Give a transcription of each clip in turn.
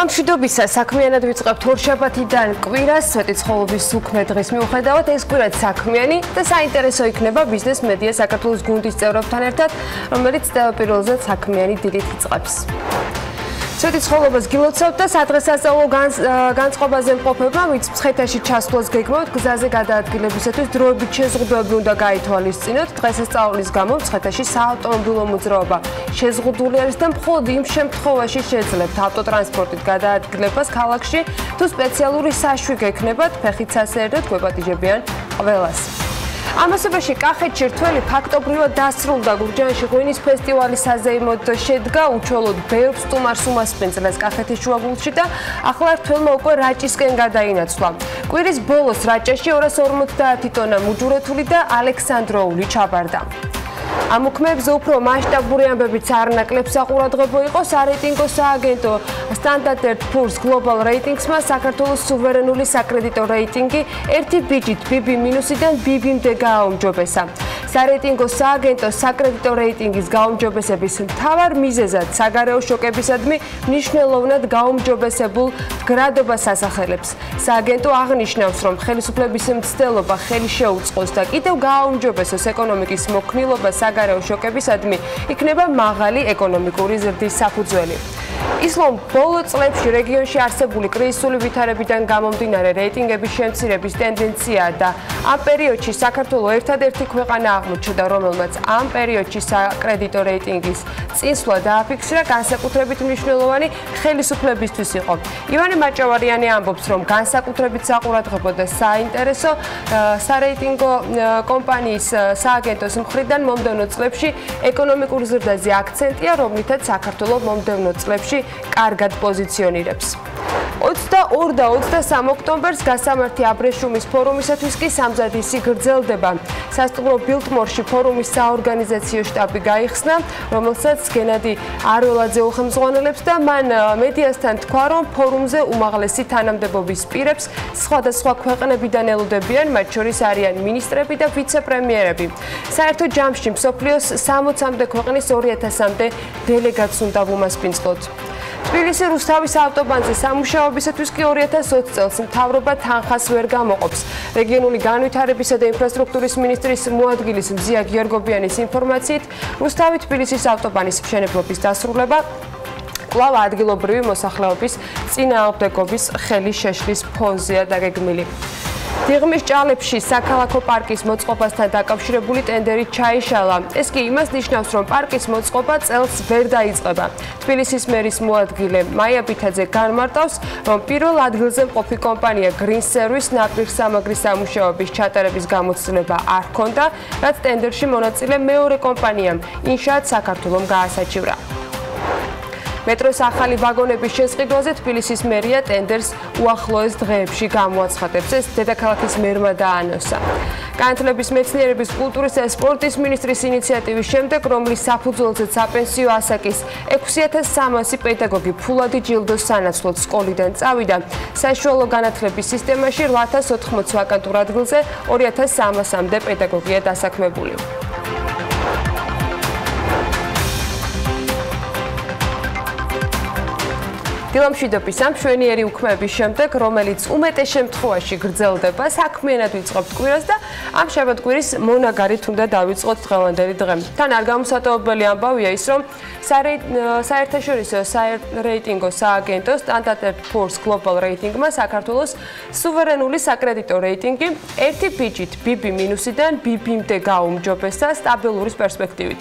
მშვიდობისა, საქმიანად ვიწყებთ ორშაბათიდან კვირას, სვეტიცხოვლის უქმე დღის მიუხედავად, ეს კვირაც საქმიანი და საინტერესო იქნება ბიზნეს მედია საქართველოს გუნდის წევრებთან ერთად, რომელიც პირველზე საქმიანი დილით იწყებს. სვეტიცხოვლობას გილოცავთ და სადღესასწაულო განწყობაზე მყოფებმა, ვინც მცხეთაში ჩასვლას გეგმავთ, გზაზე გადაადგილებისათვის დროებით შეზღუდვები უნდა გაითვალისწინოთ. დღესასწაულის გამო მცხეთაში საავტომობილო მოძრაობა შეზღუდული არის და მხოლოდ იმ შემთხვევაში შეძლებთ ავტოტრანსპორტით გადაადგილებას ქალაქში, თუ სპეციალური საშვი გექნებათ, ფეხით სასეირნოდ გვეპატიჟებიან ყველას. ამასობაში კახეთში რთველი ფაქტობრივად დასრულდა გურჯაანში ღვინის ფესტივალი საზეიმოდ შედგა უჩვეულოდ ბევრ სტუმარს უმასპინძლეს კახეთის შუაგულში და ახლა რთველმა უკვე რაჭისკენ გადაინაცვლა. კვირის ბოლოს რაჭაში 250 ტონა მუჯურეთული და ალექსანდროული ჩაბარდა. ამ უქმეებზე უფრო მასშტაბური ამბებიც არ ნაკლებ საყურადღებო იყო. სარეიტინგო სააგენტო Standard & Poor's Global Ratingsმა საქართველოს სუვერენული საკრედიტო რეიტინგი 1 ბიჯით BB-დან BB-მდე გააუმჯობესა. სარეიტინგო სააგენტო საკრედიტო რეიტინგის გაუმჯობესების მთავარ მიზეზად საგარეო შოკებისადმი მნიშვნელოვნად გაუმჯობესებულ მდგრადობას ასახელებს. სააგენტო აღნიშნავს, რომ ხელისუფლების მცდელობა ხელი შეუწყოს და კიდევ გააუმჯობესოს ეკონომიკის მოქნილობა საგარეო შოკებისადმი იქნება მაღალი ეკონომიკური ზრდის საფუძველი. ის რომ ბოლო წლებში რეგიონში არსებული კრიზისული ვითარებიდან გამომდინარე რეიტინგების შემცირების ტენდენციაა და ამ პერიოდში საქართველოს ერთადერთი ქვეყანა აღმოჩნდა, რომელმაც ამ პერიოდში საკრედიტო რეიტინგის წინსვლა დააფიქსირა, განსაკუთრებით მნიშვნელოვანი ხელისუფლებისთვის იყო. ივანე მაჭავარიანი ამბობს, რომ განსაკუთრებით საყურადღებო და საინტერესო სარეიტინგო კომპანიის სააგენტოს მხრიდან მომდევნო წლებში ეკონომიკურ ზრდაზე აქცენტია, რომლითაც საქართველოს მომდევნო წლებში კარგად პოზიციონირებს. 22 და 23 ოქტომბერს გასამართი აბრეშუმის ფორუმისათვის კი სამზადისი გრძელდება. სასტუმრო ბილტმორში ფორუმის საორგანიზაციო შტაბი გაიხსნა, რომელსაც გენადი არველაძე უხელმძღვანელებს და მან მედიასთან თქვა, რომ ფორუმზე უმაღლესი თანამდებობის პირებს სხვადასხვა ქვეყნებიდან ელოდებიან, მათ შორის არიან მინისტრები და ვიცე-პრემიერები. საერთო ჯამში მსოფლიოს 60-მდე ქვეყნის 2000-მდე დელეგატს უნდა ვუმასპინძლოთ. თბილისი რუსთავის ავტობანზე სამუშაოებისათვის კი 2020 წელს მთავრობა თანხას ვერ გამოყოფს. რეგიონული განვითარებისა და ინფრასტრუქტურის მინისტრის მოადგილის მზია გიორგობიანის ინფორმაციით, რუსთავი-თბილისის ავტობანის მშენებლობის დასრულება კვლავ ადგილობრივი მოსახლეობის წინააღმდეგობის ხელის შეშლის ფონზეა დაგეგმილი. დიღმის ჭალებში საქალაქო პარკის მოწყობასთან დაკავშირებული ტენდერი ჩაიშალა. ეს კი იმას ნიშნავს, რომ პარკის მოწყობა წელს ვერ დაიწყება. თბილისის მერის მოადგილე მაია ბითაძე განმარტავს, რომ პირველ ადგილზე მყოფი კომპანია Green Service ნაპირსამაგრის სამუშაოების ჩატარების გამოცდილება არ ჰქონდა, რაც ტენდერში მონაწილე მეორე კომპანიამ ინშაატ საქართველომ გაასაჩივრა. მეტროს ახალი ვაგონების შესყიდვაზე თბილისის მერია ტენდერს უახლოეს დღეებში გამოაცხადებს. ეს დედაქალაქის მერმა დაანონსა. განათლების, მეცნიერების, კულტურის და სპორტის მინისტრის ინიციატივის შემდეგ, რომლის საფუძველზეც საპენსიო ასაკის 6300 პედაგოგი ფულადი ჯილდოს სანაცვლოდ სკოლიდან წავიდა, საშუალო განათლების სისტემაში 8080 ვაკანტურ ადგილზე 2300-მდე პედაგოგია დასაქმებული. დილა მშვიდობის ამ მშვენიერი უქმეების შემდეგ, რომელიც უმეტეს შემთხვევაში გრძელდება, საქმიანად ვიწყებთ კვირას და ამ შაბათ-კვირის მონაგარით უნდა დავიწყოთ დღევანდელი დღე. თან არ გამოსატოვებელი ამბავია ის, რომ საერთაშორისო რეიტინგო სააგენტო Standard & Poor's Global Ratingმა საქართველოს სუვერენული საკრედიტო რეიტინგი 1 ბიჯით BB-დან BB-მდე გაუმჯობესა სტაბილურის პერსპექტივით.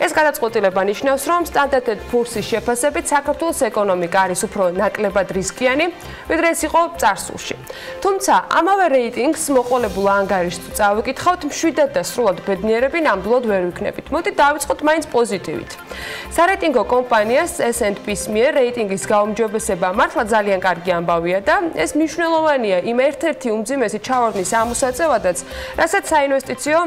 ეს გადაწყვეტილება ნიშნავს, რომ Standard & Poor's-ის შეფასებით საქართველოს ეკონომიკა არის უფრო ნაკლებად რისკიანი, ვიდრე ეს იყო წარსულში. თუმცა, ამავე რეიტინგს მოყოლებულ ანგარიშს თუ წავიკითხავთ, მშვიდად და სრულად ბედნიერები ნამდვილად ვერ ვიქნებით. მოდით დავიწყოთ მაინც პოზიტივით. სარეიტინგო კომპანიას S&P-ს მიერ რეიტინგის გაუმჯობესება მართლა ძალიან კარგი ამბავია და ეს მნიშვნელოვანია იმ ერთ-ერთი უმძიმესი ჩავარდნის ამოსაწევადაც, რასაც საინვესტიციო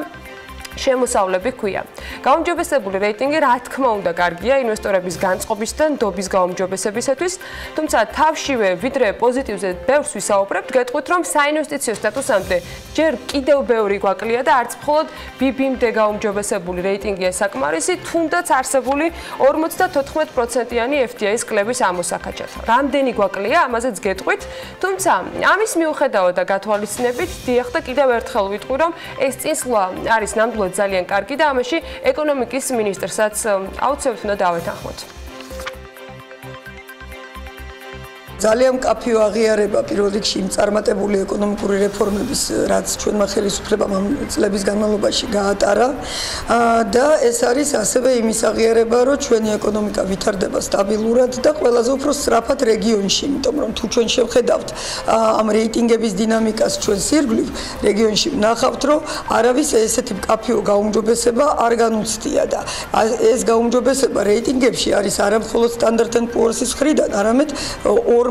შემოსავლები ჰქვია. გაუმჯობესებული რეიტინგი რა თქმა უნდა კარგია ინვესტორების განწყობის და ნდობის გაუმჯობესებისათვის, თუმცა თავშივე ვიდრე პოზიტივზე ბევრს ვისაუბრებთ, გეტყვით რომ საინვესტიციო სტატუსამდე ჯერ კიდევ ბევრი გვაკლია და არც მხოლოდ BB-მდე გაუმჯობესებული რეიტინგია საკმარისი, თუნდაც არსებული 54%-იანი FDI-ის კლების ამოსაქაჩად. რამდენი გვაკლია, ამაზეც გეტყვით, თუმცა ამის მიუხედავად და გათვალისწინებით, დიახ და კიდევ ერთხელ ვიტყვი რომ ეს წინსვლა არის ნამდვილად ძალიან კარგი და ამაში ეკონომიკის მინისტრსაც აუცილებლად უნდა დავეთანხმოთ. ძალიან მკაფიო აღიარება პირველ რიგში იმ წარმატებული ეკონომიკური რეფორმების, რაც ჩვენმა ხელისუფლებამ ამ წლების განმავლობაში გაატარა და ეს არის ასევე იმის აღიარება, რომ ჩვენი ეკონომიკა ვითარდება სტაბილურად და ყველაზე უფრო სწრაფად რეგიონში, იმიტომ რომ თუ ჩვენ შევხედავთ ამ რეიტინგების დინამიკას ჩვენს ირგვლივ რეგიონში ვნახავთ, რომ არავის ესეთი მკაფიო გაუმჯობესება არ განუცდია და ეს გაუმჯობესება რეიტინგებში არის არა მხოლოდ Standard & Poor's-ის მხრიდან, არამედ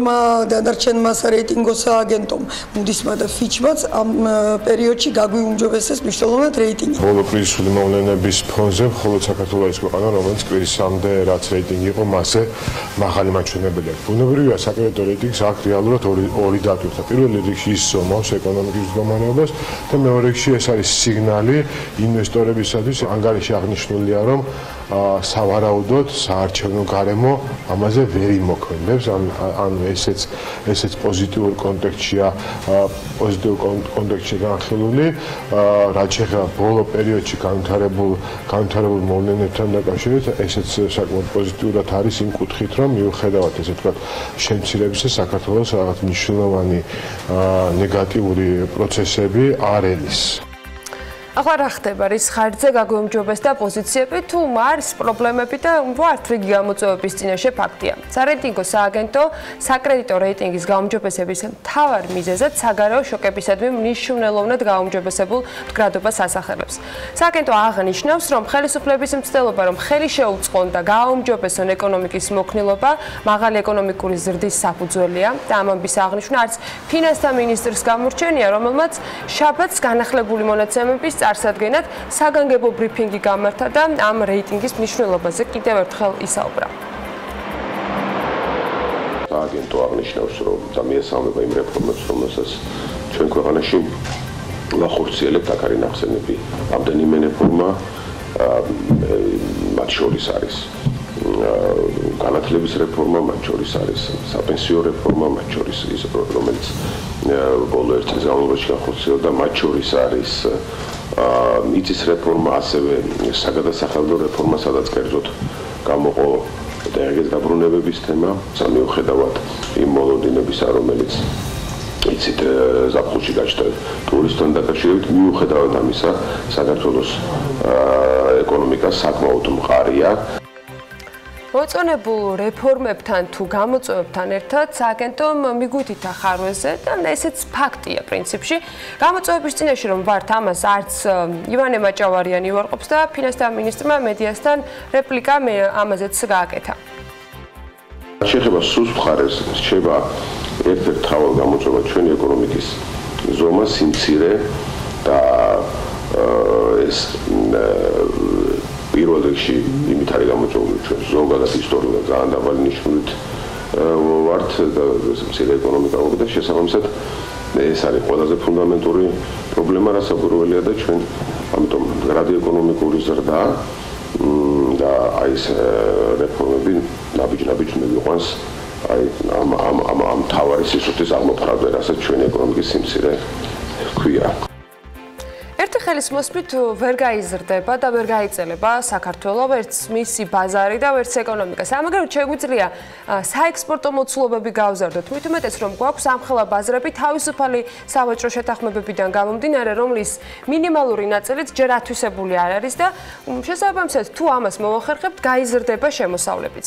დანარჩენმა სარეიტინგო სააგენტომ მუდისმა და ფიჩმაც ამ პერიოდში გაგვიუმჯობესეს მნიშვნელოვნად რეიტინგი. ბოლო კრიზისული მოვლენების ფონზე მხოლოდ საქართველოს ის ქვეყანა, რომელიც კრიზისამდე რაც რეიტინგი იყო, მასზე მაღალი მაჩვენებელი აქვს. ბუნებრივია, საკრედიტო რეიტინგს აქვს რეალურად ორი დატვირთვა. პირველ რიგში ის ზომავს ეკონომიკის მდგომარეობას და მეორე რიგში ეს არის სიგნალი ინვესტორებისათვის. ანგარიში აღნიშნულია, რომ სავარაუდოდ საარჩევნო გარემო ამაზე ვერ იმოქმედებს, ანუ ესეც პოზიტიურ კონტექსტშია განხილული, რაც შეეხება ბოლო პერიოდში განვითარებულ მოვლენებთან დაკავშირებით, ესეც საკმაოდ პოზიტიურად არის იმ კუთხით, რომ მიუხედავად ესე ვთქვათ შემცირებისა, საქართველოს რაღაც მნიშვნელოვანი ნეგატიური პროცესები არ ელის. ახლა რა ხდება, რის ხარჯზე გაგვიუმჯობესდა პოზიციები, თუ არის პრობლემები და ვართ რიგი გამოწვევების წინაშე ფაქტია. სარეიტინგო სააგენტო საკრედიტო რეიტინგის გაუმჯობესების მთავარ მიზეზად საგარეო შოკებისადმი მნიშვნელოვნად გაუმჯობესებულ მდგრადობას ასახელებს. სააგენტო აღნიშნავს, რომ ხელისუფლების მცდელობა, რომ ხელი შეუწყონ და გააუმჯობესონ ეკონომიკის მოქნილობა, მაღალი ეკონომიკური ზრდის საფუძველია და ამ ამბის აღნიშვნა არც ფინანსთა მინისტრს გამორჩენია, რომელმაც შაბათს განახლებული მონაცემების წარსადგენად საგანგებო ბრიფინგი გამართა და ამ რეიტინგის მნიშვნელობაზე კიდევ ერთხელ ისაუბრა. სააგენტო აღნიშნავს, რომ და მიესალმება იმ რეფორმებს, რომელსაც ჩვენ ქვეყანაში ვახორციელებთ, აქ არის ნახსენები რამდენიმე რეფორმა, მათ შორის არის განათლების რეფორმა, მათ შორის არის საპენსიო რეფორმა, მათ შორის ის, რომელიც ბოლო ერთ წლის განმავლობაში განხორციელდა, მათ შორის არის მიწის რეფორმა, ასევე საგადასახადო რეფორმა, სადაც კერძოდ გამოყო დეაგეს დაბრუნებების თემა, მიუხედავად იმ მოლოდინებისა, რომელიც იცით ზაფხულში გაჩნდა ტურისტთან დაკავშირებით, მიუხედავად ამისა, საქართველოს ეკონომიკა საკმაოდ მყარია. მოწონებულ რეფორმებთან თუ გამოწვევებთან ერთად სააგენტომ მიგვითითა ხარვეზე და ესეც ფაქტია პრინციპში. გამოწვევების წინაშე რომ ვართ ამას არც ივანე მაჭავარიანი უარყოფს და ფინანსთა მინისტრმა მედიასთან რეპლიკა ამაზეც გააკეთა. შეეხება სუსტ მხარეს რჩება ერთ-ერთ მთავარ გამოწვევა ჩვენი ეკონომიკის ზომა, სიმცირე და ეს პირველ რიგში იმით არის გამოწვეული ჩვენ ზოგადად ისტორიულად ძალიან დაბალი ნიშნულით ვართ და მცირე ეკონომიკა და შესაბამისად ეს არის ყველაზე ფუნდამენტური პრობლემა, რაც საგვირველია და ჩვენ ამიტომ მდგრადი ეკონომიკური ზრდა და აი ეს რეფორმები ნაბიჯ მივიყვანს აი ამ მთავარი სისუსტის აღმოფხვრაზე, რასაც ჩვენი ეკონომიკის სიმცირე ჰქვია. ერთი ხელის მოსმით ვერ გაიზრდება და ვერ გაიწელება საქართველო, ვერც მისი ბაზარი და ვერც ეკონომიკა. ამაგერ შეგვიძლია საექსპორტო მოცულობები გავზარდოთ. მით უმეტეს რომ გვაქვს ამხელა ბაზრები თავისუფალი სავაჭრო შეთანხმებებიდან გამომდინარე, რომლის მინიმალური ნაწილიც ჯერ ათვისებული არ არის და შესაბამისად თუ ამას მოვახერხებთ, გაიზრდება შემოსავლებიც.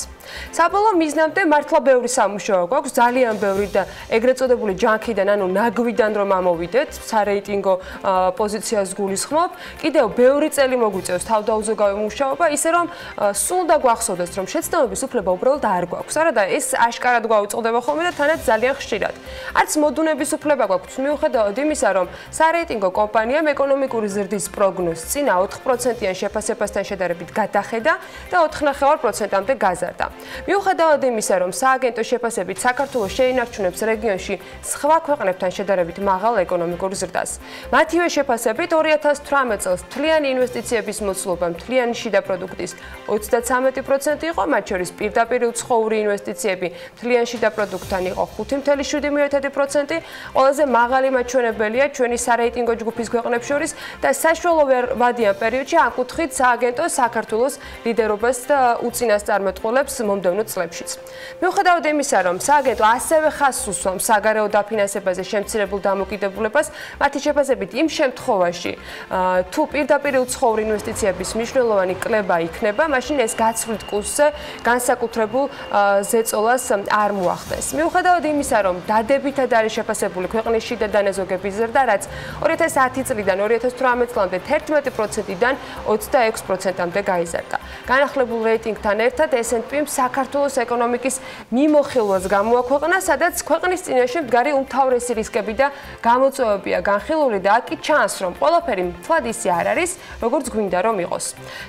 საბოლოო მიზნამდე მართლა ბევრი სამუშაო გვაქვს, ძალიან ბევრი და ეგრეთ წოდებული ჯანქიდან, ანუ ნაგვიდან რომ ამოვიდეთ, სარეიტინგო პოზიციას გული გულისხმობ, კიდევ ბევრი წელი მოგვიწევს თავდაუზოგავი მუშაობა, ისე რომ სულ და გვახსოვდეს, რომ შეცდომების უფლება უბრალოდ არ გვაქვს. არა და ეს აშკარად გვაუწყდება ხოლმე და თანაც ძალიან ხშირად. არც მოდუნების უფლება გვაქვს, მიუხედავად იმისა, რომ სარეიტინგო კომპანიამ ეკონომიკური ზრდის პროგნოზს წინა 4%-იან შეფასებასთან შედარებით გადახედა და 4.5%-მდე გაზარდა. მიუხედავად იმისა, რომ სააგენტო შეფასებით საქართველოს შეინარჩუნებს რეგიონში სხვა ქვეყნებთან შედარებით მაღალ ეკონომიკურ ზრდას. მათივე შეფასებით 2018 წელს მთლიანი ინვესტიციების მოცულობა მთლიანი შიდა პროდუქტის 33% იყო, მათ შორის პირდაპირ უცხოური ინვესტიციები მთლიან შიდა პროდუქტთან იყო 5.7%, ყველაზე მაღალი მაჩვენებელია ჩვენი სარეიტინგო ჯგუფის ქვეყნებს შორის და საშუალო ვადიან პერიოდში ამ კუთხით სააგენტო საქართველოს ლიდერობას უწინასწარმეტყველებს მომდევნო წლებშიც. მიუხედავად იმისა, რომ სააგენტო ასევე ხაზს უსვამს საგარეო დაფინანსებაზე შემცირებულ დამოკიდებულებას, მათი შეფასებით იმ შემთხვევაში, თუ პირდაპირ უცხოური ინვესტიციების მნიშვნელოვანი კლება იქნება, მაშინ ეს გაცვლით კურსზე განსაკუთრებულ ზეწოლას არ მოახდენს. მიუხედავად იმისა, რომ დადებითად არის შეფასებული ქვეყნის შიდა დანაზოგების ზრდა, რაც 2010 წლიდან 2018 წლამდე 11%-დან 26%-მდე გაიზარდა. განახლებულ რეიტინგთან ერთად S&P-მ საქართველოს ეკონომიკის მიმოხილვას გამოაქვეყნა, სადაც ქვეყნის წინაშე მდგარი უმთავრესი რისკები და გამოწვევებია განხილული და აქ ჩანს, რომ ყველაფერი მთლად ისე არ არის, როგორც გვინდა რომ იყოს.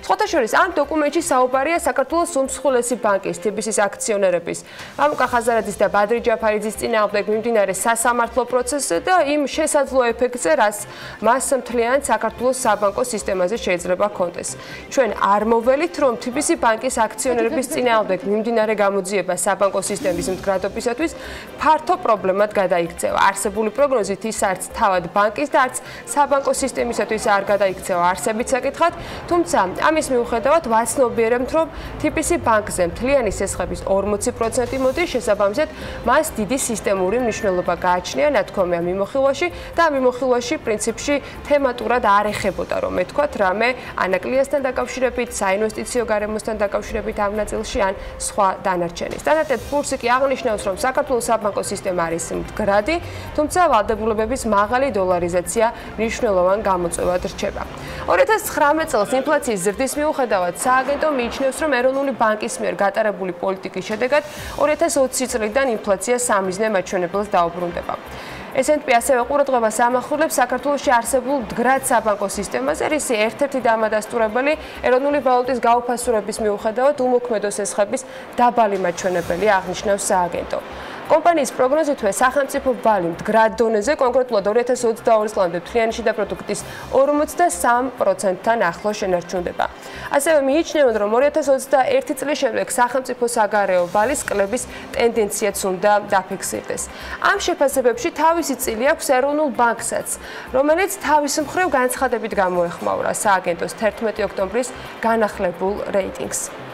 სხვათა შორის ამ დოკუმენტში საუბარია საქართველოს უმსხვილესი ბანკის TBC-ის აქციონერების მამუკა ხაზარაძის და ბადრი ჯაფარიძის წინააღმდეგ მიმდინარე სასამართლო პროცესზე და იმ შესაძლო ეფექტზე, რაც მას მთლიან საქართველოს საბანკო სისტემაზე შეიძლება ჰქონდეს. ჩვენ არ მოველით, რომ TBC ბანკის აქციონერების წინააღმდეგ მიმდინარე გამოძიება საბანკო სისტემის მდგრადობისათვის ფართო პრობლემად გადაიქცევა. არსებული პროგნოზით ის არც თავად ბანკის და არც საბანკო სისტემისათვის არ გადაიქცევა არსებით საკითხად, თუმცა ამის მიუხედავად ვაცნობიერებთ, რომ TBC ბანკზე მთლიანი სესხების 40% მოდის, შესაბამისად მას დიდი სისტემური მნიშვნელობა გააჩნია ნათქვამია მიმოხილვაში და მიმოხილვაში პრინციპში თემატურად არ ეხებოდა, რომ მეთქვათ რამე ანაკლიასთან დაკავშირებით, საინვესტიციო გარემოსთან დაკავშირებით ამ ნაწილში ან სხვა დანარჩენის. თანათებ კურსი კი აღნიშნავს, რომ საქართველოს საბანკო სისტემა არის მდგრადი, თუმცა ვალდებულებების მაღალი დოლარიზაცია მნიშვნელოვან გამოწვევად რჩება. 2019 წელს ინფლაციის ზრდის მიუხედავად სააგენტო მიიჩნევს, რომ ეროვნული ბანკის მიერ გატარებული პოლიტიკის შედეგად 2020 წლიდან ინფლაცია სამიზნე მაჩვენებელს დაუბრუნდება. S&P ასევე ყურადღებას ამახვილებს საქართველოში არსებულ მდგრად საბანკო სისტემაზე, რის ერთ-ერთი დამადასტურებელი ეროვნული ვალუტის გაუფასურების მიუხედავად უმოქმედო სესხების დაბალი მაჩვენებელი აღნიშნავს სააგენტო. კომპანიის პროგნოზითვე სახელმწიფო ბალი მდგრად დონეზე კონკრეტულად 2022 წლამდე მთლიანი შიდა პროდუქტის 43%-თან ახლოს შენარჩუნდება. ასევე მიიჩნევენ, რომ 2021 წლის შემდეგ სახელმწიფო საგარეო ბალის კლების ტენდენციაც უნდა დაფიქსირდეს. ამ შეფასებებში თავისი წილი აქვს ეროვნულ ბანკსაც, რომელიც თავის მხრივ განცხადებით გამოეხმაურა სააგენტოს 11 ოქტომბრის განახლებულ რეიტინგს.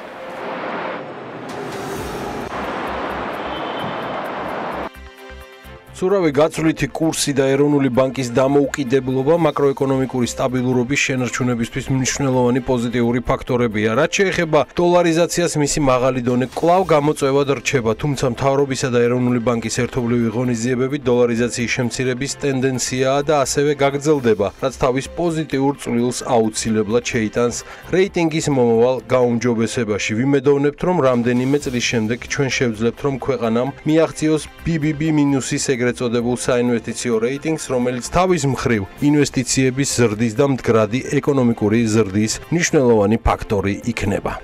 სურავი გაცვლითი კურსი და ეროვნული ბანკის დამოუკიდებლობა მაკროეკონომიკური სტაბილურობის შენარჩუნებისთვის მნიშვნელოვანი პოზიტიური ფაქტორებია. რაც შეეხება დოლარიზაციას, მისი მაღალი დონე კვლავ გამოწვევად რჩება, თუმცა მთავრობისა და ეროვნული ბანკის ერთობლივი ღონისძიებები დოლარიზაციის შემცირების ტენდენციაა და ასევე გაგრძელდება, რაც თავის პოზიტიურ წვლილს აუცილებლად შეიტანს რეიტინგის მომავალ გაუმჯობესებაში. ვიმედოვნებთ, რომ რამდენიმე წლის შემდეგ ჩვენ შევძლებთ, რომ ქვეყანამ მიაღწიოს BBB-ის ეგრეთ წოდებულ საინვესტიციო რეიტინგს, რომელიც თავის მხრივ ინვესტიციების ზრდის და მდგრადი ეკონომიკური ზრდის მნიშვნელოვანი ფაქტორი იქნება.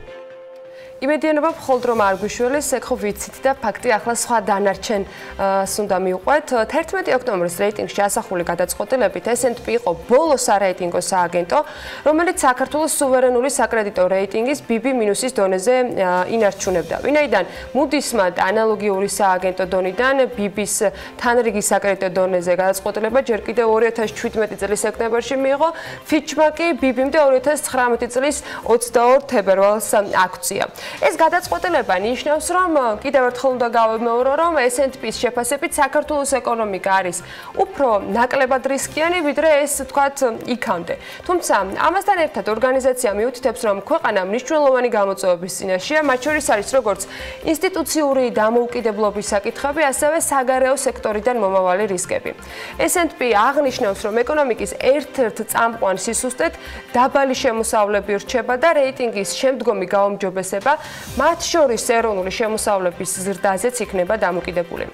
იმედიანობა მხოლოდ რომ არ გვიშველეს, ეგ ხო ვიცით და ფაქტი ახლა სხვა დანარჩენს უნდა მივყვეთ. 11 ოქტომბრის რეიტინგში ასახული გადაწყვეტილებით S&P იყო ბოლო სარეიტინგო სააგენტო, რომელიც საქართველოს სუვერენული საკრედიტო რეიტინგის BB-ის დონეზე ინარჩუნებდა. ვინაიდან Moody's-მა ანალოგიური სააგენტო დონიდან BB-ის თანრიგის საკრედიტო დონეზე გადაწყვეტილება ჯერ კიდევ 2017 წლის სექტემბერში მიიღო, Fitch-მა კი BB-მდე 2019 წლის 22 თებერვალს აქცია. ეს გადაწყვეტილება ნიშნავს, რომ კიდევ ერთხელ უნდა გავიმეორო, რომ S&P-ს შეფასებით საქართველოს ეკონომიკა არის უფრო ნაკლებად რისკიანი, ვიდრე ეს თქვათ იქამდე. თუმცა ამასთან ერთად ორგანიზაცია მიუთითებს, რომ ქვეყანა მნიშვნელოვანი გამოწვევების წინაშეა, მათ შორის არის როგორც ინსტიტუციური დამოუკიდებლობის საკითხები, ასევე საგარეო სექტორიდან მომავალი რისკები. S&P აღნიშნავს, რომ ეკონომიკის ერთ-ერთ წამყვან სისუსტედ დაბალი შემოსავლები რჩება და რეიტინგის შემდგომი გაუმჯობესება, მათ შორის ეროვნული შემოსავლების ზრდაზეც იქნება დამოკიდებული.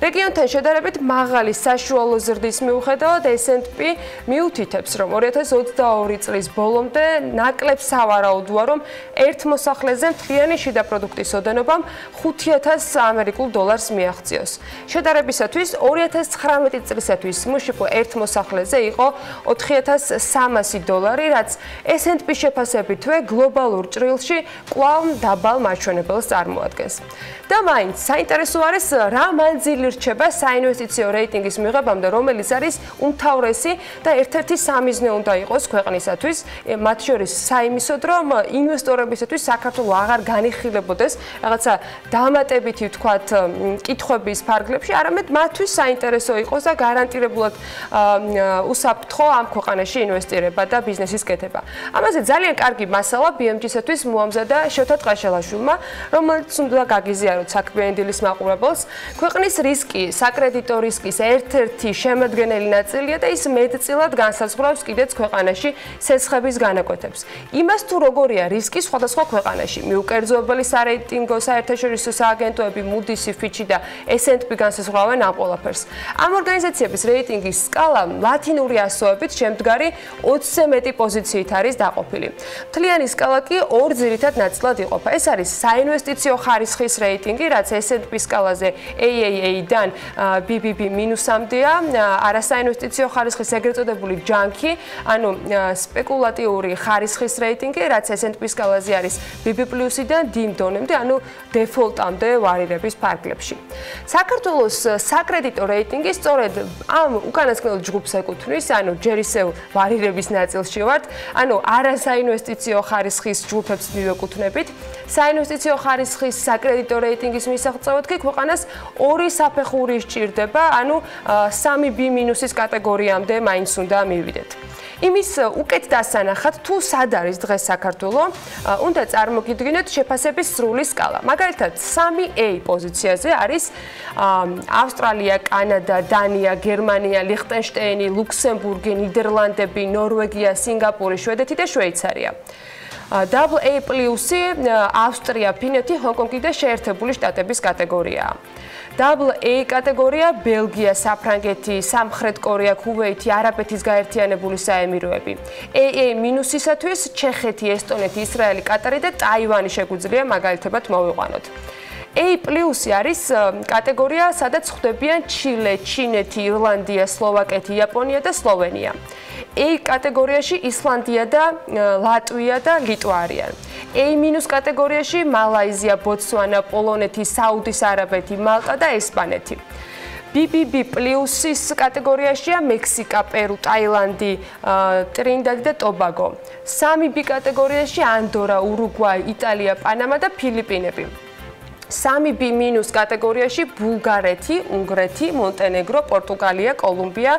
რეგიონთან შედარებით მაღალი საშუალო ზრდის მიუხედავად S&P მიუთითებს, რომ 2022 წლის ბოლომდე ნაკლებ სავარაუდოა, რომ ერთ მოსახლეზე მთლიანი შიდა პროდუქტის ოდენობამ $5,000 ამერიკულ დოლარს მიაღწიოს. შედარებისათვის 2019 წლისათვის მუშიკო ერთ მოსახლეზე იყო $4,300, რაც S&P შეფასებითვე გლობალურ ჭრილში კვლავ დაბალ მაჩვენებელს წარმოადგენს. და მაინც საინტერესო არის, რა მანძილი რჩება საინვესტიციო რეიტინგის მიღებამდე, რომელიც არის უმთავრესი და ერთ-ერთი სამიზნე უნდა იყოს ქვეყნისათვის, მათ შორის საიმისოდ, რომ ინვესტორებისათვის საქართველო აღარ განიხილებოდეს რაღაცა დამატებითი ვთქვათ კითხვების ფარგლებში, არამედ მათთვის საინტერესო იყოს და გარანტირებულად უსაფრთხო ამ ქვეყანაში ინვესტირება და ბიზნესის კეთება. ამაზე ძალიან კარგი მასალა BMG-სათვის მოამზადა შევთა ტყაშელაშვილმა, რომელიც უნდა გაგიზიაროთ საქმიანი დილის მაყურებელს. ქვეყნის რისკი, საკრედიტო რისკის ერთ-ერთი შემადგენელი ნაწილია და ის მეტწილად განსაზღვრავს კიდეც ქვეყანაში სესხების განაკვეთებს. იმას თუ როგორია რისკი სხვადასხვა ქვეყანაში, მიუკერძოებელი სარეიტინგო საერთაშორისო სააგენტოები Moody's, Fitch და S&P განსაზღვრავენ ამ ყველაფერს. ამ ორგანიზაციების რეიტინგის სკალა ლათინური ასოებით შემდგარი 20-ზე მეტი პოზიციით არის დაყოფილი. მთლიანი სკალა კი ორ ძირითად ნაწილად იყოფა. ეს არის საინვესტიციო ხარისხის რეიტინგი, რაც S&P სკალაზე AAA-დან BBB-მინუსამდეა, არასაინვესტიციო ხარისხის ეგრეთ წოდებული ჯანკი, ანუ სპეკულატიური ხარისხის რეიტინგი, რაც S&P სკალაზე არის BB+-დან D დონემდე, ანუ დეფოლტამდე ვარირების ფარგლებში. საქართველოს საკრედიტო რეიტინგი სწორედ ამ უკანასკნელ ჯგუფს ეკუთვნის, ანუ ჯერ ისევ ვარირების ნაწილში ვართ, ანუ არასაინვესტიციო ხარისხის ჯგუფებს მივეკუთვნებით. საინვესტიციო ხარისხის საკრედიტო რეიტინგის მისაღწევად კი ქვეყანას ორი საფეხური სჭირდება, ანუ 3B- კატეგორიამდე მაინც უნდა მივიდეთ. იმის უკეთ დასანახად, თუ სად არის დღეს საქართველო, უნდა წარმოგიდგინოთ შეფასების სრული სკალა. მაგალითად, 3A პოზიციაზე არის ავსტრალია, კანადა, დანია, გერმანია, ლიხტენშტეინი, ლუქსემბურგი, ნიდერლანდები, ნორვეგია, სინგაპური, შვედეთი და შვეიცარია. AA+-ი ავსტრია, ფინეთი, ჰონკონგი და შეერთებული შტატების კატეგორიაა. AA კატეგორია ბელგია, საფრანგეთი, სამხრეთ კორეა, ქუვეითი, არაბეთის გაერთიანებული საემიროები. AA-ისათვის ჩეხეთი, ესტონეთი, ისრაელი, კატარი და ტაივანი შეგვიძლია მაგალითებად მოვიყვანოთ. A+ არის კატეგორია, სადაც ხვდებიან ჩილე, ჩინეთი, ირლანდია, სლოვაკეთი, იაპონია და სლოვენია. A კატეგორიაში ისლანდია და ლატვია და ლიტვა არიან. A- კატეგორიაში მალაიზია, ბოტსვანა, პოლონეთი, საუდის არაბეთი, მალტა და ესპანეთი. BBB+-ის კატეგორიაშია მექსიკა, პერუ, ტაილანდი, ტრინიდადი და ტობაგო. 3B კატეგორიაში ანდორა, ურუგვაი, იტალია, პანამა და ფილიპინები. 3B- კატეგორიაში ბულგარეთი, უნგრეთი, მონტენეგრო, პორტუგალია, კოლუმბია,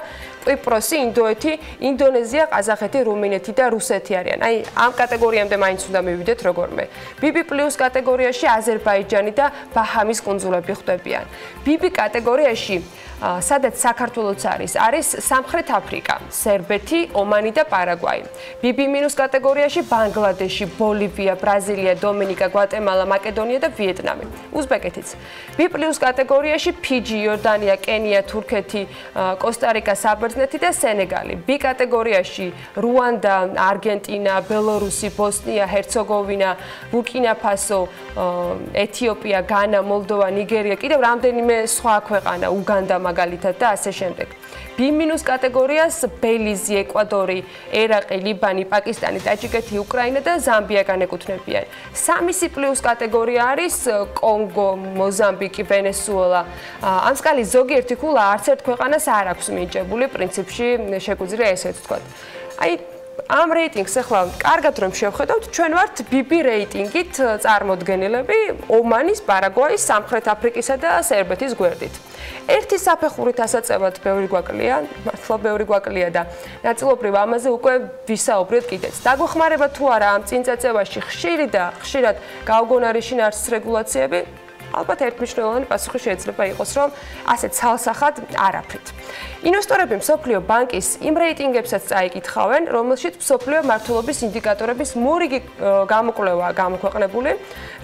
კვიპროსი, ინდოეთი, ინდონეზია, ყაზახეთი, რუმინეთი და რუსეთი არიან. აი, ამ კატეგორიამდე მაინც უნდა მივიდეთ როგორმე. BB+ კატეგორიაში აზერბაიჯანი და ბაჰამის კუნძულები ხვდებიან. BB კატეგორიაში სადაც საქართველოც არის სამხრეთ აფრიკა, სერბეთი, ომანი და პარაგვაი. BB- კატეგორიაში ბანგლადეში, ბოლივია, ბრაზილია, დომინიკა, გვატემალა, მაკედონია და ვიეტნამი. უზბეკეთიც. B+ კატეგორიაში ფიჯი, იორდანია, კენია, თურქეთი, კოსტა-რიკა, საბერძნეთი და სენეგალი. B კატეგორიაში რუანდა, არგენტინა, ბელორუსი, ბოსნია, ჰერცეგოვინა, ბურკინა-ფასო, ეთიოპია, განა, მოლდოვა, ნიგერია, კიდევ რამდენიმე სხვა ქვეყანა, უგანდა მაგალითად და ასე შემდეგ. B- კატეგორიას ბელიზი, ეკვადორი, ერაყი, ლიბანი, პაკისტანი, ტაჯიკეთი, უკრაინა და ზამბია განეკუთვნებიან. 3C+ კატეგორია არის კონგო, მოზამბიკი, ვენესუელა. ამ სკალის ზოგიერთი ქულა არც ერთ ქვეყანას არ აქვს მინიჭებული, პრინციპში შეგვიძლია ესეც ვთქვათ. აი ამ რეიტინგს ახლა კარგად რომ შევხედავთ, ჩვენ ვართ BB რეიტინგით წარმოდგენილები ომანის, პარაგვაის, სამხრეთ აფრიკისა და სერბეთის გვერდით. ერთი საფეხურით ასაწევად ბევრი გვაკლია, მართლა ბევრი გვაკლია და ნაწილობრივ ამაზე უკვე ვისაუბრეთ კიდეც. დაგვეხმარება თუ არა ამ წინწეწევაში ხშირად გაუგონარი შინაარსის რეგულაციები? ალბათ ერთმნიშვნელოვანი პასუხი შეიძლება იყოს, რომ ასე ცალსახად არაფრით. ინვესტორები მსოფლიო ბანკის იმ რეიტინგებსაც წაიკითხავენ, რომელშიც მსოფლიო მართლობის ინდიკატორების მორიგი გამოკვლევაა გამოქვეყნებული,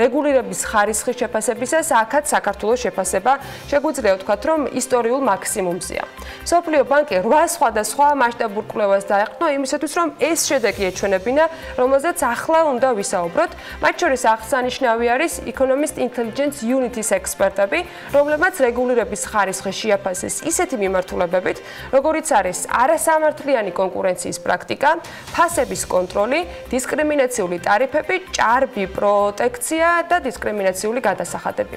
რეგულირების ხარისხის შეფასებისას აქაც საქართველოს შეფასება შეგვიძლია ვთქვათ, რომ ისტორიულ მაქსიმუმზეა. მსოფლიო ბანკი 8 სხვადასხვა მასშტაბურ კვლევას დაეყრდნო იმისათვის, რომ ეს შედეგი ეჩვენებინა, რომელზეც ახლა უნდა ვისაუბროთ. მათ შორის აღსანიშნავი არის Economist Intelligence Unit-ის ექსპერტები, რომლებმაც რეგულირების ხარისხი შეაფასეს ისეთი მიმართულებებით, როგორიც არის არასამართლიანი კონკურენციის პრაქტიკა, ფასების კონტროლი, დისკრიმინაციული ტარიფები, ჭარბი პროტექცია და დისკრიმინაციული გადასახადები.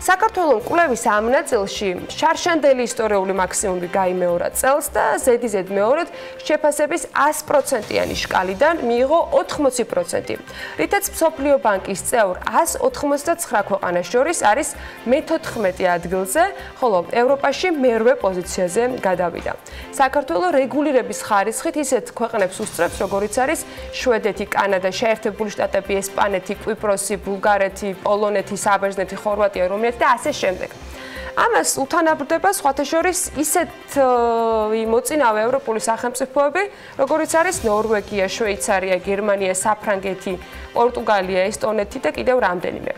საქართველოს კვლევის ამ ნაწილში შარშანდელი ისტორიული მაქსიმუმი გაიმეორა წელს და ზედიზედ მეორედ შეფასების 100%-იანი შკალიდან მიიღო 80%, რითაც მსოფლიო ბანკის წევრ 199 ქვეყანას შორის არის მე-14 ადგილზე, ხოლო ევროპაში მერვე პოზიციაზე გადავიდა. საქართველოს რეგულირების ხარისხით ისეთ ქვეყნებს უსწრებს, როგორიც არის შვედეთი, კანადა, შეერთებული შტატები, ესპანეთი, კვიპროსი, ბულგარეთი, პოლონეთი, საბერძნეთი, ხორვატია, რუმინეთი და ასე შემდეგ. ამას უთანაბრდება სხვათა შორის ისეთი მოწინავე ევროპული სახელმწიფოები, როგორიც არის ნორვეგია, შვეიცარია, გერმანია, საფრანგეთი, პორტუგალია, ესტონეთი და კიდევ რამდენიმე.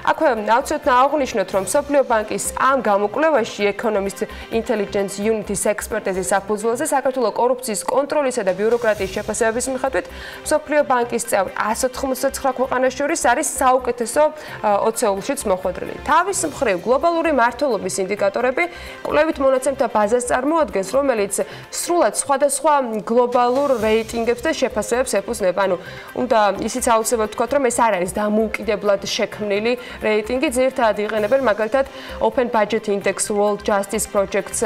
აქვე აუცილებლად აღვნიშნოთ, რომ მსოფლიო ბანკის ამ გამოკვლევაში Economist Intelligence Unit-ის ექსპერტიზის საფუძველზე საქართველოს კორუფციის კონტროლისა და ბიუროკრატიის შეფასებების მიხედვით მსოფლიო ბანკის წევრ 199 ქვეყანას შორის არის საუკეთესო 20-ულშიც მოხვედრილი. თავის მხრივ გლობალური მართლობის ინდიკატორები კვლევით მონაცემთა ბაზას წარმოადგენს, რომელიც სრულად სხვადასხვა გლობალურ რეიტინგებს და შეფასებებს ეფუძნება. ანუ უნდა ისიც აუცილებლად ვთქვათ, რომ ეს არ არის დამოუკიდებლად შექმნილი რეიტინგი, ძირითადად იყენებენ მაგალითად Open Budget Index, World Justice Projects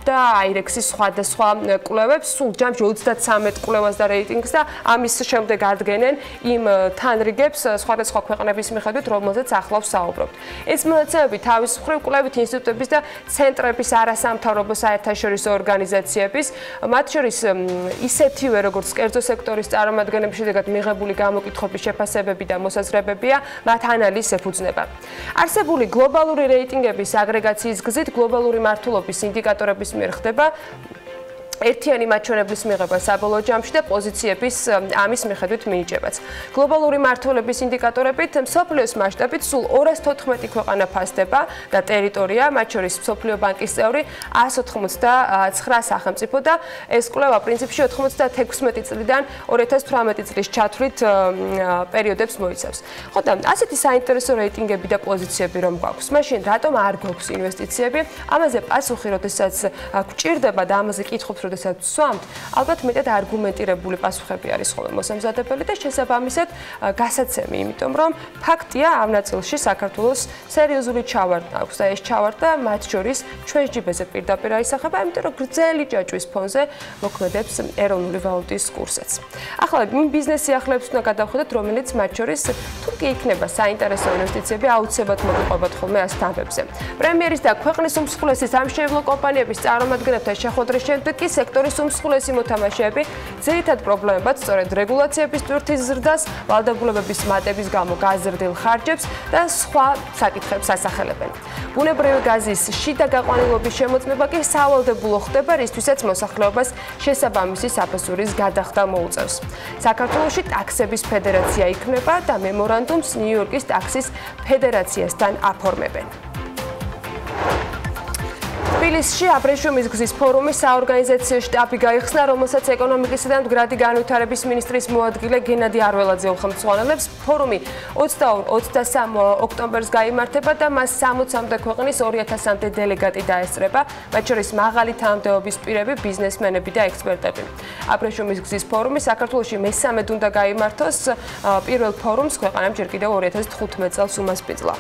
და IREX-ის სხვადასხვა კვლევებს, სულ ჯამში 33 კვლევას და რეიტინგს და ამის შემდეგ ადგენენ იმ თანრიგებს სხვადასხვა ქვეყნების მიხედვით, რომელზეც ახლა ვსაუბრობთ. ეს მონაცემები თავის მხრივ კვლევით ინსტიტუტების და ცენტრების არასამთავრობო საერთაშორისო ორგანიზაციების, მათ შორის ისეთივე როგორც კერძო სექტორის წარმომადგენლების შედეგად მიღებული გამოკითხვების შეფასებები და მოსაზრებებია, მათ ანალიზს ეფუძნება. არსებული გლობალური რეიტინგების აგრეგაციის გზით გლობალური მართლობის ინდიკატორების მიერ ხდება ერთიანი მაჩვენებლის მიღება საბოლოო ჯამში და პოზიციების ამის მიხედვით მინიჭებაც. გლობალური მართლობის ინდიკატორებით მსოფლიოს მასშტაბით სულ 214 ქვეყანა ფასდება და ტერიტორია, მათ შორის მსოფლიო ბანკის წევრი 189 სახელმწიფო და ეს კვლევა პრინციპში 96 წლიდან 2018 წლის ჩათვლით პერიოდებს მოიცავს. ხო და ასეთი საინტერესო რეიტინგები და პოზიციები რომ გვაქვს, მაშინ რატომ არ გვაქვს ინვესტიციები? ამაზე პასუხი, როდესაც გვჭირდება და ამაზე კითხობთ, როდესაც ვსვამთ, ალბათ მეტად არგუმენტირებული პასუხები არის ხოლმე მოსამზადებელი და შესაბამისად გასაცემი, იმიტომ რომ ფაქტია ამ ნაწილში საქართველოს სერიოზული ჩავარდნა აქვს და ეს ჩავარდნა მათ შორის ჩვენს ჯიბეზე პირდაპირ აისახება, იმიტომ რომ გრძელი ჭაჭვის ფონზე მოქმედებს ეროვნული ვალუტის კურსიც. ახლა იმ ბიზნეს სიახლეებს უნდა გადავხედოთ, რომელიც მათ შორის თუ კი იქნება საინტერესო ინვესტიციები, აუცილებლად მოგიყვებათ ხოლმე ასეთ ამბებზე. პრემიერის და ქვეყნის უმსხვილესი სამშენებლო კომპანიების წარმომადგენლებთან შეხვედრის შემდეგ კი სექტორის უმსხვილესი მოთამაშეები ძირითად პრობლემებად სწორედ რეგულაციების ტვირთის ზრდას, ვალდებულებების მატების გამო გაზრდილ ხარჯებს და სხვა საკითხებს ასახელებენ. ბუნებრივი გაზის შიდა გაყვანილობის შემოწმება კი სავალდებულო ხდება, რისთვისაც მოსახლეობას შესაბამისი საფასურის გადახდა მოუწევს. საქართველოში ტაქსების ფედერაცია იქმნება და მემორანდუმს ნიუ-იორკის ტაქსის ფედერაციასთან აფორმებენ. თბილისში აბრეშუმის გზის ფორუმის საორგანიზაციო შტაბი გაიხსნა, რომელსაც ეკონომიკისა და მდგრადი განვითარების მინისტრის მოადგილე გენადი არველაძე უხელმძღვანელებს. ფორუმი 22-23 ოქტომბერს გაიმართება და მას 60-მდე ქვეყნის 2000-მდე დელეგატი დაესწრება, მათ შორის მაღალი თანამდებობის პირები, ბიზნესმენები და ექსპერტები. აბრეშუმის გზის ფორუმი საქართველოში მესამედ უნდა გაიმართოს, პირველ ფორუმს ქვეყანამ ჯერ კიდევ 2015 წელს უმასპინძლა.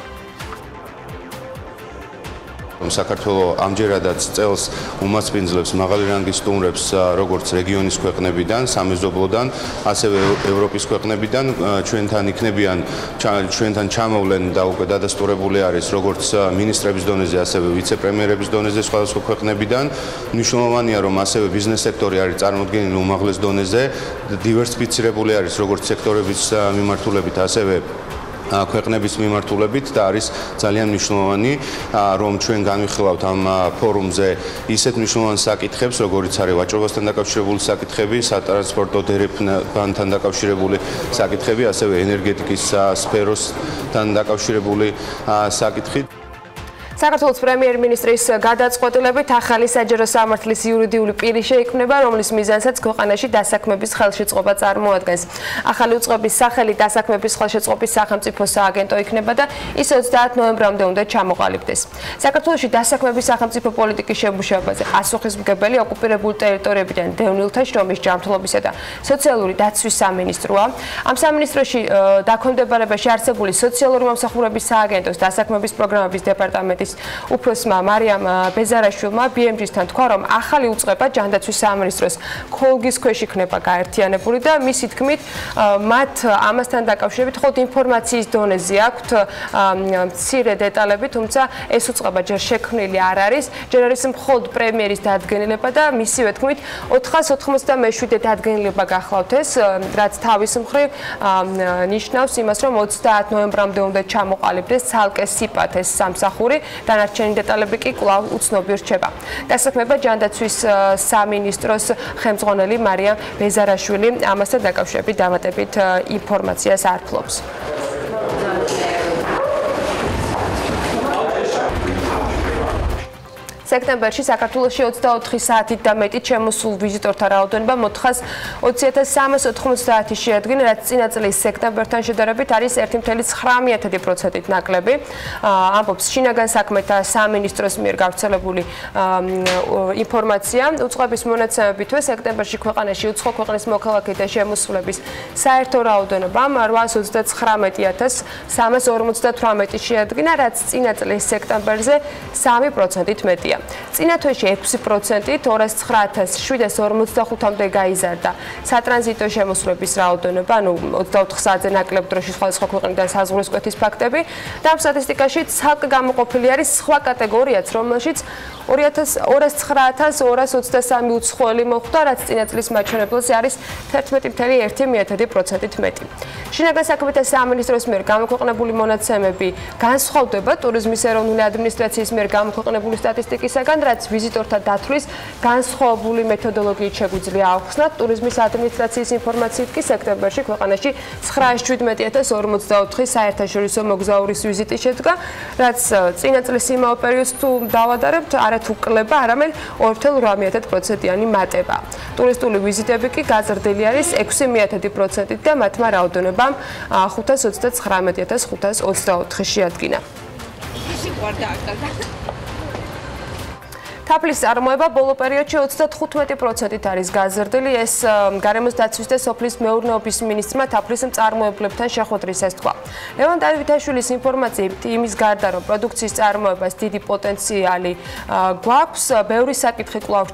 საქართველოს ამჯერადაც წელს უმასპინძლებს მაღალი რანგის სტუმრებს როგორც რეგიონის ქვეყნებიდან, სამეზობლოდან, ასევე ევროპის ქვეყნებიდან, ჩვენთან ჩამოვლენ და უკვე დადასტურებული არის როგორც მინისტრების დონეზე, ასევე ვიცე-პრემიერების დონეზე სხვადასხვა ქვეყნებიდან. მნიშვნელოვანია, რომ ასევე ბიზნეს სექტორი არის წარმოდგენილი უმაღლეს დონეზე, დივერსიფიცირებული არის როგორც სექტორების მიმართულებით, ასევე ქვეყნების მიმართულებით და არის ძალიან მნიშვნელოვანი, რომ ჩვენ განვიხილავთ ამ ფორუმზე ისეთ მნიშვნელოვან საკითხებს, როგორიც არის ვაჭრობასთან დაკავშირებული საკითხები, სატრანსპორტო დერეფნებთან დაკავშირებული საკითხები, ასევე ენერგეტიკის სფეროსთან დაკავშირებული საკითხი. საქართველოს პრემიერ-მინისტრის გადაწყვეტილებით ახალი საჯარო სამართლის იურიდიული პირი შეიქმნება, რომლის მიზანსაც ქვეყანაში დასაქმების ხელშეწყობა წარმოადგენს. ახალი უწყების სახელი დასაქმების ხელშეწყობის სახელმწიფო სააგენტო იქნება და ის 30 ნოემბრამდე უნდა ჩამოყალიბდეს. საქართველოში დასაქმების სახელმწიფო პოლიტიკის შემუშავებაზე პასუხისმგებელი ოკუპირებული ტერიტორიებიდან დევნილთა შრომის ჯანმრთელობისა და სოციალური დაცვის სამინისტროა. ამ სამინისტროში დაქვემდებარებაში არსებული სოციალური მომსახურების სააგენტოს დასაქმების პროგრამების დეპარტამენტის უფროსმა მარიამ ბეზარაშვილმა BMG-სთან თქვა, რომ ახალი უწყება ჯანდაცვის სამინისტროს ქოლგის ქვეშ იქნება გაერთიანებული და მისი თქმით, მათ ამასთან დაკავშირებით მხოლოდ ინფორმაციის დონეზე აქვთ მცირე დეტალები, თუმცა ეს უწყება ჯერ შექმნილი არ არის, ჯერ არის მხოლოდ პრემიერის დადგენილება და მისივე თქმით 497 დადგენილება გახლავთ ეს, რაც თავის მხრივ ნიშნავს იმას, რომ 30 ნოემბრამდე უნდა ჩამოყალიბდეს ცალკე სიპათეს სამსახური. დანარჩენი დეტალები კი კვლავ უცნობი რჩება. დასაქმება ჯანდაცვის სამინისტროს ხელმძღვანელი მარიამ ბეზარაშვილი ამასთან დაკავშირებით დამატებით ინფორმაციას არ ფლობს. სექტემბერში საქართველოში 24 საათით და მეტით შემოსულ ვიზიტორთა რაოდენობა მოთხას 20.390 შეადგინა, რაც წინა წლის სექტემბერთან შედარებით არის 1.9%-ით ნაკლები. ამბობს შინაგან საქმეთა სამინისტროს მიერ გავრცელებული ინფორმაცია. უწყების მონაცემებითვე სექტემბერში ქვეყანაში უცხო ქვეყნის მოქალაქეთა შემოსვლების საერთო რაოდენობა 819.358 შეადგინა, რაც წინა წლის სექტემბერზე 3%-ით მეტია. წინა თვეში 6%-ით 209.745-მდე გაიზარდა სატრანზიტო შემოსვლების რაოდენობა, 24 საათზე ნაკლებ დროში სხვადასხვა ქვეყნიდან საზღვრისკვეთის ფაქტები და ამ სტატისტიკაში ცალკე გამოყოფილი არის სხვა კატეგორიაც, რომელშიც 209.223 უცხოელი მოხვდა, რაც წინა წლის მაჩვენებელზე არის 11.1%-ით მეტი. შინაგან საქმეთა სამინისტროს მიერ გამოქვეყნებული მონაცემები განსხვავდება ტურიზმის ეროვნული ადმინისტრაციის მიერ გამოქვეყნებული სტატისტიკისაგან, რაც ვიზიტორთა დათვლის განსხვავებული მეთოდოლოგიით შეგვიძლია ავხსნათ. ტურიზმის ადმინისტრაციის ინფორმაციით კი სექტემბერში ქვეყანაში 917.044 საერთაშორისო მოგზაურის ვიზიტი შედგა, რაც წინა წლის იმავე პერიოდს თუ დავადარებთ, არათუ კლება, არამედ 2.8%-იანი მატება. ტურისტული ვიზიტები კი გაზრდილი არის 6%-ით და მათმა რაოდენობამ 529.524 შეადგინა. თაფლის წარმოება ბოლო პერიოდში 35%-ით არის გაზრდილი. ეს გარემოს დაცვის და სოფლის მეურნეობის მინისტრმა თაფლის მწარმოებლებთან შეხვედრისას თქვა. ლევან დავითაშვილის ინფორმაციით, იმის გარდა, რომ პროდუქციის წარმოებას დიდი პოტენციალი გვაქვს, ბევრი საკითხი კვლავ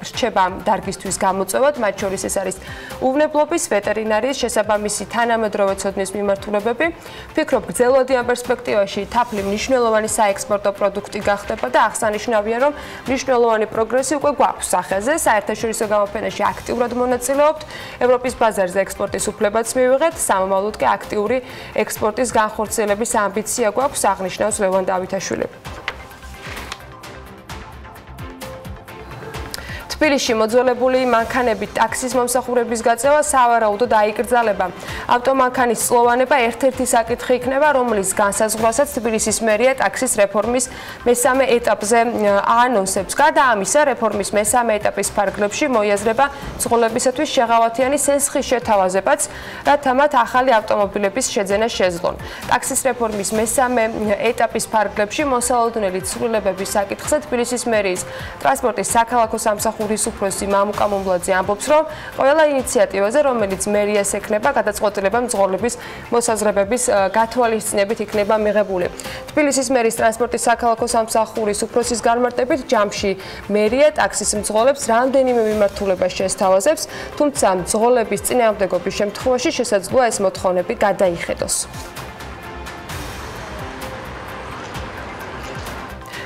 რჩება დარგისთვის გამოწვევად, მათ შორის ეს არის უვნებლობის, ვეტერინარიის, შესაბამისი თანამედროვე ცოდნის მიმართულებები. ვფიქრობ, გრძელვადიან პერსპექტივაში თაფლი მნიშვნელოვანი საექსპორტო პროდუქტი გახდება და აღსანიშნავია, რომ მნიშვნელოვანი პროგრესი უკვე გვაქვს სახეზე. საერთაშორისო გამოფენაში აქტიურად მონაწილეობთ. ევროპის ბაზარზე ექსპორტის უფლებაც მივიღეთ, სამომავლოდ კი აქტიური ექსპორტის განხორციელების ამბიცია გვაქვს, აღნიშნავს ლევან დავითაშვილი. თბილისში მოძველებული მანქანებით ტაქსის მომსახურების გაწევა სავარაუდოდ აიკრძალება. ავტომანქანის წლოვანება ერთ-ერთი საკითხი იქნება, რომლის განსაზღვრასაც თბილისის მერია ტაქსის რეფორმის მესამე ეტაპზე აანონსებს. გარდა ამისა, რეფორმის მესამე ეტაპის ფარგლებში მოიაზრება წყოლებისათვის შეღავათიანი სენსხის შეთავაზებაც, რათა მათ ახალი ავტომობილების შეძენა შეძლონ. ტაქსის რეფორმის მესამე ეტაპის ფარგლებში მოსალოდნელი ცვლილებების საკითხზე თბილისის მერიის ტრანსპორტის საქალაქო სამსახური საგუბრის უფროსი მამუკა მომბლაძე ამბობს, რომ ყველა ინიციატივაზე, რომელიც მერიას ექნება, გადაწყვეტილება მძღოლების მოსაზრებების გათვალისწინებით იქნება მიღებული. თბილისის მერის ტრანსპორტის საქალაქო სამსახურის უფროსის განმარტებით, ჯამში მერია ტაქსის მძღოლებს რამდენიმე მიმართულებას შესთავაზებს, თუმცა მძღოლების წინააღმდეგობის შემთხვევაში შესაძლოა ეს მოთხოვნები გადაიხედოს.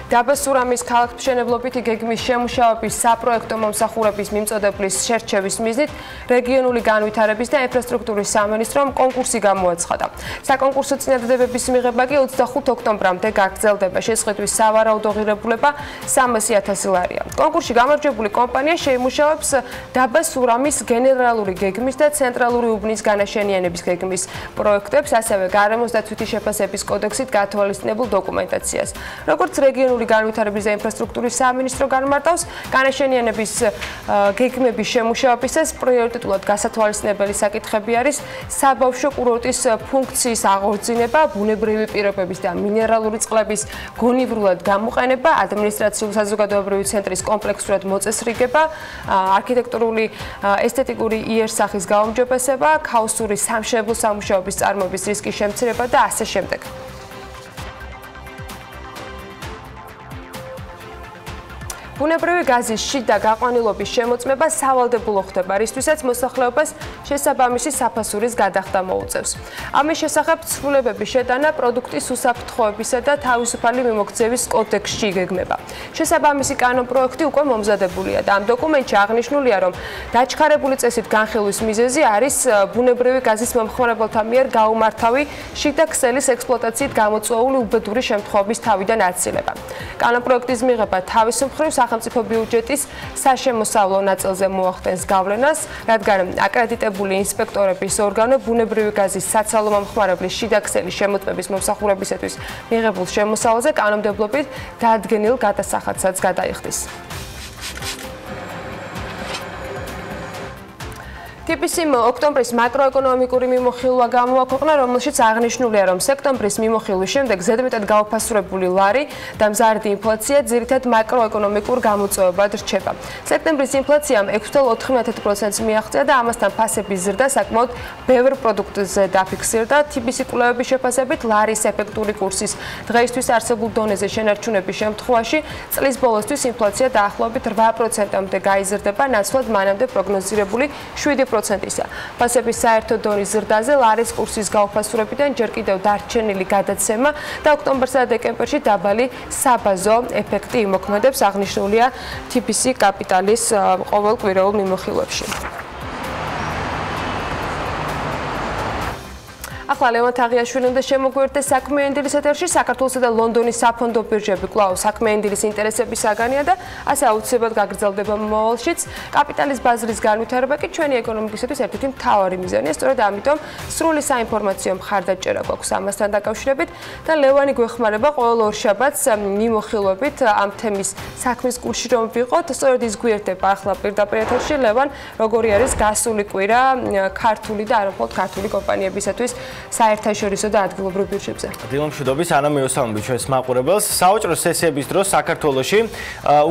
დაბასურამის ქალაქმშენებლობითი გეგმის შემუშავების საპროექტო მომსახურების მიმწოდeblis შერჩევის მიზნით რეგიონული განვითარების და ინფრასტრუქტურის სამინისტრომ კონკურსი გამოაცხადა. საკონკურსო წინადადებების მიღება კი 25 ოქტომბრამდე გაგრძელდება. შესყიდვის სავარაუდო ღირებულება 300,000 ლარია. კონკურსში გამარჯვებული კომპანია შეიმუშავებს დაბასურამის გენერალური გეგმის და ცენტრალური უბნის განაშენიანების გეგმის პროექტებს, ასევე გარემოს და თვითი შეფასების კოდექსით გათვალისწინებულ დოკუმენტაციას. როგორც რეგიონული განვითარების და ინფრასტრუქტურის სამინისტრო განმარტავს, განაშენიანების გეგმების შემუშავებისას პრიორიტეტულად გასათვალისწინებელი საკითხები არის საბავშვო კურორტის ფუნქციის აღორძინება, ბუნებრივი პირობების და მინერალური წყლების გონივრულად გამოყენება, ადმინისტრაციულ-საზოგადოებრივი ცენტრის კომპლექსურად მოწესრიგება, არქიტექტურული ესთეტიკური იერსახის გაუმჯობესება, ქაოსური სამშენებლო სამუშაოების წარმოების რისკის შემცირება და ასე შემდეგ. ბუნებრივი გაზის შიდა გაყვანილობის შემოწმება სავალდებულო ხდება, რისთვისაც მოსახლეობას შესაბამისი საფასურის გადახდა მოუწევს. ამის შესახებ ცვლილებების შეტანა პროდუქტის უსაფრთხოებისა და თავისუფალი მიმოქცევის კოდექსში იგეგმება. შესაბამისი კანონპროექტი უკვე მომზადებულია და ამ დოკუმენტში აღნიშნულია, რომ დაჩქარებული წესით განხილვის მიზეზი არის ბუნებრივი გაზის მომხმარებელთა მიერ გაუმართავი შიდა ქსელის ექსპლუატაციით გამოწვეული უბედური შემთხვევების თავიდან აცილება. კანონპროექტის მიღება თავის მხრივ სახელმწიფო ბიუჯეტის საშემოსავლო ნაწილზე მოახდენს გავლენას, რადგან აკრედიტებული ინსპექტორების ორგანო ბუნებრივი გაზის საცალო მომხმარებლის შიდა ქსელის შემოწმების მომსახურებისათვის მიღებულ შემოსავალზე კანონმდებლობით დადგენილ გადასახადსაც გადაიხდის. TPC-მ ოქტომბრის მაკროეკონომიკური მიმოხილვა გამოაქვეყნა, რომელშიც აღნიშნულია, რომ სექტემბრის მიმოხილვის შემდეგ ზედმეტად გაუფასურებული ლარი და მზარდი ინფლაცია ძირითად მაკროეკონომიკურ გამოწვევებად რჩება. სექტემბრის ინფლაციამ 6.4%-ს მიაღწია და ამასთან ფასების ზრდა საკმაოდ ბევრ პროდუქტზე დაფიქსირდა. TPC კვლევების შეფასებით, ლარის ეფექტური კურსის დღეისთვის არსებულ დონეზე შენარჩუნების შემთხვევაში წლის ბოლოსთვის ინფლაცია დაახლოებით 8%-მდე გაიზრდება, ნაცვლად მანამდე პროგნოზირებული 7%-ისა. ფასების საერთო დონის ზრდაზე ლარის კურსის გაუფასურებიდან ჯერ კიდევ დარჩენილი გადაცემა და ოქტომბერსა და დეკემბერში დაბალი საბაზო ეფექტი იმოქმედებს, აღნიშნულია TPC კაპიტალის ყოველკვირეულ მიმოხილვებში. ახლა ლევან თაღიაშვილი უნდა შემოგვიერთდეს საქმიანი დილის ეთერში. საქართველოსა და ლონდონის საფონდო ბირჟები კვლავ საქმიანი დილის ინტერესების საგანია და ასე აუცილებლად გაგრძელდება მომავალშიც. კაპიტალის ბაზრის განვითარება კი ჩვენი ეკონომიკისათვის ერთ-ერთი მთავარი მიზანია. სწორედ ამიტომ სრული საინფორმაციო მხარდაჭერა გვაქვს ამასთან დაკავშირებით და ლევანი გვეხმარება ყოველ ორშაბათს მიმოხილვებით ამ თემის საქმის კურსში რომ ვიყოთ. სწორედ ის გვერდება ახლა პირდაპირ ეთერში. ლევან, როგორი არის გასული კვირა ქართული და არა მხოლოდ ქართული კომპანიებისათვის საერთაშორისო და ადგილობრივ ბირჟებზე. დილა მშვიდობის, ანა მეოსალმები ჩვენს მაყურებელს. საოჭრო სესიების დროს საქართველოში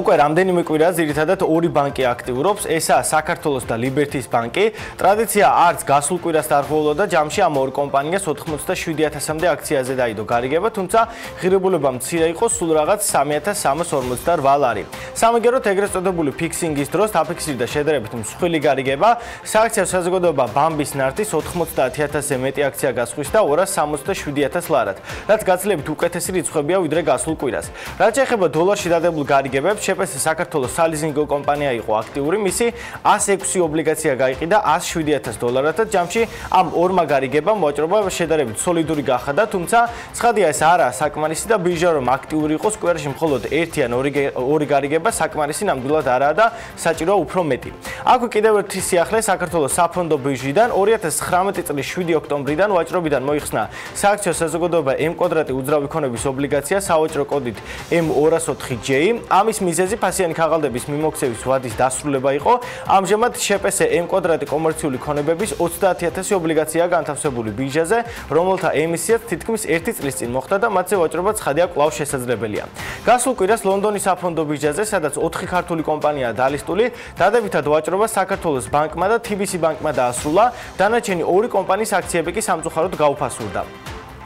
უკვე რამდენიმე კვირაა ძირითადად ორი ბანკი აქტიურობს. ესაა საქართველოს და ლიბერტის ბანკი. ტრადიცია არც გასულ კვირას დარღვეულა და ჯამში ამ ორ კომპანიას 87,000-მდე აქციაზე დაიდო გარიგება, თუმცა ღირებულება მცირე იყო, სულ რაღაც 3,348 ლარი. სამაგეროთ ეგრეთ წოდებული ფიქსინგის დროს დაფიქსირდა შედარებით მსხვილი გარიგება. სააქციო საზოგადოება ბამბის ნართის 90,000-ზე მეტი აქცია გასხვის და 267,000 ლარად, რაც გაცილებით უკეთესი რიცხვებია ვიდრე გასულ კვირას. რაც შეეხება დოლარში დადებულ გარიგებებს, შეფეს საქართველოს სალიზინგო კომპანია იყო აქტიური, მისი 106 ობლიგაცია გაიყიდა 107,000 დოლარად და ჯამში ამ ორმა გარიგებამ ვაჭრობა შედარებით სოლიდური გახადა, თუმცა ცხადია ეს არაა საკმარისი და ბირჟა რომ აქტიური იყოს, კვირაში მხოლოდ ერთი ან ორი გარიგება საკმარისი ნამდვილად არაა და საჭიროა უფრო მეტი. აქვე კიდევ ერთი სიახლე საქართველოს საფონდო ბირჟიდან 2019 წლის 7 ოქტომბრიდან ვაჭრობა ministrobიდან მოიხსნა სააქციო საზოგადოება M-კვადრატი უძრავი ქონების ობლიგაცია სავაჭრო კოდით M204J. ამის მიზეზი ფასიანი ქაღალდების მიმოქცევის ვადის დასრულება იყო. ამჟამად შეპესე M-კვადრატი კომერციული ქონებების 30,000 ობლიგაციაა განთავსებული ბირჟაზე, რომელთა ემისიაც თითქმის 1 წლის წინ მოხდა და მათზე ვაჭრობა ცხადია კვლავ შესაძლებელია. გასულ კვირას ლონდონის საფონდო ბირჟაზე, სადაც 4 ქართული კომპანიაა დალისტული, დადებითად ვაჭრობა საქართველოს ბანკმა და TBC ბანკმა დაასრულა, დანარჩენი 2 კომპანიის აქციები კი სამწუხაროდ გაუფასურდა.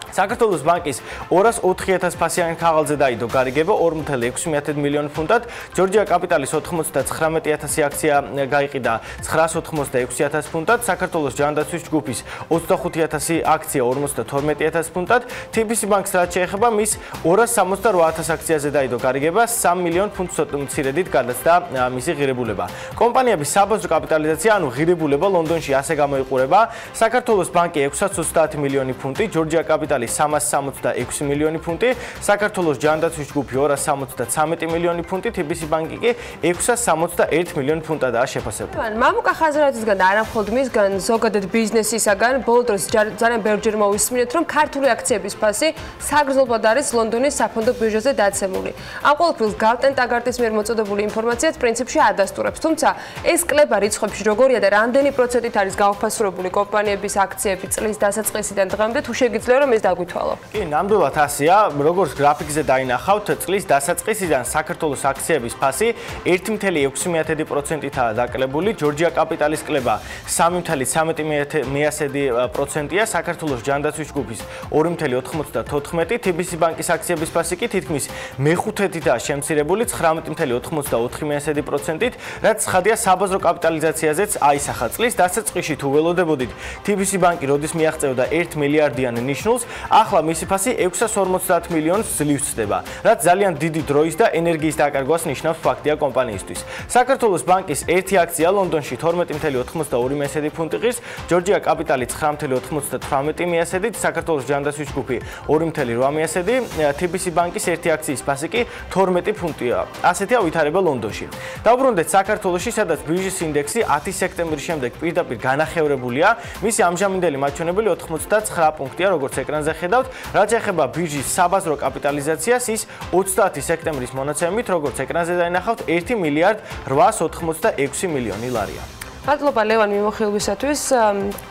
საქართველოს ბანკის 204,000 ფასიანი ქაღალდზე დაიდო გარიგება 2,6 მილიონი ფუნტად, ჯორჯია კაპიტალის 99,000 აქცია გაიყიდა 986,000 ფუნტად, საქართველოს ჯანდაცვის ჯგუფის 25,000 აქცია 52,000 ფუნტად, TBC ბანკს რაც შეეხება მის 268,000 აქციაზე დაიდო გარიგება 3 მილიონ ფუნტს მცირედით გადაცდა მისი ღირებულება. კომპანიების საბაზრო კაპიტალიზაცია, ანუ ღირებულება ლონდონში ასე გამოიყურება: საქართველოს ბანკი 630 მილიონი ფუნტი, ჯორჯია კაპიტალი 366 მილიონი ფუნტი, საქართველოს ჯანდაცვის ჯგუფი 273 მილიონი ფუნტი, TBC ბანკი კი 661 მილიონი ფუნტადაა შეფასებული. მამუკა ხაზარაძისგან და არა მხოლოდ მისგან, ზოგადად ბიზნესისაგან ბოლო დროს ძალიან ბევრჯერ მოვისმინეთ, რომ ქართული აქციების ფასი საგრძნობლად არის ლონდონის საფონდო ბირჟაზე დაცემული. ამ ყველაფერს გალტენ ტაგარტის მიერ მოწოდებული ინფორმაციაც პრინციპში ადასტურებს, თუმცა ეს კლება რიცხვებში როგორია და რამდენი პროცენტით არის გაუფასურებული კომპანიების აქციები წლის დასაწყისიდან დღემდე, თუ შეგიძლია რომ ეს დაგვითვალო. კი, ნამდვილად ასეა, როგორც გრაფიკზე დაინახავთ, წლის დასაწყისიდან საქართველოს აქციების ფასი 1,6%-აა დაკლებული, ჯორჯია კაპიტალის კლება 3,13%-ია, საქართველოს ჯანდაცვის ჯგუფის 2,94%, TBC ბანკის აქციების ფასი კი თითქმის მეხუთედითაა შემცირებული 19,84%-ით, რაც ცხადია საბაზრო კაპიტალიზაციაზეც აისახა. წლის დასაწყისში თუ ველოდებოდით, TBC ბანკი როდის მიაღწევდა 1 მილიარდიან ნიშნულს, ახლა მისი ფასი 650 მილიონს ძლივს ხდება, რაც ძალიან დიდი დროის და ენერგიის დაკარგვას ნიშნავს ფაქტია კომპანიისთვის. საქართველოს ბანკის ერთი აქცია ლონდონში 12,82 ფუნტი ღირს, ჯორჯია კაპიტალი 9,98, საქართველოს ჯანდაცვის ჯგუფი 2,8, TBC ბანკის ერთი აქციის ფასი კი 12 ფუნტია. ასეთია ვითარება ლონდონში. დავბრუნდეთ საქართველოში, სადაც ბირჟის ინდექსი 10 სექტემბრის შემდეგ პირდაპირ განახევრებულია, მისი ამჟამინდელი მაჩვენებელი 89 პუნქტია, როგორც ეკრანზე ხედავთ, რაც ეხება ბირჟის საბაზრო კაპიტალიზაციას, ის 30 სექტემბრის მონაცემით, როგორც ეკრანზე დაინახავთ, 1 მილიარდ 886 მილიონი ლარია. მადლობა ლევან მიმოხილვისათვის.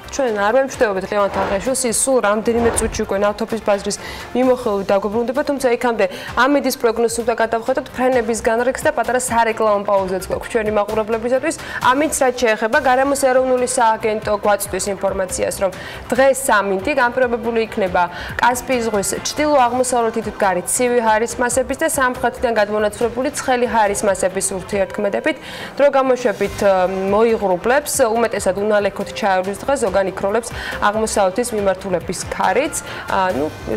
ჩვენ არ ვემშვიდობთ ლევან თაღაშვილს, ის სულ რამდენიმე წუთში უკვე ნავთობის ბაზრის მიმოხილვით დაგვიბრუნდება, თუმცა იქამდე ამიდის პროგნოზს უნდა გადავხედოთ ფრენების განრიგს და პატარა სარეკლამო პაუზაც გვაქვს ჩვენი მაყურებლებისათვის. ამით რაც შეეხება გარემოს ეროვნული სააგენტო გვაწვდის ინფორმაციას, რომ დღეს სამინდი განპირობებული იქნება კასპიის ზღვის ჩრდილო-აღმოსავლეთით მდგარი ცივი ჰაერის მასების და სამხრეთიდან გადმონაცვლებული ცხელი ჰაერის მასების ურთიერთქმედებით. დრო გამოშვებით მოიღრუბლებს, უმეტესად უნალექოთ ჩაევრის დღე ზოგან იქროლებს აღმოსავლეთის მიმართულების ქარიც.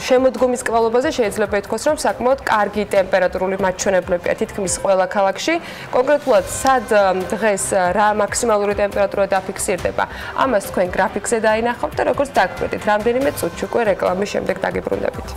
შემოდგომის კვალობაზე შეიძლება ითქვას, რომ საკმაოდ კარგი ტემპერატურული მაჩვენებლებია თითქმის ყველა ქალაქში. კონკრეტულად სად დღეს რა მაქსიმალური ტემპერატურა დაფიქსირდება, ამას თქვენ გრაფიკზე დაინახავთ და როგორც დაგხვდით, რამდენიმე წუთში უკვე რეკლამის შემდეგ დაგიბრუნდებით.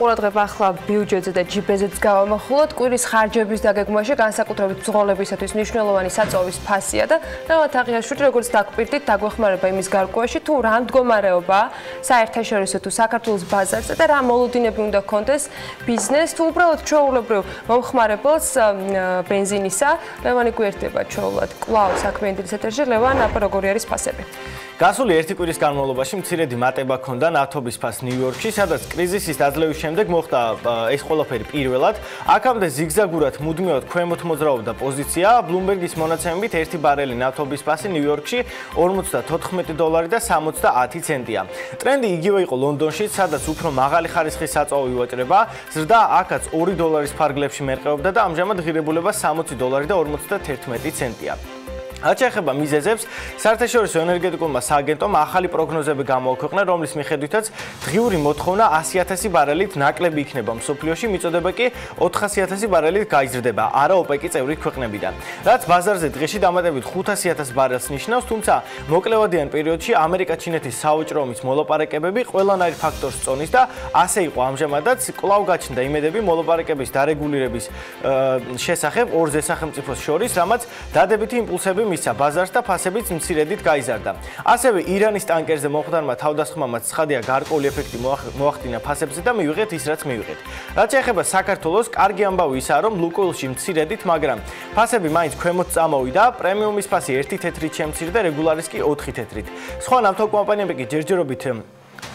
საყურადღება ახლა ბიუჯეტზე და ჯიბეზეც გავამახვილოთ. კვირის ხარჯების დაგეგმვაში განსაკუთრებით ბრძოლებისათვის მნიშვნელოვანი საწვავის ფასია და რაღაც აღიარშვით, როგორც დაგვპირდით, დაგვეხმარება იმის გარკვევაში, თუ რა მდგომარეობაა საერთაშორისო თუ საქართველოს ბაზარზე და რა მოლოდინები უნდა გქონდეს ბიზნესს, თუ უბრალოდ ჩვეულებრივ მომხმარებელს ბენზინისა. ლევანი გვერდება ჩვეულად კვლავ საქმიანი დილის ეთერში. ლევან, აბა როგორი არის ფასები? გასული ერთი კვირის განმავლობაში მცირედი მატება ჰქონდა ნავთობის ფასს ნიუ-იორკში, სადაც კრიზისის დაძლევის შემდეგ მოხდა ეს ყველაფერი პირველად. აქამდე ზიგზაგურად მუდმივად ქვემოთ მოძრაობდა პოზიცია. ბლუმბერგის მონაცემებით ერთი ბარელი ნავთობის ფასი ნიუ-იორკში $54 და 70 ცენტია. ტრენდი იგივე იყო ლონდონში, სადაც უფრო მაღალი ხარისხის საწვავი უაჭრება. ზრდა აქაც $2 ფარგლებში მერყეობდა და ამჟამად ღირებულება $60 და 51 ცენტია. რაც შეეხება მიზეზებს, საერთაშორისო ენერგეტიკულმა სააგენტომ ახალი პროგნოზები გამოაქვეყნა, რომლის მიხედვითაც დღიური მოთხოვნა 100,000 ბარელით ნაკლები იქნება მსოფლიოში, მიწოდება კი 400,000 ბარელით გაიზრდება, არა ოპეკი წევრი ქვეყნებიდან. რაც ბაზარზე დღეში დამატებით 500,000 ბარელს ნიშნავს, თუმცა მოკლევადიან პერიოდში ამერიკა-ჩინეთის საოჭრო ომის მოლაპარაკებები ყველანაირ ფაქტორს წონის და ასე იყო ამჟამადაც კვლავ გაჩნდა იმედები მოლაპარაკების დარეგულირების შესახებ ორ ზესახელმწიფოს შორის, რამაც დადებითი იმპულსები მისცა ბაზარს და ფასებიც მცირედით გაიზარდა. ასევე ირანის ტანკერზე მომხდარმა თავდასხმამაც ცხადია გარკვეული ეფექტი მოახდინა ფასებზე და მივიღეთ ის რაც მივიღეთ. რაც შეეხება საქართველოს, კარგი ამბავი ისაა, რომ ლუკოილში მცირედით, მაგრამ ფასები მაინც ქვემოთ წამოვიდა, პრემიუმის ფასი 1 თეთრით შემცირდა, რეგულარის კი 4 თეთრით. სხვა ნავთობკომპანიები კი ჯერჯერობით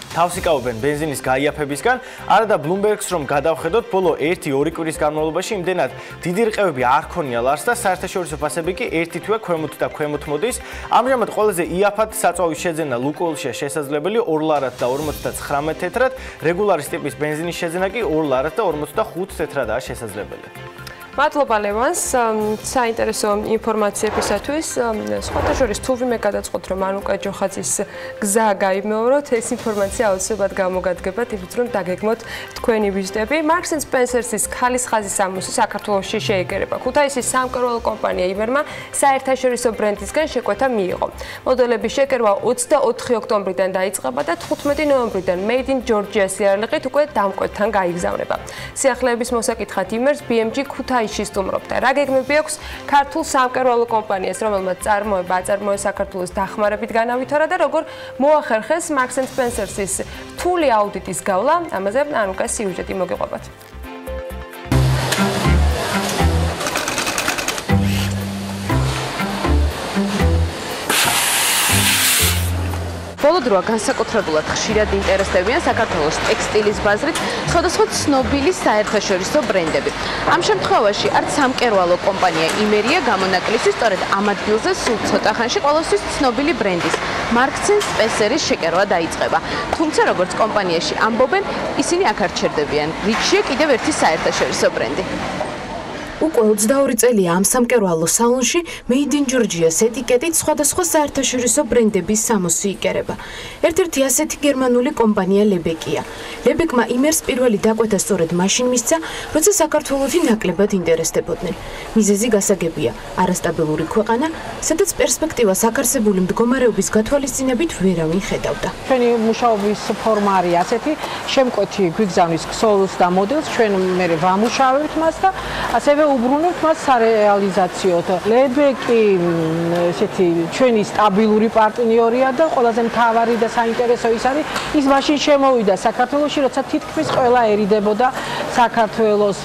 თავს იკავებენ ბენზინის გაიაფებისგან, არა და ბლუმბერგს რომ გადავხედოთ, ბოლო 1-2 კვირის განმავლობაში იმდენად დიდი რყევები არ ქონია ლარს და საერთაშორისო ფასები კი ერთი თვე ქვემოთ და ქვემოთ მოდის. ამჟამად ყველაზე იაფად საწვავის შეძენა ლუკოილშია შესაძლებელი 2 ლარად და 59 თეთრად, რეგულარის ტიპის ბენზინის შეძენა კი 2 ლარად და 45 თეთრადაა შესაძლებელი. მადლობა ლევანს საინტერესო ინფორმაციებისათვის. სხვათა შორის თუ ვიმე გადაწყოთ, რომ ანუკა ჯოხაძის გზა გაიმეოროთ, ეს ინფორმაცია აუცილებლად გამოგადგებათ, იმით რომ დაგეგმოთ თქვენი ვიზიტები. Marks & Spencer-ის ქალის ხაზის სამოსი საქართველოში შეეგერება. ქუთაისის სამკერვალო კომპანია ივერმა საერთაშორისო ბრენდისგან შეკვეთა მიიღო. მოდელების შეკერვა 24 ოქტომბრიდან დაიწყება და 15 ნოემბრიდან Made in Georgia სიარლიყით უკვე დამკვეთთან გაიგზავნება. სიახლეების მოსაკითხად იმერს BMG ქუთაისში სტუმრობდა. რა გეგმები აქვს ქართულ სამკერვალო კომპანიას, რომელმაც აწარმოა საქართველოს დახმარებით განავითარა და როგორ მოახერხეს Marks & Spencer-ის რთული აუდიტის გავლა, ამაზე ანუკას სიუჟეტი მოგიყვებათ. ბოლო დროა განსაკუთრებულად ხშირად ინტერესდებიან საქართველოს ტექსტილის ბაზრით სხვადასხვა ცნობილი საერთაშორისო ბრენდები. ამ შემთხვევაში არც სამკერვალო კომპანია იმერია გამონაკლისი, სწორედ ამ ადგილზე სულ ცოტა ხანში ყოველთვის ცნობილი ბრენდის Marks & Spencer-ის შეკერვა დაიწყება. თუმცა როგორც კომპანიაში ამბობენ, ისინი აქ არ ჩერდებიან. რიგშია კიდევ ერთი საერთაშორისო ბრენდი. უკვე 22 წელია ამ სამკერვალო სალონში Made in Georgia-ს ეტიკეტით სხვადასხვა საერთაშორისო ბრენდების სამოსი იკერება. ერთ-ერთი ასეთი გერმანული კომპანია ლებეკია. ლებეკმა იმერს პირველი დაკვეთა სწორედ მაშინ მისცა, როცა საქართველოში ნაკლებად ინტერესდებოდნენ. მიზეზი გასაგებია, არასტაბილური ქვეყანა, სადაც პერსპექტივას აქარსებული მდგომარეობის გათვალისწინებით ვერავინ ხედავდა. ჩვენი მუშაობის ფორმა არის ასეთი, შემკვეთი გვიგზავნის ქსოვილს და მოდელს, ჩვენ მერე ვამუშავებთ მას და ასევე უბრუნებთ მას სარეალიზაციოდ. ლებეკი ესეთი ჩვენი სტაბილური პარტნიორია და ყველაზე მთავარი და საინტერესო is არის ის მაშინ შემოვიდა საქართველოში, როცა თითქმის ყველა ერიდებოდა საქართველოს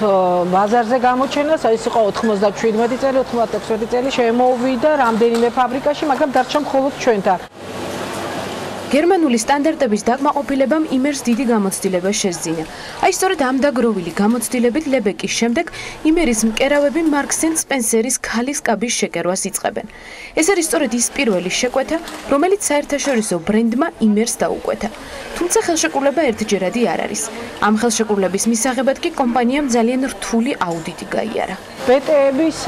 ბაზარზე გამოჩენას, ეს იყო 97 წელი, 96 წელი შემოვიდა რამდენიმე ფაბრიკაში, მაგრამ დარჩა მხოლოდ ჩვენთან. გერმანული სტანდარტების დაკმაყოფილებამ იმერს დიდი გამოცდილება შესძინა. აი სწორედ ამ დაგროვილი გამოცდილებით ლებეკის შემდეგ იმერის მკერავები Marks & Spencer-ის ქალის კაბის შეკერვას იწყებენ. ეს არის სწორედ ის პირველი შეკვეთა, რომელიც საერთაშორისო ბრენდმა იმერს დაუკვეთა. თუმცა ხელშეკრულება ერთჯერადი არ არის. ამ ხელშეკრულების მისაღებად კი კომპანიამ ძალიან რთული აუდიტი გაიარა. ბეტეების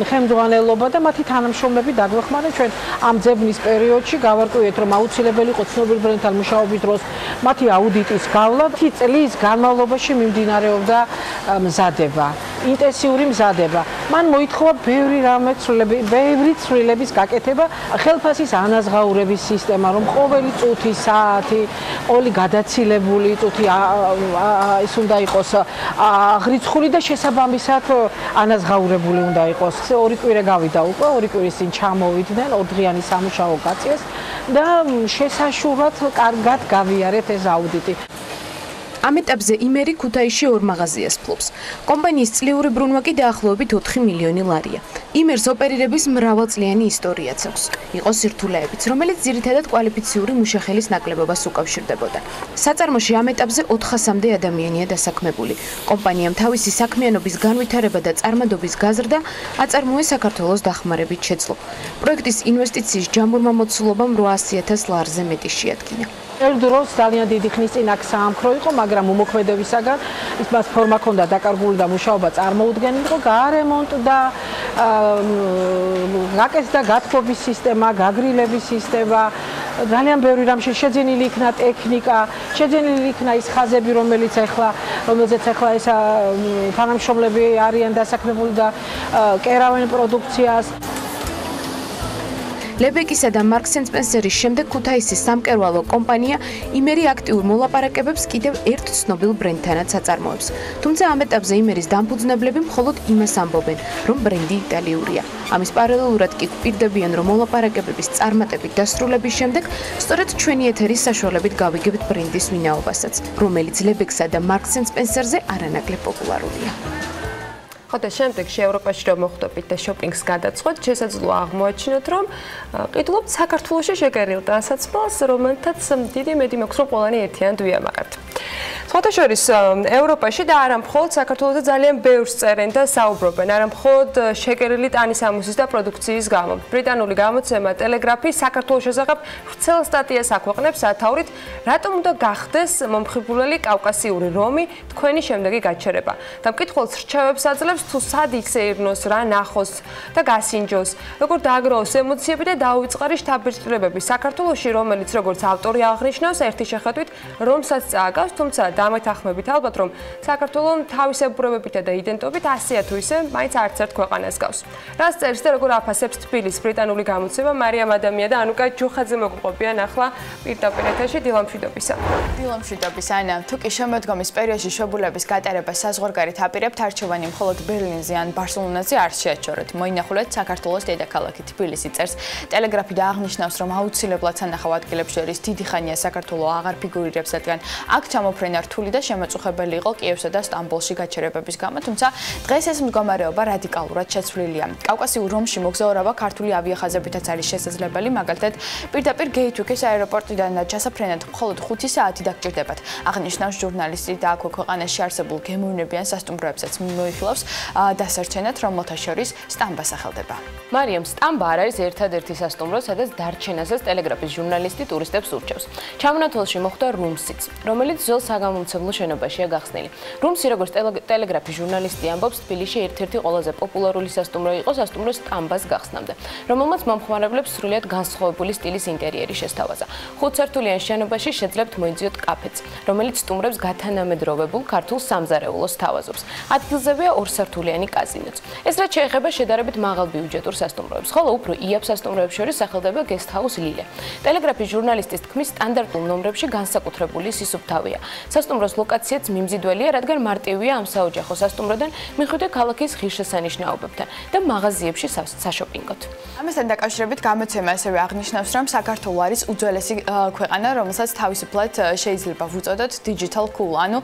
ხელმძღვანელობა და მათი თანამშრომლები დაგვეხმარნენ ჩვენ ამ ძებნის პერიოდში გავარკვიეთ, რომ აუცილებელი იყო ცნობილ ბრენდთან მუშაობის დროს მათი აუდიტის გავლა. 10 წლის განმავლობაში მიმდინარეობდა მზადება. ინტენსიური მზადება. მან მოითხოვა ბევრი ცვლილების გაკეთება, ხელფასის ანაზღაურების სისტემა, რომ ყოველი წუთი, საათი, ყოველი გადაცილებული წუთი ის უნდა იყოს აღრიცხული და შესაბამისად ანაზღაურებული უნდა იყოს. 2 კვირა გავიდა უკვე, 2 კვირის წინ ჩამოვიდნენ, 4 დღიანი სამუშაო გაწიეს და შესაშურად კარგად გავიარეთ ეს აუდიტი. ამ ეტაპზე იმერი ქუთაისში 2 მაღაზიას ფლობს. კომპანიის წლიური ბრუნვა კი დაახლოებით 4 მილიონი ლარია. იმერს ოპერირების მრავალწლიანი ისტორიაც აქვს. იყო სირთულეებიც, რომელიც ძირითადად კვალიფიციური მუშახელის ნაკლებობას უკავშირდებოდა. საწარმოში ამ ეტაპზე 400-მდე ადამიანია დასაქმებული. კომპანიამ თავისი საქმიანობის განვითარება და წარმადობის გაზრდა აწარმოა საქართველოს დახმარებით შეძლო. პროექტის ინვესტიციის ჯამურმა მოცულობამ 800.000 ლარზე მეტი შეადგინა. ერთდროს ძალიან დიდი ხნის წინ აქ საამქრო იყო, მაგრამ უმოქმედებისაგან ის მას ფორმა ჰქონდა დაკარგული და მუშაობა წარმოუდგენელი, გაარემონტდა, გაკეთდა გათბობის სისტემა, გაგრილების სისტემა, ძალიან ბევრი რამ შეძენილი იქნა ტექნიკა, შეძენილი იქნა ის ხაზები, რომელზეც ახლა ეს თანამშრომლები არიან დასაქმებული და კერავენ პროდუქციას. ლებეკისა და მარკს ენ სპენსერის შემდეგ ქუთაისის სამკერვალო კომპანია იმერი აქტიურ მოლაპარაკებებს კიდევ ერთ ცნობილ ბრენდთანაც აწარმოებს. თუმცა ამ ეტაპზე იმერის დამფუძნებლები მხოლოდ იმას ამბობენ, რომ ბრენდი იტალიურია. ამის პარალელურად კი გვპირდებიან, რომ მოლაპარაკებების წარმატებით დასრულების შემდეგ სწორედ ჩვენი ეთერის საშუალებით გავიგებთ ბრენდის ვინაობასაც, რომელიც ლებექსა და მარკს ენ სპენსერზე არანაკლებ პოპულარულია. ხოდა შემდეგში ევროპაში რომ მოხვდებით და შოპინგს გადაწყვეტთ, შესაძლოა აღმოაჩინოთ, რომ ყიდულობთ საქართველოში შეკერილ ტანსაცმელს, რომელთაც დიდი მედი მაქვს, რომ ყველანი ერთიანად ვიამაყებთ. სხვათაშორის ევროპაში და არა მხოლოდ საქართველოზე ძალიან ბევრს წერენ და საუბრობენ, არა მხოლოდ შეკერილი ტანისამოსის და პროდუქციის გამო. ბრიტანული გამოცემა ტელეგრაფი საქართველოს შესახებ ვრცელ სტატიას აქვეყნებს სათაურით, რატომ უნდა გახდეს მომხიბვლელი კავკასიური რომი თქვენი შემდეგი გაჩერება. და მკითხველს რჩევებს აძლევს თუ სად იქცეირნოს, რა ნახოს და გასინჯოს, როგორ დააგროვოს ემოციები და დაუვიწყარი შთაბეჭდილებები საქართველოში, რომელიც როგორც ავტორი აღნიშნავს, ერთი შეხედვით რომსაც წააგავს, თუმცა დამეთანხმებით ალბათ, რომ საქართველოს თავისებურებებითა და იდენტობით ასეა თუ ისე მაინც არც ერთ ქვეყანას გავს. რას წერს და როგორ აფასებს თბილისის ბრიტანული გამოცემა მარიამ ადამია და ანუკა ჯუხაძე მოგყვებიან ახლა პირდაპირ ეთერში დილა მშვიდობისა. დილა მშვიდობის ანა, თუ კი შემოდგომის პერიოდში შვებულების გატარებას საზღვარგარეთ აპირებთ, არჩევანი მხოლოდ ბერლინზე ან ბარსელონაზე არ შეაჩეროთ. მოინახულეთ საქართველოს დედაქალაქი თბილისი წერს ტელეგრაფი და აღნიშნავს, რომ აუცილებლად სანახავ ადგილებს შორის დიდი ხანია საქართველოს აღარ ფიგურირებს, რადგან აქ ჩამოფრენა რთული და შემაწუხებელი იყო კიევსა და სტამბოლში გაჩერებების გამო, თუმცა დღეს ეს მდგომარეობა რადიკალურად შეცვლილია. კავკასიურ რომში მოგზაურობა ქართული ავიახაზებითაც არის შესაძლებელი, მაგალითად, პირდაპირ გეითუქის აეროპორტიდან ჩასაფრენად მხოლოდ 5 საათი დაგჭირდებათ. აღნიშნავს ჟურნალისტი და აქ ქვეყანაში არსებულ გემოვნებიან სასტუმროებსაც მოიხილავს დასარჩენად, რომელთა შორის სტამბა სახელდება. მარიამ, სტამბა არ არის ერთადერთი სასტუმრო, სადაც დარჩენასაც ტელეგრაფის ჟურნალისტი ტურისტებს ურჩევს. ჩამონათვალში მოხვდა რუმსიც, რომელიც ძველ საგამომცემლო შენობაშია გახსნილი. რუმსი, როგორც ტელეგრაფის ჟურნალისტი ამბობს, თბილისში ერთ-ერთი ყველაზე პოპულარული სასტუმრო იყო სასტუმრო სტამბას გახსნამდე, რომელმაც მომხმარებლებს სრულიად განსხვავებული სტილის ინტერიერი შესთავაზა. 5-სართულიან შენობაში შეძლებთ მოიძიოთ კაფეც, რომელიც სტუმრებს გათანამედროვებულ ქართულ სამზარეულოს სთავაზობს. ადგილზევეა 2-სართულიანი კაზინოც. ეს რაც შეეხება შედარებით მაღალ ბიუჯეტურ სასტუმროებს, ხოლო უფრო იაფ სასტუმროებს შორის სახელდება გესტჰაუს ლილე. ტელეგრაფის ჟურნალისტის თქმის, სტანდარტულ ნომრებში განსაკუთრებული სისუფთავეა. სასტუმროს ლოკაციაც მიმზიდველია, რადგან მარტივია ამ საოჯახო სასტუმროდან მიხვიდე ქალაქის ღირსშესანიშნაობებთან და მაღაზიებში საშოპინგოთ. ამასთან დაკავშირებით გამოცემა ასევე აღნიშნავს, რომ საქართველო არის უძველესი ქვეყანა, რომელსაც თავისუფლად შეიძლება ვუწოდოთ digital cool, ანუ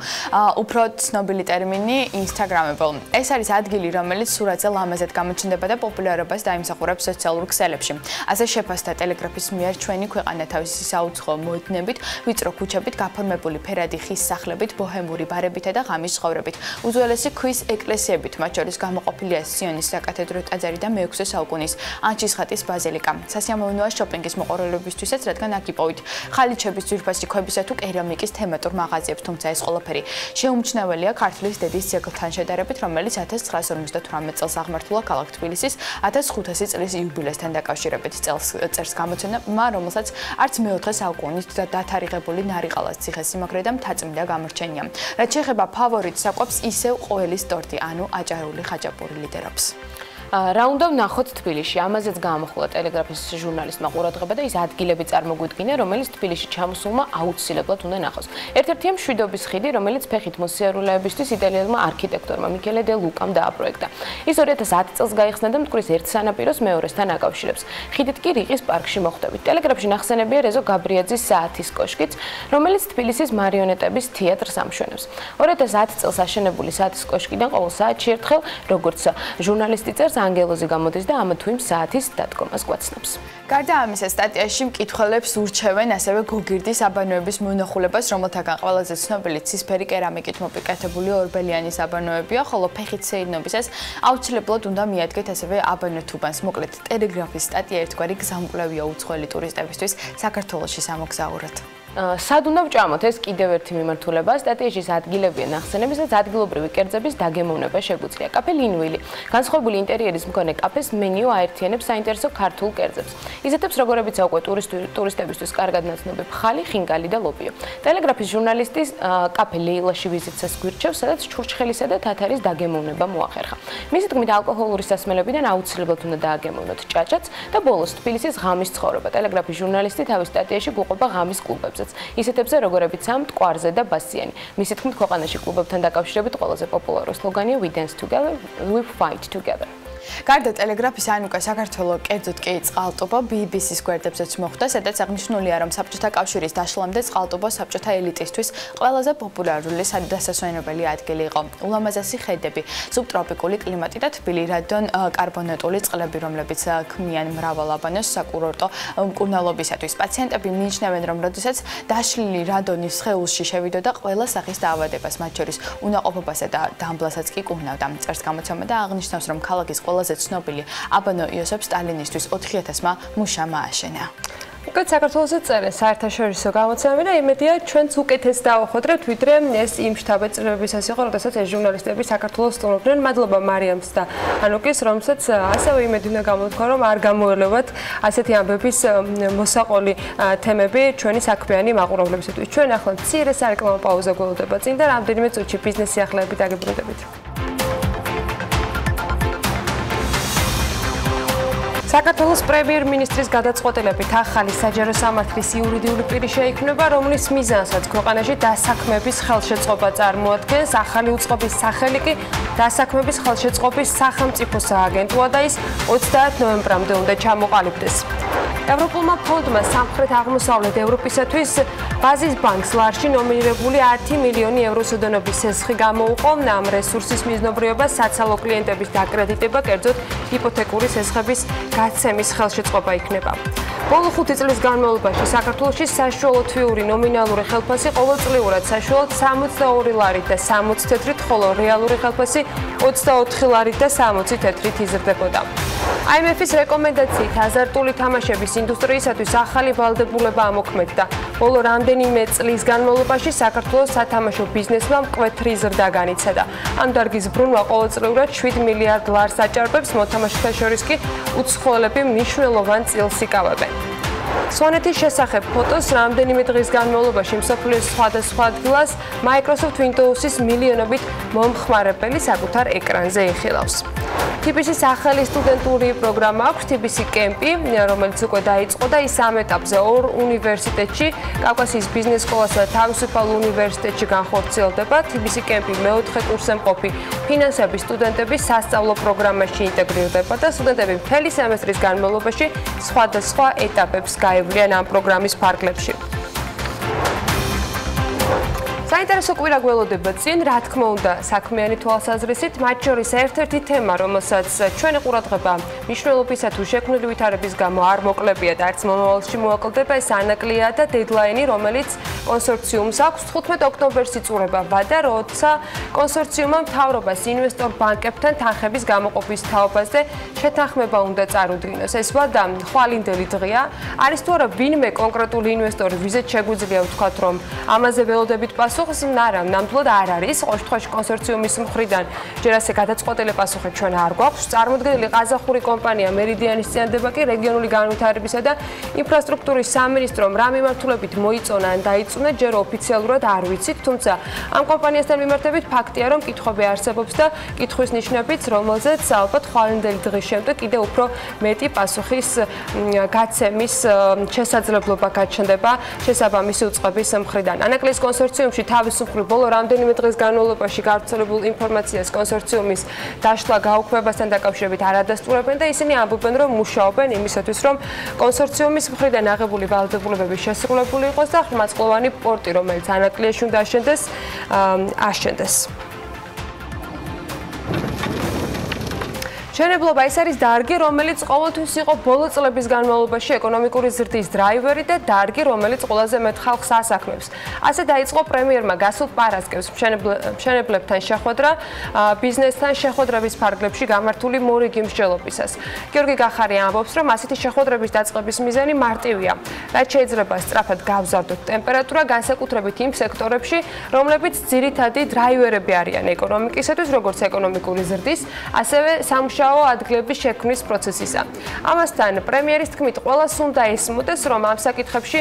უფრო ცნობილი ტერმინი instagramable. ეს არის ადგილი, რომელიც სურათზე ლამაზად გამოჩნდება და პოპულარობას დაიმსახურებს სოციალურ ქსელებში. ასე შეფასდა ტელეგრაფის მიერ ჩვენი ქვეყანა თავისი საუცხოო მოედნებით, ვიწრო ქუჩებით, გაფორმებული ფერადი ხის სახლებით, ბოჰემური ბარებითა და ღამის ცხოვრებით. უძველესი ქვის ეკლესიებით, მათ შორის გამოყოფილია სიონის საკათედრო ტაძარი და მე-6 საუკუნის ანჩისხატის ბაზილიკა. სასიამოვნოა შოპინგის მოყვარულებისთვისაც, რადგან აქ იპოვით ხალიჩების ძვირფასი ქვებისა თუ კერამიკის თემატურ მაღაზიებს, თუმცა ეს ყველაფერი შეუმჩნეველია ქართლის დედის ძეგლთან შედარებით, რომელიც 1958 წელს აღმართულა ქალაქ თბილისის 1500 წლის იუბილესთან დაკავშირებით. წერს გამოცემა, რომელსაც არც მე-4 საუკუნით დათარიღებული ნარიყალას ციხესიმაგრე და მთაწმინდა და გამორჩენია. რაც შეეხება ფავორიტ საკვებს, ისევ ყოველის ტორტი, ანუ აჭარული ხაჭაპური ლიდერობს. რა უნდა ვნახოთ თბილისში? ამაზეც გაამახვილა ტელეგრაფის ჟურნალისტმა ყურადღება და ის ადგილები წარმოგვიდგინა, რომელიც თბილისში ჩამოსულმა აუცილებლად უნდა ნახოს. ერთ-ერთია მშვიდობის ხიდი, რომელიც ფეხით მოსიარულეებისთვის იტალიელმა არქიტექტორმა მიკელე დე ლუკამ დააპროექტა. ის 2010 წელს გაიხსნა და მტკვრის ერთ სანაპიროს მეორესთან აკავშირებს. ხიდით კი რიყის პარკში მოხვდებით. ტელეგრაფში ნახსენებია რეზო გაბრიაძის საათის კოშკიც, რომელიც თბილისის მარიონეტების თეატრს ამშვენებს. 2010 წელს აშენებული საათის კოშკიდან ყოველ საათში ერთხელ, როგორც ჟურნალისტი წერს, ანგელოზი გამოდის და ამა თუ იმ საათის დადგომას გვაცნობს. გარდა ამისა, სტატიაში მკითხველებს ურჩევენ ასევე გოგირდის აბანოების მონახულებას, რომელთაგან ყველაზე ცნობილი ცისფერი კერამიკით მოპირკეთებული ორბელიანი აბანოებია, ხოლო ფეხით სეირნობისას აუცილებლად უნდა მიადგეთ ასევე აბანოთუბანს. მოკლედ, ტელეგრაფის სტატია ერთგვარი გზამკვლევია უცხოელი ტურისტებისთვის საქართველოში სამოგზაუროდ. სად უნდა ვჭამოთ? ეს კიდევ ერთი მიმართულება. სტატიაში ადგილებია ნახსენებისა და ადგილობრივი კერძების დაგემოვნება შეგვიძლია. კაფე ლინვილი, განსხვავებული ინტერიერის მქონე კაფეს მენიუ აერთიანებს საინტერესო ქართულ კერძებს. იზეთებს როგორებიცა უკვე ტურისტებისთვის კარგად ნაცნობი ფხალი, ხინკალი და ლობიო. ტელეგრაფის ჟურნალისტის კაფე ლეილაში ვიზიტსაც გვირჩევს, სადაც ჩურჩხელისა და თათარის დაგემოვნება მოახერხა. მისი თქმით, ალკოჰოლური სასმელებიდან აუცილებლად უნდა დააგემოვნოთ ჭაჭაც და ბოლოს თბილისის ღამის ცხოვრება. ტელეგრაფის ჟურნალისტი თავის სტატიაში გვიყვება ღამის კლუბებზე. ისეთებზე როგორებიცაა მტკვარზე და ბასიანი. მისი თქმით, ქვეყანაში კლუბებთან დაკავშირებით ყველაზე პოპულარული სლოგანია We dance together, we fight together. გარდა ტელეგრაფის ანუკა საქართველოს კერძოდ კი წყალტუბო BBC-ს გვერდებზეც მოხვდა, სადაც აღნიშნულია, რომ საბჭოთა კავშირის დაშლამდე წყალტუბო საბჭოთა ელიტისთვის ყველაზე პოპულარული დასასვენებელი ადგილი იყო. ულამაზესი ხედები, სუბტროპიკული კლიმატი და თბილი რადონ-კარბონატული წყლები, რომლებიც ქმნიან მრავალ აბანოს საკურორტო მკურნალობისათვის. პაციენტები მიიჩნევენ, რომ როდესაც დაშლილი რადონის სხეულში შევიდოდა, ყველა სახის დაავადებას, მათ შორის უნაყოფობასა და დამბლასაც კი კურნავდა. წერს გამოცემა და აღნიშნავს, რომ ქალაქის ყველაზე ცნობილი აბანო იოსებ სტალინისთვის 4000-მა მუშა ააშენა. უკეთ საქართველოს წერენ საერთაშორისო გამოცემები და იმედია ჩვენც უკეთეს დავახვედრებთ, ვიდრე ეს იმ შთაბეჭდილებისას იყო, როდესაც ეს ჟურნალისტები საქართველოს სტუმრობდნენ. მადლობა მარიამს და ანუკის, რომელსაც ასევე იმედი უნდა გამოთქვა, რომ არ გამოელებათ ასეთი ამბების მოსაყოლი თემები ჩვენი საქმიანი მაყურებლებისათვის. ჩვენ ახლა მცირე სარეკლამო პაუზა გველოდება წინ და რამდენიმე წუთში ბიზნეს სიახლეებით დაგებრუნდებით. საქართველოს პრემიერ-მინისტრის გადაწყვეტილებით ახალი საჯარო სამართლის იურიდიული პირი შეიქმნება, რომლის მიზანსაც ქვეყანაში დასაქმების ხელშეწყობა წარმოადგენს. ახალი უწყობის სახელი კი დასაქმების ხელშეწყობის სახელმწიფო სააგენტოა და ის 30 ნოემბრამდე უნდა ჩამოყალიბდეს. ევროპულმა ფონდმა სამხრეთ-აღმოსავლეთ ევროპისათვის ბაზის ბანკს ლარში ნომინირებული 10 მილიონი ევროს ოდენობის სესხი გამოუყო. ამ რესურსის მიზნობრიობა საცალო კლიენტების დაკრედიტება, კერძოდ იპოთეკური სესხების გაცემის ხელშეწყობა იქნება. ბოლო 5 წლის განმავლობაში საქართველოში საშუალო თვიური ნომინალური ხელფასი ყოველწლიურად საშუალოდ 62 ლარით და 60 თეთრით, ხოლო რეალური ხელფასი 24 ლარით და 60 თეთრით იზრდებოდა. IMF-ის რეკომენდაციით აზარტული თამაშების ინდუსტრიისათვის ახალი ვალდებულება ამოქმედდა. ბოლო რამდენიმე წლის განმავლობაში საქართველოს სათამაშო ბიზნესმა მკვეთრი ზრდა განიცადა. ამ დარგის ბრუნვა ყოველწლიურად 7 მილიარდ ლარს აჭარბებს, მოთამაშეთა შორის კი უცხოელები მნიშვნელოვან წილს იკავებენ. სვანეთის შესახებ ფოტოს რამდენიმე დღის განმავლობაში მსოფლიოს სხვადასხვა ადგილას Microsoft Windows-ის მილიონობით მომხმარებელი საკუთარ ეკრანზე იხილავს. TBC-ის ახალი სტუდენტური პროგრამა აქვს, TBC კემპი, რომელიც უკვე დაიწყო და ის ამ ეტაპზე ორ უნივერსიტეტში, კავკასიის ბიზნეს სკოლასა და თავისუფალ უნივერსიტეტში განხორციელდება. TBC კემპი მეოთხე კურსზე მყოფი ფინანსების სტუდენტები სასწავლო პროგრამაში ინტეგრირდება და სტუდენტები მთელი სემესტრის განმავლობაში სხვადასხვა ეტაპებს გაევლიან ამ პროგრამის ფარგლებში. საინტერესო კვირა გველოდება წინ, რა თქმა უნდა, საქმიანი თვალსაზრისით, მათ შორის ერთ-ერთი თემა, რომელსაც ჩვენი ყურადღება მნიშვნელობისა თუ შექმნილი ვითარების გამო არ მოკლებია და არც მომავალში მოაკლდება, ეს ანაკლია და დედლაინი, რომელიც კონსორციუმს აქვს 15 ოქტომბერს იწურება ვადა, როცა კონსორციუმმა მთავრობას ინვესტორ ბანკებთან თანხების გამოყოფის თაობაზე შეთანხმება უნდა წარუდგინოს. ეს ვადა ხვალინდელი დღეა. არის თუ არა ვინმე კონკრეტული ინვესტორი, ვიზეთ შეგვიძლია ვთქვათ, რომ ამაზე ველოდებით პასუხს? არა, ნამდვილად არ არის. ყოველ შემთხვევაში კონსორციუმის მხრიდან ჯერ ასე გადაწყვეტილი პასუხი ჩვენ არ გვაქვს. წარმოდგენილი ყაზახური კომპანია მერიდიანის წინადება კი რეგიონული განვითარებისა და ინფრასტრუქტურის სამინისტრომ რა მიმართულებით მოიწონა ან დაიწყო დარწმუნდა, ჯერ ოფიციალურად არ ვიცით, თუმცა ამ კომპანიასთან მიმართებით ფაქტია, რომ კითხვები არსებობს და კითხვის ნიშნებიც, რომელზეც ალბათ ხვალინდელი დღის შემდეგ კიდევ უფრო მეტი პასუხის გაცემის შესაძლებლობა გაჩნდება შესაბამისი უწყების მხრიდან. ანაკლიის კონსორციუმში თავის მხრივ ბოლო რამდენიმე დღის განმავლობაში გავრცელებულ ინფორმაციას კონსორციუმის დაშლა გაუქმებასთან დაკავშირებით არ ადასტურებენ და ისინი ამბობენ, რომ მუშაობენ იმისათვის, რომ კონსორციუმის მხრიდან აღებული ვალდებულებები შესრულებული იყოს და ხმაწყლოვანი პორტი, რომელიც ანაკლიაში უნდა აშენდეს, აშენდეს. მშენებლობა ეს არის დარგი, რომელიც ყოველთვის იყო ბოლო წლების განმავლობაში ეკონომიკური ზრდის დრაივერი და დარგი, რომელიც ყველაზე მეტ ხალხს ასაქმებს. ასე დაიწყო პრემიერმა გასულ პარასკევს მშენებლებთან შეხვედრა ბიზნესთან შეხვედრების ფარგლებში გამართული მორიგი მსჯელობისას. გიორგი გახარია ამბობს, რომ ასეთი შეხვედრების დაწყების მიზანი მარტივია, რაც შეიძლება სწრაფად გავზარდოთ ტემპერატურა, განსაკუთრებით იმ სექტორებში, რომლებიც ძირითადი დრაივერები არიან ეკონომიკისათვის, როგორც ეკონომიკური ზრდის, ასევე სამუშაო ადგილების შექმნის პროცესისა. ამასთან პრემიერის თქმით, ყველას უნდა ესმოდეს, რომ ამ საკითხებში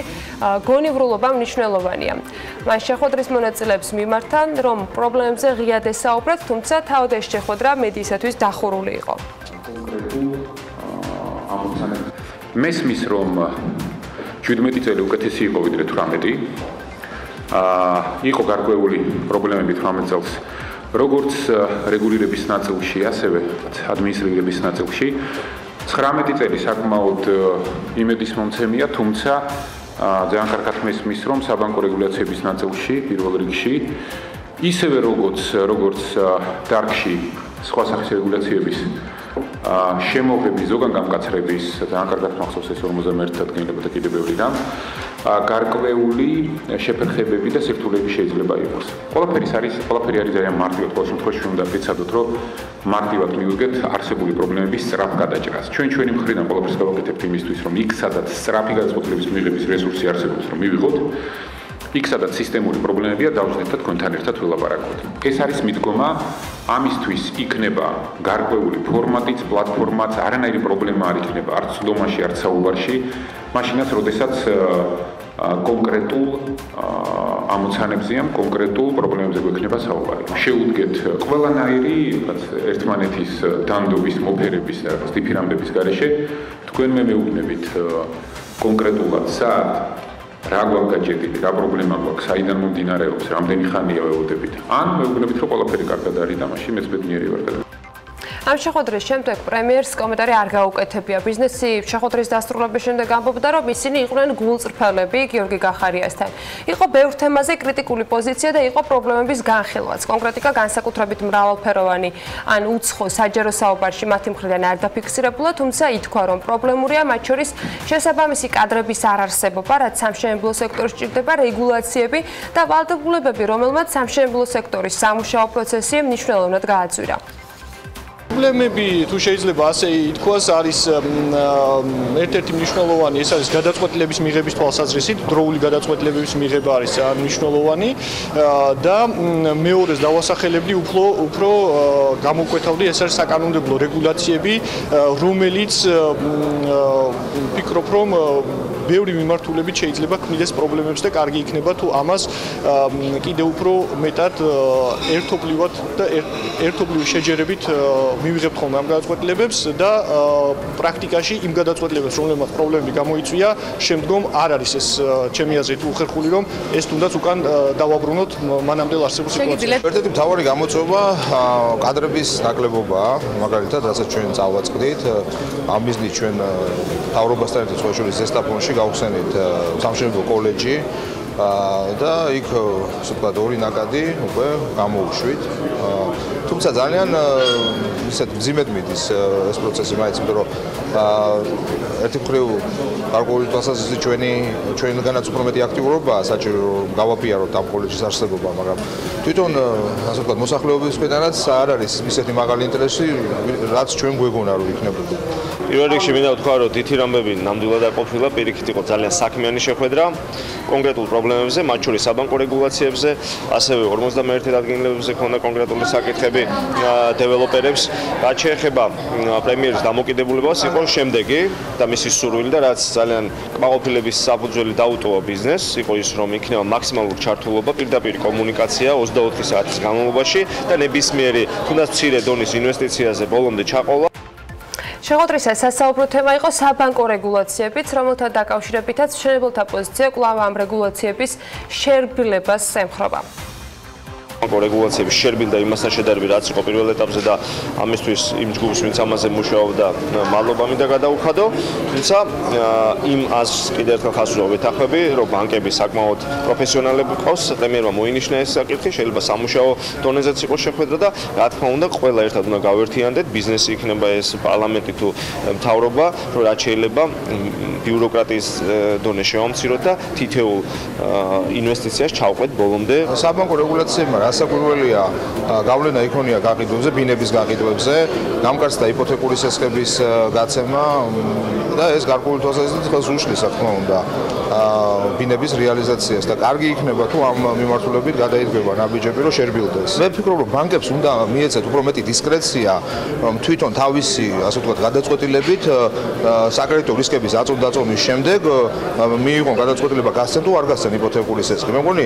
გონივრულობა მნიშვნელოვანია. მან შეხვედრის მონაწილეებს მიმართა, რომ პრობლემებზე ღიად ესაუბრათ, თუმცა თავად ეს შეხვედრა მედიისათვის დახურული იყო. მესმის, რომ 17 წელი უკეთესი იყო ვიდრე 18. იყო გარკვეული პრობლემები 18 წელს. როგორც რეგულირების ნაწილში, ასევე ადმინისტრირების ნაწილში 19 წელი საკმაოდ იმედისმომცემია, თუმცა ძალიან კარგად მესმის, რომ საბანკო რეგულაციების ნაწილში პირველ რიგში ისევე როგორც დარგში სხვა სახის რეგულაციების შემოღების ზოგან გამკაცრების ძალიან კარგად მახსოვს ეს 51 დადგენილება და კიდევ ბევრი რამ გარკვეული შეფერხებები და სირთულეები შეიძლება იყოს. ყველაფერი არის ძალიან მარტივად, ყოველ შემთხვევაში უნდა ვიცადოთ, რომ მარტივად მივიღეთ არსებული პრობლემების სწრაფ გადაჭრას. ჩვენი მხრიდან ყველაფერს გავაკეთებთ იმისთვის, რომ იქ სადაც სწრაფი გადაწყვეტილების მიღების რესურსი არსებობს, რომ მივიღოთ, იქ სადაც სისტემური პრობლემებია, დავждეთ და თქვენთან ერთად ვილაპარაკოთ. ეს არის მიდგომა, ამისთვის იქნება გარკვეული ფორმატიც, პლატფორმაც, არანაირი პრობლემა არ იქნება არც ცდომაში, არც საუბარში, მაშინაც, როდესაც კონკრეტულ ამოცანებზე ან კონკრეტულ პრობლემებზე გვექნება საუბარი. შეუდგეთ ყველანაირი ერთმანეთის დანდობის, მოფერების და დიფირამდების გარეშე, თქვენ მეუბნებით კონკრეტულად სად რა გვაგაჭედილი, რა პრობლემა გვაქვს, საიდან მომდინარეობს, რამდენი ხანია ველოდებით. ან მეუბნებით, რომ ყველაფერი კარგად არის და მაშინ მეც ბედნიერი ვარ. ამ შეხვედრის შემდეგ პრემიერს კომენტარი არ გაუკეთებია. ბიზნესი შეხვედრის დასრულების შემდეგ ამბობდა, რომ ისინი იყვნენ გულწრფელები გიორგი გახარიასთან. იყო ბევრ თემაზე კრიტიკული პოზიცია და იყო პრობლემების განხილვაც. კონკრეტიკა განსაკუთრებით მრავალფეროვანი ან უცხო საჯარო საუბარში მათი მხრიდან არ დაფიქსირებულა, თუმცა ითქვა, რომ პრობლემურია მათ შორის შესაბამისი კადრების არარსებობა, რაც სამშენებლო სექტორში ჭირდება რეგულაციები და ვალდებულებები, რომელმაც სამშენებლო სექტორის სამუშაო პროცესი მნიშვნელოვნად გააწვირა. პრობლემები თუ შეიძლება ასე ითქვას არის ერთ-ერთი მნიშვნელოვანი ეს არის გადაწყვეტილების მიღების თვალსაზრისით დროული გადაწყვეტილებების მიღება არის ძალიან მნიშვნელოვანი და მეორეს დავასახელებდი უფრო გამოკვეთავდი ეს არის საკანონმდებლო რეგულაციები რომელიც ვფიქრობ რომ ბევრი მიმართულებით შეიძლება ქმნიდეს პრობლემებს და კარგი იქნება თუ ამას კიდევ უფრო მეტად ერთობლივად და ერთობლივი შეჯერებით მივიღებთ ხოლმე ამ გადაწყვეტილებებს და პრაქტიკაში იმ გადაწყვეტილებებს რომლებმაც პრობლემები გამოიწვია შემდგომ არ არის ეს ჩემი აზრით უხერხული რომ ეს თუნდაც უკან დავაბრუნოთ მანამდელ არსებულ სიტუაციას. ერთ-ერთი მთავარი გამოწვევა კადრების ნაკლებობაა, მაგალითად, რასაც ჩვენ წავაწყდით, ამ მიზნით ჩვენ მთავრობასთან ერთად სხვა შორის ზესტაფონში გავხსენით სამშენებლო კოლეჯი და იქ ასე ვთქვათ ორი ნაკადი უკვე გამოუშვით. თუმცა ძალიან ისეთ მძიმედ მიდის ეს პროცესი მაინც, იმიტომ რომ ერთი მხრივ გარკვეული თვალსაზრისით ჩვენგანაც უფრო მეტი აქტიურობაა საჭირო რომ გავაფიაროთ ამ კოლეჯის არსებობა, მაგრამ თვითონ ასე ვთქვათ მოსახლეობის მხრიდანაც არ არის ისეთი მაღალი ინტერესი, რაც ჩვენ გვეგონა რომ იქნებოდა. პირველ რიგში მინდა ვთქვა, რომ თითი რამბები ნამდვილად არ ყოფილა, პირიქით იყო ძალიან საქმიანი შეხვედრა კონკრეტულ პრობლემებზე, მათ შორის საბანკო რეგულაციებზე, ასევე 51 დადგენილებებზე ქონდა კონკრეტული საკითხები. მრავალწლიანი დეველოპერებს. რაც შეეხება პრემიერის დამოკიდებულებას, იყო შემდეგი და მისი სურვილი და რაც ძალიან კმაყოფილების საფუძველი დაუტოვა ბიზნესს, იყო ის, რომ იქნება მაქსიმალური ჩართულობა, პირდაპირ კომუნიკაცია 24 საათის განმავლობაში და ნებისმიერი, თუნდაც მცირე დონის ინვესტიციაზე ბოლომდე ჩაყოლა. შეხვედრისა სასაუბრო თემა იყო საბანკო რეგულაციებიც, რომელთა დაკავშირებითაც მშენებელთა პოზიცია კვლავ ამ რეგულაციების შერბილებას ემხრობა. ბანკო რეგულაციების შერბილ და იმასთან შედარებით რაც იყო პირველ ეტაპზე და ამისთვის იმ ჯგუფს ვინც ამაზე მუშაობდა მადლობა მინდა გადაუხადო. თუმცა იმ აზრს კიდევ ერთხელ ხაზს ვეთანხმები, რომ ბანკები საკმაოდ პროფესიონალები ყავს, პრემიერმა მოინიშნა ეს საკითხი, შეიძლება სამუშაო დონეზეც იყოს შეხვედრა და რა თქმა უნდა ყველა ერთად უნდა გავერთიანდეთ, ბიზნესი იქნება ეს პარლამენტი თუ მთავრობა, რომ რაც შეიძლება ბიუროკრატიის დონე შევამციროთ და თითოეულ ინვესტიციას ჩავყვეთ ბოლომდე. საბანკო რეგულაციებმა ასაკურველია გავლენა იქონია გაყიდვებზე, ბინების გაყიდვებზე, გამკარსდა იპოთეკური სესხების გაცემა და ეს გარკვეული თვალსაზრისით ხელს უშლის, რა თქმა უნდა, ბინების რეალიზაციას და კარგი იქნება თუ ამ მიმართულებით გადაიდგება ნაბიჯები, რომ შერბილდეს. მე ვფიქრობ, რომ ბანკებს უნდა მიეცეთ უფრო მეტი დისკრეცია, რომ თვითონ თავისი, ასე ვთქვათ, გადაწყვეტილებით საკრედიტო რისკების აწოდაწონის შემდეგ მიიღონ გადაწყვეტილება გასცენ თუ არ გასცენ იპოთეკური სესხი. მე მგონი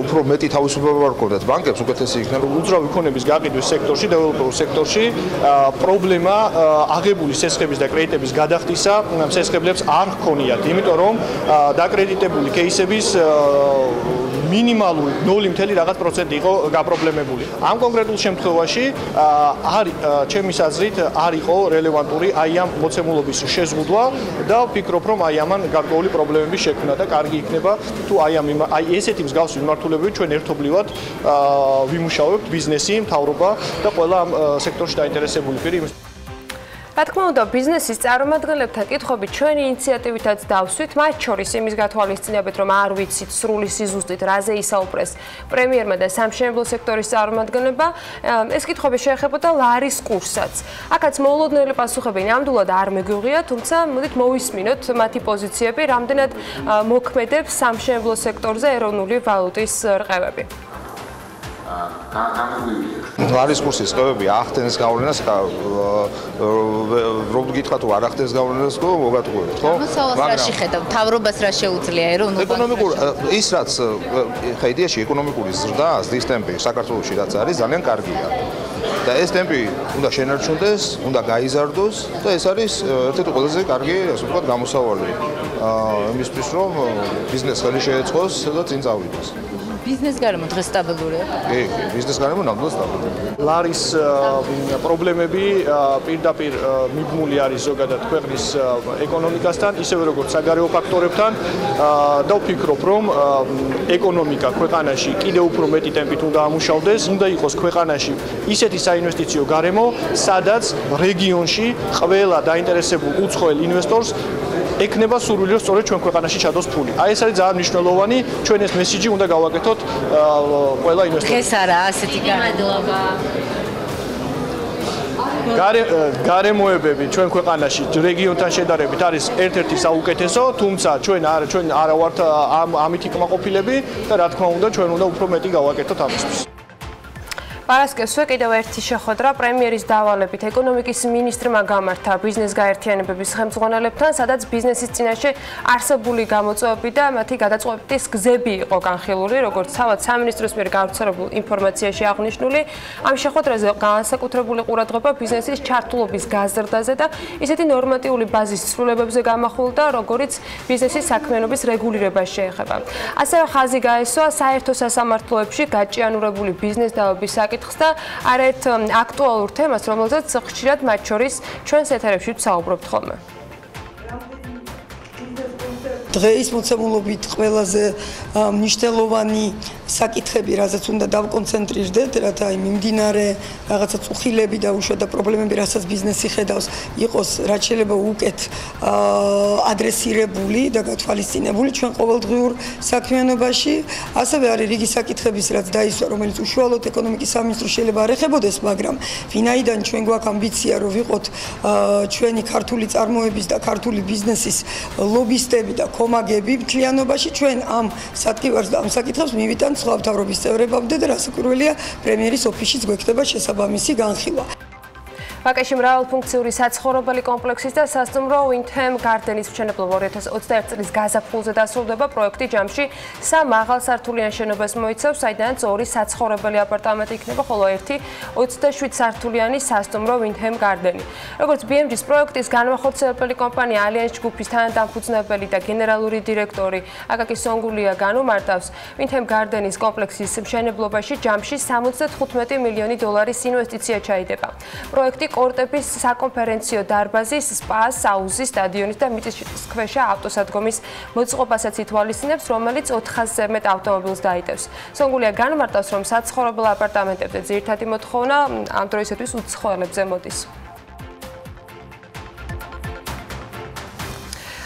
უფრო მეტი თავისუფლება არ გქონდათ ბანკებს, უკეთესი იქნება. უძრავი ქონების გაყიდვის სექტორში, დეველოპერულ სექტორში პრობლემა აღებული სესხების და კრედიტების გადახდისა სესხებლებს არ ჰქონიათ, იმიტომ რომ დაკრედიტებული კეისების მინიმალური 0.რაღაც% იყო გაპრობლემებული. ამ კონკრეტულ შემთხვევაში ჩემის აზრით არ იყო რელევანტური აი ამ მოცემულობის შეზღუდვა და ვფიქრობ, რომ აი ამან გარკვეული პრობლემები შექმნა და კარგი იქნება თუ აი ესეთი მსგავსი მიმართულებებით ჩვენ ერთობლივად ვიმუშავებთ ბიზნესი, მთავრობა და ყველა ამ სექტორში დაინტერესებული პირი. რა თქმა უნდა, ბიზნესის წარმომადგენლებთან კითხვები ჩვენი ინიციატივითაც დავსვით, მათ შორის იმის გათვალისწინებით, რომ არ ვიცით სრული სიზუსტით, რაზე ისაუბრეს პრემიერმა და სამშენებლო სექტორის წარმომადგენლებმა, ეს კითხვები შეეხებოდა ლარის კურსაც. აქაც მოულოდნელი პასუხები ნამდვილად არ მეგვიღია, თუმცა მოდით მოვისმინოთ მათი პოზიციები, რამდენად მოქმედებს სამშენებლო სექტორზე ეროვნული ვალუტის რყევები. ლარის კურსის რყევები ახდენს გავლენას, რომ გითხრა თუ არ ახდენს გავლენას, ხო, მოგატყუებთ, ხო? მაგრამ რა შეხედავ, მთავრობას რა შეუძლია ეროვნულ ეკონომიკურ ის რაც ხა იდეაში ეკონომიკური ზრდა, ზრდის ტემპი საქართველოში რაც არის, ძალიან კარგია. და ეს ტემპი უნდა შენარჩუნდეს, უნდა გაიზარდოს და ეს არის ერთ-ერთი ყველაზე კარგი, ასე ვთქვათ, გამოსავალი იმისთვის, რომ ბიზნეს ხელი შეეწყოს და წინ წავიდეს. ბიზნეს გარემო დღეს სტაბილურია? კი, ბიზნეს გარემო ნამდვილად სტაბილურია. ლარის პრობლემები პირდაპირ მიბმული არის ზოგადად ქვეყნის ეკონომიკასთან, ისევე როგორც საგარეო ფაქტორებთან და ვფიქრობ, რომ ეკონომიკა ქვეყანაში კიდევ უფრო მეტი ტემპით უნდა ამუშავდეს, უნდა იყოს ქვეყანაში ისეთი საინვესტიციო გარემო, სადაც რეგიონში ყველა დაინტერესებულ უცხოელ ინვესტორს ექნება სურვილი, რომ სწორედ ჩვენ ქვეყანაში ჩადოს ფული. აი ეს არის ძალიან მნიშვნელოვანი, ჩვენ ეს მესიჯი უნდა გავაკეთოთ ყველა ინვესტორს. ეს არა ასეთი გამადლობა. გარემოებები ჩვენ ქვეყანაში რეგიონთან შედარებით არის ერთ-ერთი საუკეთესო, თუმცა ჩვენ არა ვართ ამით კმაყოფილები და რა თქმა უნდა ჩვენ უნდა უფრო მეტი გავაკეთოთ ამისთვის. პარასკევსვე კიდევ ერთი შეხვედრა პრემიერის დავალებით ეკონომიკის მინისტრმა გამართა ბიზნეს გაერთიანებების ხელმძღვანელებთან, სადაც ბიზნესის წინაშე არსებული გამოწვევები და მათი გადაწყვეტის გზები იყო განხილული, როგორც თავად სამინისტროს მიერ გავრცელებულ ინფორმაციაში აღნიშნული. ამ შეხვედრაზე განსაკუთრებული ყურადღება ბიზნესის ჩართულობის გაზრდაზე და ისეთი ნორმატიული ბაზის ცვლილებებზე გამახვილდა, როგორც ბიზნესის საქმიანობის რეგულირებას შეეხება. ასევე ხაზი გაესვა საერთო სასამართლოებში გაჭიანურებული ბიზნეს დაავების საკითხს და არაერთ აქტუალურ თემას, რომელზეც ხშირად მათ შორის ჩვენს ეთერებში ვსაუბრობთ ხოლმე. დღეის მოცემულობით ყველაზე მნიშვნელოვანი საკითხები, რაზეც უნდა დავკონცენტრირდეთ, რათა აი მიმდინარე რაღაცა წუხილები და უშუალოდ პრობლემები, რასაც ბიზნესი ხედავს, იყოს რაც შეიძლება უკეთ ადრესირებული და გათვალისწინებული ჩვენ ყოველდღიურ საქმიანობაში. ასევე არის რიგი საკითხების, რაც დაისვა, რომელიც უშუალოდ ეკონომიკის სამინისტროს შეიძლება არ ეხებოდეს, მაგრამ ვინაიდან ჩვენ გვაქვს ამბიცია, რომ ვიყოთ ჩვენი ქართული წარმოების და ქართული ბიზნესის ლობისტები და ხომაგები მთლიანობაში ჩვენ ამ სადგივარს და ამ საკითხებს მივიტანთ სხვა მთავრობის წევრებამდე და რასაკვირველია პრემიერის ოფისშიც გვექნება შესაბამისი განხილვა. ვაკეში მრავალფუნქციური საცხოვრებელი კომპლექსის და სასტუმრო Windham Garden-ის მშენებლობა 2021 წლის გაზაფხულზე დასრულდება. პროექტი ჯამში 3 მაღალსართულიან შენობას მოიცავს, საიდანაც 2 საცხოვრებელი აპარტამენტი იქნება, ხოლო 1 27 სართულიანი სასტუმრო Windham Garden-ი. როგორც BMG-ის პროექტის განმახორციელებელი კომპანია Alliance ჯგუფის თანადამფუძნებელი და გენერალური დირექტორი აკაკი სონგულია განუმარტავს, Windham Garden-ის კომპლექსის მშენებლობაში ჯამში 75 მილიონი დოლარის ინვესტიცია ჩაიდება. პროექტი კორტების საკონფერენციო დარბაზის, სპას, საუზის, სტადიონის და მიწისქვეშა ავტოსადგომის მოწყობასაც ითვალისწინებს, რომელიც 400-ზე მეტ ავტომობილს დაიტევს. სონგულია განმარტავს, რომ საცხოვრებელ აპარტამენტებზე ძირითადი მოთხოვნა ამ დროისათვის უცხოელებზე მოდის.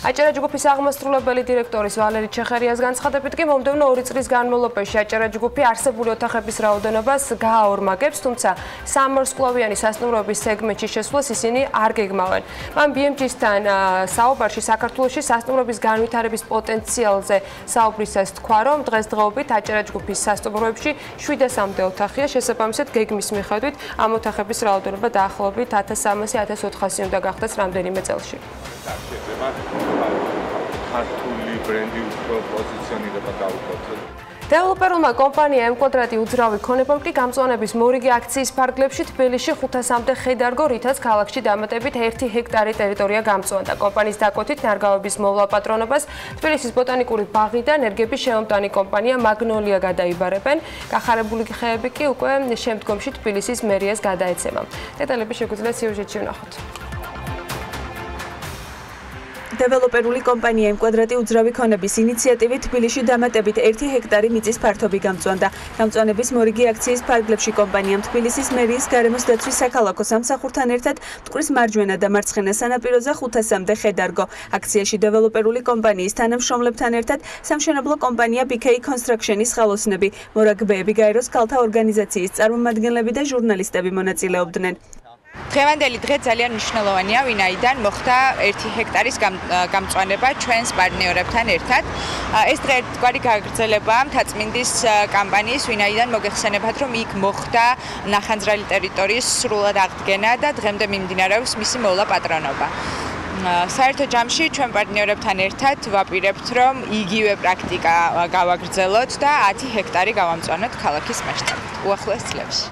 აჭარა ჯგუფის აღმასრულებელი დირექტორის ვალერი ჩეხერიას განცხადებით კი მომდევნო 2 წლის განმავლობაში აჭარა ჯგუფი არსებული ოთახების რაოდენობას გააორმაგებს, თუმცა სამორსკლოვიანი სასტუმროების სეგმენტში შესვლას ისინი არ გეგმავენ. მან BMG-სთან საუბარში საქართველოში სასტუმროების განვითარების პოტენციალზე საუბრისას თქვა, რომ დღესდღეობით აჭარა ჯგუფის სასტუმროებში 700-მდე ოთახია, შესაბამისად გეგმის მიხედვით ამ ოთახების რაოდენობა დაახლოებით 1300-1400 უნდა გახდეს რამდენიმე წელში. ქართული ბრენდი უფრო პოზიციონირება გავუკვირდეთ. დეველოპერულმა კომპანიამ კვადრატი უძრავი ქონებამ კი გამწვანების მორიგი აქციის ფარგლებში თბილისში 500-მდე ხედარგო, რითაც ქალაქში დამატებით 1 ჰექტარი ტერიტორია გამწვანდა. კომპანიის დაკვეთით ნარგავების მოვლა პატრონობას თბილისის ბოტანიკური ბაღი და ენერგების შემომტანი კომპანია მაგნოლია გადაიბარებენ. გახარებული ხეები კი უკვე შემდგომში თბილისის მერიას გადაეცემა. დეტალები შეგვიძლია სიუჟეტში ვნახოთ. დეველოპერული კომპანია იმ კვადრატი უძრავი ქონების ინიციატივით თბილისში დამატებით 1 ჰექტარი მიწის ფართობი გამწვანდა. გამწვანების მორიგი აქციის ფარგლებში კომპანიამ თბილისის მერიის გარემოს დაცვის საქალაქო სამსახურთან ერთად მტკვრის მარჯვენა და მარცხენა სანაპიროზე 500-მდე ხედარგო. აქციაში დეველოპერული კომპანიის თანამშრომლებთან ერთად სამშენებლო კომპანია BK Construction-ის ხელოსნები, მორაგბეები, გაეროს ქალთა ორგანიზაციის წარმომადგენლები და ჟურნალისტები მონაწილეობდნენ. დღევანდელი დღე ძალიან მნიშვნელოვანია, ვინაიდან მოხდა 1 ჰექტარის გამწვანება ჩვენს პარტნიორებთან ერთად. ეს დღე ერთგვარი გაგრძელებაა მთაწმინდის კამპანიის, ვინაიდან მოგეხსენებათ, რომ იქ მოხდა ნახანძრალი ტერიტორიის სრულად აღდგენა და დღემდე მიმდინარეობს მისი მოვლა პატრონობა. საერთო ჯამში ჩვენ პარტნიორებთან ერთად ვაპირებთ, რომ იგივე პრაქტიკა გავაგრძელოთ და 10 ჰექტარი გავამწვანოთ ქალაქის მასშტაბით უახლოეს წლებში.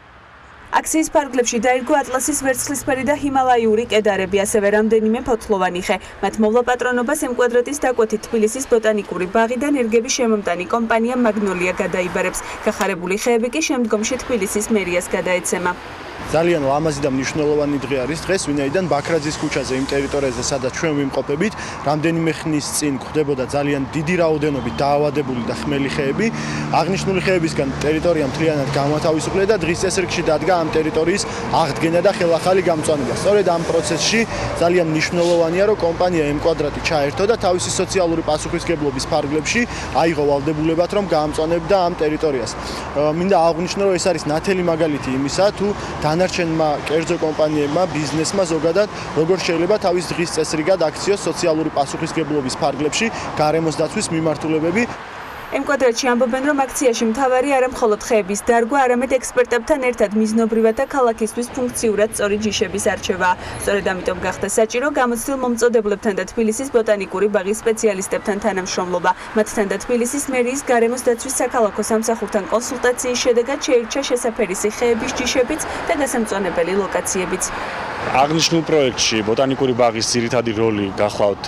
აქციის ფარგლებში დაირგო ატლასის ვერცხლისფერი და ჰიმალაიური კედარები, ასევე რამდენიმე ფოთლოვანი ხე. მათ მოვლა პატრონობას M კვადრატის დაკვეთით თბილისის ბოტანიკური ბაღი და ენერგების შემომტანი კომპანია მაგნოლია გადაიბარებს. გახარებული ხეები კი შემდგომში თბილისის მერიას გადაეცემა. ძალიან ლამაზი და მნიშვნელოვანი დღე არის დღეს, ვინაიდან ბაქრაძის ქუჩაზე იმ ტერიტორიაზე, სადაც ჩვენ ვიმყოფებით, რამდენიმე ხნის წინ გვხვდებოდა ძალიან დიდი რაოდენობით დაავადებული და ხმელი ხეები. აღნიშნული ხეებისგან ტერიტორია მთლიანად გამოთავისუფლდა და დღის წესრიგში დადგა ამ ტერიტორიის აღდგენა და ხელახალი გამწვანება. სწორედ ამ პროცესში ძალიან მნიშვნელოვანია, რომ კომპანია M კვადრატი ჩაერთო და თავისი სოციალური პასუხისმგებლობის ფარგლებში აიღო ვალდებულებად, რომ გაამწვანებდა ამ ტერიტორიას. მინდა აღვნიშნო, რომ ეს არის ნათელი მაგალითი იმისა, თუ დანარჩენმა კერძო კომპანიებმა, ბიზნესმა ზოგადად როგორ შეიძლება თავის დღის წესრიგად აქციოს სოციალური პასუხისმგებლობის ფარგლებში გარემოს დაცვის მიმართულებები. M კვადრატში ამბობენ, რომ აქციაში მთავარი არა მხოლოდ ხეების დარგვა, არამედ ექსპერტებთან ერთად მიზნობრივად და ქალაქისთვის ფუნქციურად სწორი ჯიშების არჩევაა. სწორედ ამიტომ გახდა საჭირო გამოცდილ მომწოდებლებთან და თბილისის ბოტანიკური ბაღის სპეციალისტებთან თანამშრომლობა. მათთან და თბილისის მერიის გარემოს დაცვის საქალაქო სამსახურთან კონსულტაციის შედეგად შეირჩა შესაფერისი ხეების ჯიშებიც და გასამწვანებელი ლოკაციებიც. აღნიშნულ პროექტში ბოტანიკური ბაღის ძირითადი როლი გახლავთ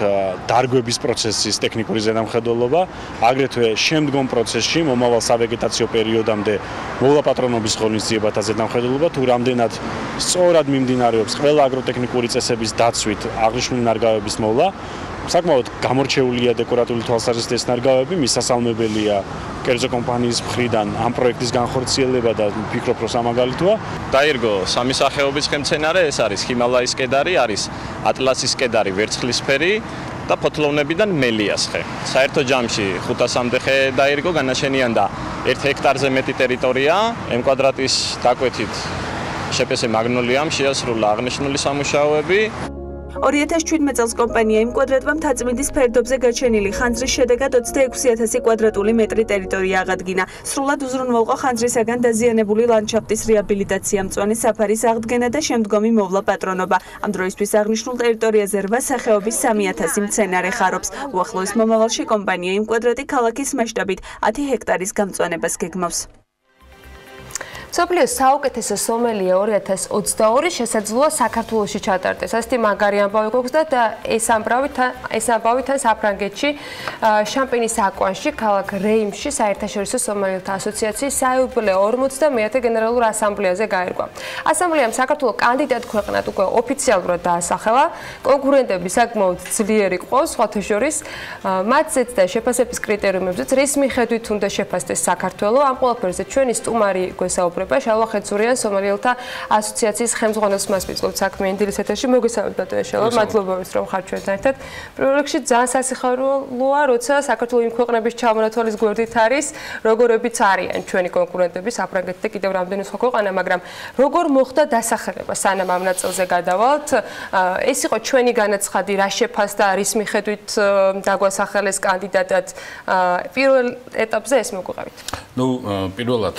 დარგვების პროცესის ტექნიკური ზედამხედველობა, აგრეთვე შემდგომ პროცესში მომავალ სავეგეტაციო პერიოდამდე მოვლა პატრონობის ღონისძიება და ზედამხედველობა, თუ რამდენად სწორად მიმდინარეობს ყველა აგროტექნიკური წესების დაცვით აღნიშნული ნარგავების მოვლა. საკმაოდ გამორჩეულია დეკორატიული თვალსაზრისით ეს ნარგავები, მისასალმებელია კერძო კომპანიის მხრიდან ამ პროექტის განხორციელება და ვფიქრობ, რომ სამაგალითოა. დაირგო სამი სახეობის ხემცენარე, ეს არის ჰიმალაის კედარი, არის ატლასის კედარი ვერცხლისფერი და ფოთლოვნებიდან მელიას ხე. საერთო ჯამში 500-მდე ხე დაირგო, განაშენიან და 1 ჰექტარზე მეტი ტერიტორია M კვადრატის დაკვეთით შეპესე მაგნოლიამ შეასრულა აღნიშნული სამუშაოები. 2017 წელს კომპანია იმ კვადრატმა მთაწმინდის ფერდობზე გაჩენილი ხანძრის შედეგად 26,000 კვადრატული მეტრი ტერიტორია აღადგინა. სრულად უზრუნველყო ხანძრისაგან დაზიანებული ლანდშაფტის რეაბილიტაცია, მწვანე საფარის აღდგენა და შემდგომი მოვლა პატრონობა. ამ დროისთვის აღნიშნულ ტერიტორიაზე 8 სახეობის 3,000 მცენარე ხარობს. უახლოეს მომავალში კომპანია იმ კვადრატი ქალაქის მასშტაბით 10 ჰექტარის გამწვანებას გეგმავს. მსოფლიოს საუკეთესო სომელია 2022 შესაძლოა საქართველოში ჩატარდეს. ასეთი მაგარი ამბავი გვაქვს და ეს ამბავი თან საფრანგეთში შამპინის აკვანში ქალაქ რეიმში საერთაშორისო სომელიელთა ასოციაციის საიუბილეო 50-მე გენერალურ ასამბლეაზე გაირკვა. ასამბლეამ საქართველოს კანდიდატ ქვეყნად უკვე ოფიციალურად დაასახელა. კონკურენტები საკმაოდ ძლიერი ყავს, სხვათა შორის მათზეც და შეფასების კრიტერიუმებზეც, რის მიხედვით უნდა შეფასდეს საქართველო. ამ ყველაფერზე ჩვენი სტუმარი გვესაუბრება შალვა ხეცურიან სომელიელთა ასოციაციის ხელმძღვანელს მასპინძლობთ საქმიანი დილის ეთერში. მოგესალმებით ბატონო შალვა, მადლობა რომ ხართ ჩვენთან ერთად. პირველ რიგში ძალიან სასიხარულოა, როცა საქართველოს იმ ქვეყნების ჩამონათვალის გვერდით არის, როგორებიც არიან ჩვენი კონკურენტები, საფრანგეთი და კიდევ რამდენი სხვა ქვეყანა, მაგრამ როგორ მოხდა დასახელება სანამ ამ ნაწილზე გადავალთ? ეს იყო ჩვენი განაცხადი, რა შეფასდა, რის მიხედვით დაგვასახელეს კანდიდატად პირველ ეტაპზე ეს მოგვიყევით. ნუ პირველად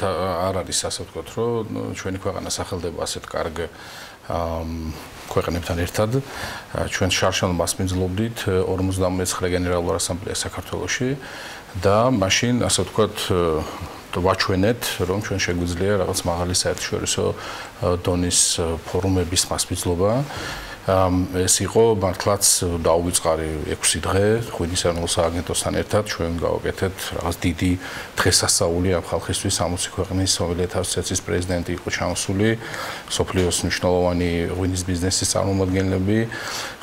არ არის ასე ვთქვათ, რომ ჩვენი ქვეყანა სახელდება ასეთ კარგ ქვეყნებთან ერთად. ჩვენ შარშან მასპინძლობდით 59 გენერალურ ასამბლეას საქართველოში და მაშინ ასე ვთქვათ ვაჩვენეთ, რომ ჩვენ შეგვიძლია რაღაც მაღალი საერთაშორისო დონის ფორუმების მასპინძლობა. ეს იყო მართლაც დაუვიწყარი 6 დღე ღვინის ეროვნულ სააგენტოსთან ერთად ჩვენ გავაკეთეთ რაღაც დიდი დღესასწაული ამ ხალხისთვის 60 ქვეყნის სომელიელთა ასოციაციის პრეზიდენტი იყო ჩამოსული სოფლიოს მნიშვნელოვანი ღვინის ბიზნესის წარმომადგენლები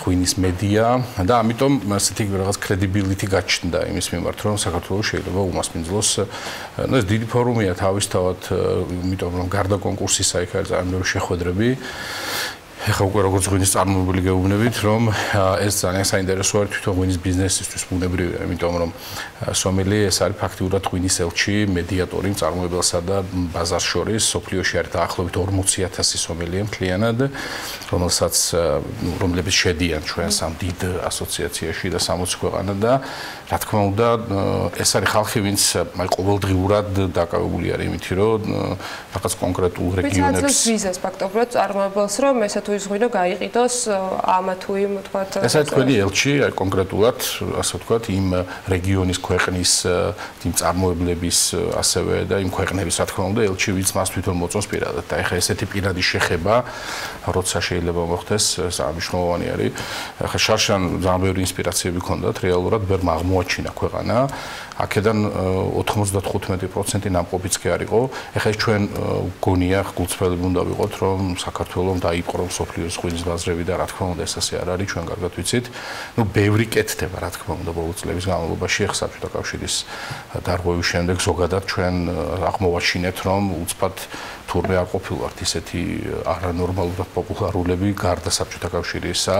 ღვინის მედია და ამიტომ ასეთი რაღაც credibility გაჩნდა იმის მიმართ რომ საქართველოს შეიძლება უმასპინძლოს ეს დიდი ფორუმია თავისთავად იმიტომ რომ გარდა კონკურსისა იქ არის ძალიან ბევრი შეხვედრები ეხლა უკვე როგორც ღვინის წარმოებული გეუბნებით, რომ ეს ძალიან საინტერესო არის თვითონ ღვინის ბიზნესისთვის ბუნებრივია, იმიტომ რომ სომელი ეს არის ფაქტიურად ღვინის ელჩი, მედიატორი მწარმოებელსა და ბაზარს შორის, სოფლიოში არის დაახლოებით 40,000 სომელია მთლიანად, რომლებიც შედიან ჩვენს ამ დიდ ასოციაციაში და 60 ქვეყანა და რა თქმა უნდა, ეს არის ხალხი, ვინც ყოველდღიურად დაკავებული არის იმით, რომ რაღაც კონკრეტულ რეგიონებს ვიზას ფაქტობრივად წარმოებელს, რომ ესა თუ ის ღვინო გაიყიდოს ამა თუ იმ თქვათ ეს არის თქვენი ელჩი კონკრეტულად ასე ვთქვათ იმ რეგიონის ქვეყნის იმ წარმოებლების ასევე და იმ ქვეყნების რა თქმა უნდა ელჩი ვინც მას თვითონ მოწონს პირადად და ეხლა ესეთი პირადი შეხება როცა შეიძლება მოხდეს მნიშვნელოვანი არის ეხლა შარშან ძალიან ბევრი ინსპირაციები ჰქონდათ რეალურად ვერ აღმოაჩინა ქვეყანა აქედან 95% ნამყოფიც კი არისო ეხლა ეს ჩვენ გონია გულწრფელები უნდა ვიყოთ რომ საქართველოს დაიპყროს სოფლიოს ღვინის ბაზრები და რა თქმა უნდა ეს ასე არ არის ჩვენ კარგად ვიცით ნუ ბევრი კეთდება რა თქმა უნდა ბოლო წლების განმავლობაში ახლა საბჭოთა კავშირის დარღვევის შემდეგ ზოგადად ჩვენ აღმოვაჩინეთ რომ უცბად თურმე არ ყოფილვართ ისეთი არანორმალურად პოპულარულები გარდა საბჭოთა კავშირისა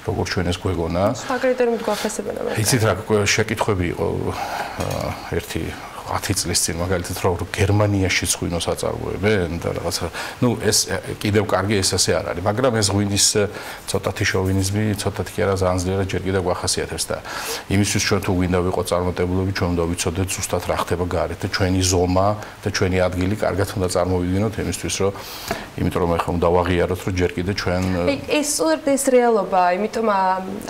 როგორც ჩვენ ეს გვეგონა სხვა კრიტერიუმით გვახსენებენ იცით რა შეკითხვები იყო ერთი 10 წლის წინ მაგალითად რომ გერმანიაში ღვინოს აწარმოებენ და რაღაცა ნუ ეს კიდევ კარგი ეს ასე არ არის მაგრამ ეს ღვინის ცოტათი შოვინიზმი ცოტათი კი არა ძალიან ძლიერად ჯერ კიდევ გვახასიათებს და იმისთვის ჩვენ თუ გვინდა ვიყო წარმატებულები ჩვენ უნდა ვიცოდეთ ზუსტად რა ხდება გარეთ და ჩვენი ზომა და ჩვენი ადგილი კარგად უნდა წარმოვიდგინოთ იმისთვის რომ იმიტომ რომ ახლა უნდა ვაღიაროთ რომ ჯერ კიდევ ჩვენ ეს ეს რეალობა იმიტომ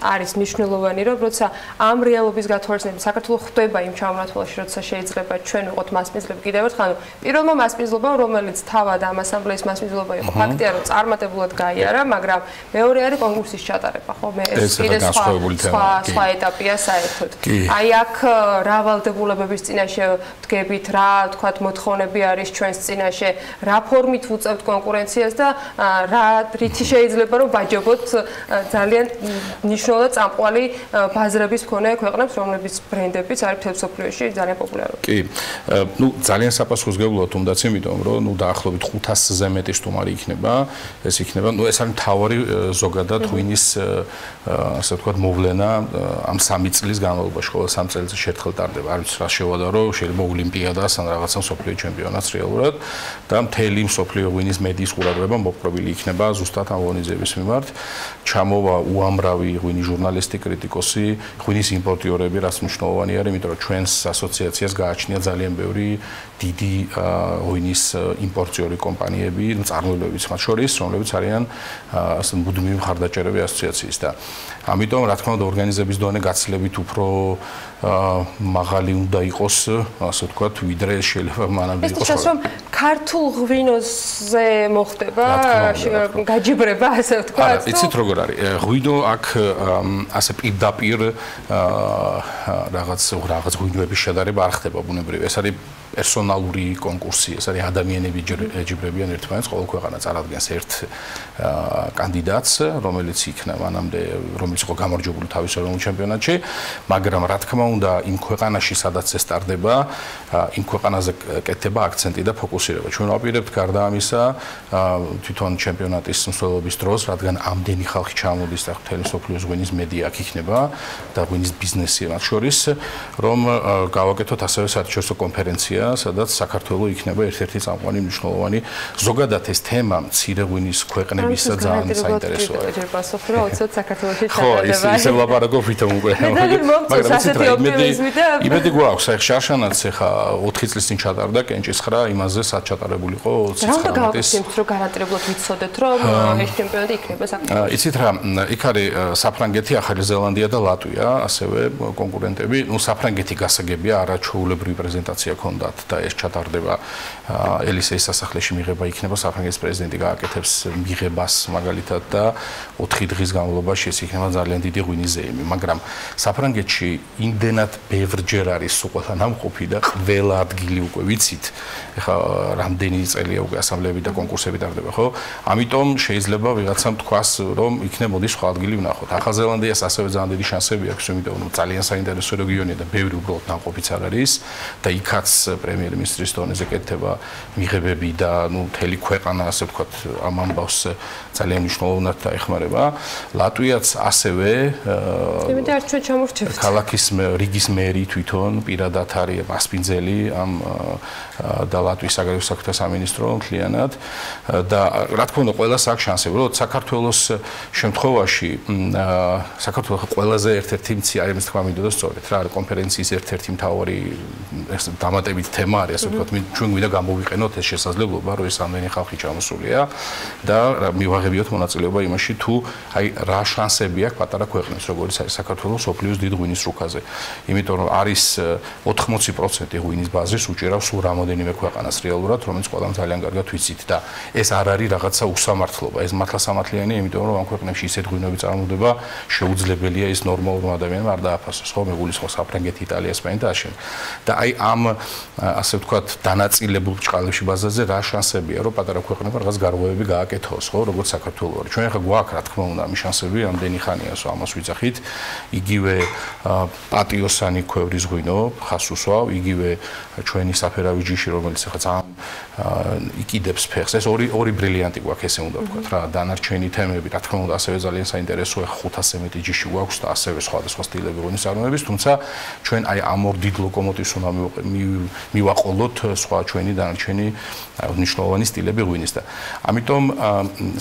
არის მნიშვნელოვანი რომ როცა ამ რეალობის გათვალისწინებით საქართველოს ხდება იმ ჩამონათვალში როცა შეიძლება ჩვენ ვიყოთ მასპინძლები კიდევ ერთხელ პირველმა მასპინძლობამ რომელიც თავად ამ ასამბლეის მასპინძლობა იყო ფაქტია რომ წარმატებულად გაიარა მაგრამ მეორე არის კონკურსის ჩატარება ხო მე ეს კიდე სხვა ეტაპია საერთოდ აი აქ რა ვალდებულებების წინაშე ვდგებით რა თქვათ მოთხოვნები არის ჩვენს წინაშე რა ფორმით ვუწევთ კონკურენციას და რა რითი შეიძლება რომ ვაჯობოთ ძალიან მნიშვნელოვნად წამყვალი ბაზრების მქონე ქვეყნებს რომლებიც ბრენდებიც არის მთელ მსოფლიოში ძალიან პოპულარული კი ძალიან საპასუხისმგებლოა თუნდაც იმიტომ რომ დაახლოებით 500-ზე მეტი სტუმარი იქნება, ეს იქნება, ეს არის მთავარი ზოგადად ღვინის ასე ვთქვათ მოვლენა ამ 3 წლის განმავლობაში, ყოველ 3 წელიწადში ერთხელ ტარდება. არ ვიცი რა შევადარო, შეიძლება ოლიმპიადას ან რაღაცა მსოფლიო ჩემპიონატს რეალურად და მთელი მსოფლიო ღვინის მედიის ყურადღება მოპყრობილი იქნება ზუსტად ამ ღონისძიების მიმართ. ჩამოვა უამრავი ღვინის ჟურნალისტი, კრიტიკოსი, ღვინის იმპორტიორები, რაც მნიშვნელოვანი არის, იმიტომ რომ ჩვენს ასოციაციას გააჩნია ძალიან ბევრი დიდი ღვინის იმპორტიორი კომპანიები, მწარმოებლებიც მათ შორის, რომლებიც არიან მუდმივი მხარდაჭერები ასოციაციის და ამიტომ რა თქმა უნდა ორგანიზების დონე გაცილებით უფრო მაღალი უნდა იყოს, ასე ვთქვათ, ვიდრე შეიძლება მანამდე იყოს. ეს რომ ქართულ ღვინოზე მოხდება გაჯიბრება, ასე ვთქვათ. არა, იცით როგორ არის? ღვინო აქ ასე პირდაპირ რაღაც ღვინოების შედარება არ ხდება ბუნებრივი. ეს არის პერსონალური კონკურსი, ეს არის ადამიანები ეჯიბრებიან ერთმანეთს, ყოველ ქვეყანა წარადგენს ერთ კანდიდატს, რომელიც იქნა მანამდე, რომელიც იყო გამარჯვებული თავის ეროვნულ ჩემპიონატში, მაგრამ რა თქმა უნდა, იმ ქვეყანაში, სადაც ეს ტარდება, იმ ქვეყანაზე კეთდება აქცენტი და ფოკუსირება. ჩვენ ვაპირებთ გარდა ამისა, თვითონ ჩემპიონატის მსვლელობის დროს, რადგან ამდენი ხალხი ჩამოდის და მთელი მსოფლიოს ღვინის მედია აქ იქნება და ღვინის ბიზნესი მათ შორის, რომ გავაკეთოთ ასევე საერთაშორისო კონფერენცია, სადაც საქართველოს იქნება ერთ-ერთი წამყვანი მნიშვნელოვანი. ზოგადად ეს თემა მცირე ღვინის ქვეყნებისა ძალიან საინტერესოა. ჯერ პასუხი რომ უცებ საქართველოში ხო, ისე ვლაპარაკობ ვითომ უკვე. იმედი გვაქვს, აი შარშანაც ახლა 4 წლის წინ ჩატარდა კენჭისხრა, имаზე სად ჩატარებული იყო 29-ის. რომ გარანტირებლად ვიცოდეთ, რომ ეს ჩემპიონატი იქნება საქართველოში. იცით რა, იქ არის საფრანგეთი, ახალი ზელანდია და ლატვია, ასევე კონკურენტები. საფრანგეთი გასაგებია, არაჩვეულებრივი პრეზენტაცია ჰქონდათ და ეს ჩატარდება ელისეის სასახლეში მიღება იქნება, საფრანგეთის პრეზიდენტი გააკეთებს მიღებას მაგალითად და 4 დღის განმავლობაში ეს იქნება ძალიან დიდი ღვინის ზეიმი, მაგრამ საფრანგეთში იმდენად ბევრჯერ არის სულ ნამყოფი და ყველა ადგილი უკვე ვიცით. ეხლა რამდენი წელია უკვე ასამბლეები და კონკურსები ტარდება, ხო? ამიტომ შეიძლება ვიღაცამ თქვას, რომ იქნებ მოდი სხვა ადგილი ვნახოთ. ახალზელანდიას ასევე ძალიან დიდი შანსები აქვს, იმიტომ რომ ძალიან საინტერესო რეგიონია და ბევრი უბრალოდ ნამყოფიც არ არის და იქაც პრემიერ-მინისტრის დონეზე კეთდება მიღებები და მთელი ქვეყანა, ასე ვთქვათ, ამ ამბავს ძალიან მნიშვნელოვნად დაეხმარება. ლატვიაც ასევე იმედი არ ჩვენ ჩამორჩევთ. ქალაქის რიგის მერი თვითონ პირადად არის მასპინძელი ამ და ლატვიის საგარეო საქმეთა სამინისტრო მთლიანად და რა თქმა უნდა ყველას აქვს შანსები, რომ საქართველოს შემთხვევაში საქართველოს ყველაზე ერთ-ერთი მცირე არის თქვა მინდოდა სწორედ რა არის კონფერენციის ერთ-ერთი მთავარი დამატებით თემა არის, ასე ვთქვათ, ჩვენ გვინდა გამოვიყენოთ ეს შესაძლებლობა, რომ ეს ამდენი ხალხი ჩამოსულია და მივაღებიოთ მონაწილეობა იმაში, თუ აი რა შანსები აქვს პატარა ქვეყნებს, როგორც არის საქართველოს სოფლიოს დიდ ღვინის რუქაზე. იმიტომ რომ არის 80% ღვინის ბაზრის უჭირავს სულ რამოდენიმე ქვეყანას რეალურად, რომელიც ყველამ ძალიან კარგად ვიცით და ეს არ არის რაღაცა უსამართლობა, ეს მართლა სამართლიანია, იმიტომ რომ ამ ქვეყნებში ისეთ ღვინოები წარმოდება, შეუძლებელია ის ნორმალურმა ადამიანმა არ დააფასოს, ხო, მეგულისხმობს საფრანგეთი, იტალია, ესპანეთი და ასე. და აი ამ ასე ვთქვათ დანაწილებულ ბჭყალებში ბაზაზე რა შანსებია, რომ პატარა ქვეყნებმა რაღაც გარღვევები გააკეთოს, ხო, როგორც საქართველოს არის. ჩვენ ახლა გვაქვს, რა თქმა უნდა, ამის შანსები ამდენი ხანია, ამას ვიძახით. იგივე პატიოსანი ქვევრის ღვინო, ხას უსვავ, იგივე ჩვენი საფერავი ჯიში, რომელიც ახლა ძალიან იკიდებს ფეხს. ეს ორი ბრილიანტი გვაქვს, ესე უნდა ვთქვათ რა. დანარჩენი თემები, რა თქმა უნდა, ასევე ძალიან საინტერესოა, 500-ზე მეტი ჯიში გვაქვს და ასევე სხვადასხვა სტილები ღვინის წარმოების, თუმცა ჩვენ აი ამ ორ დიდ ლოკომოტივს უნდა მივაყოლოთ სხვა ჩვენი დანარჩენი მნიშვნელოვანი სტილები ღვინის და ამიტომ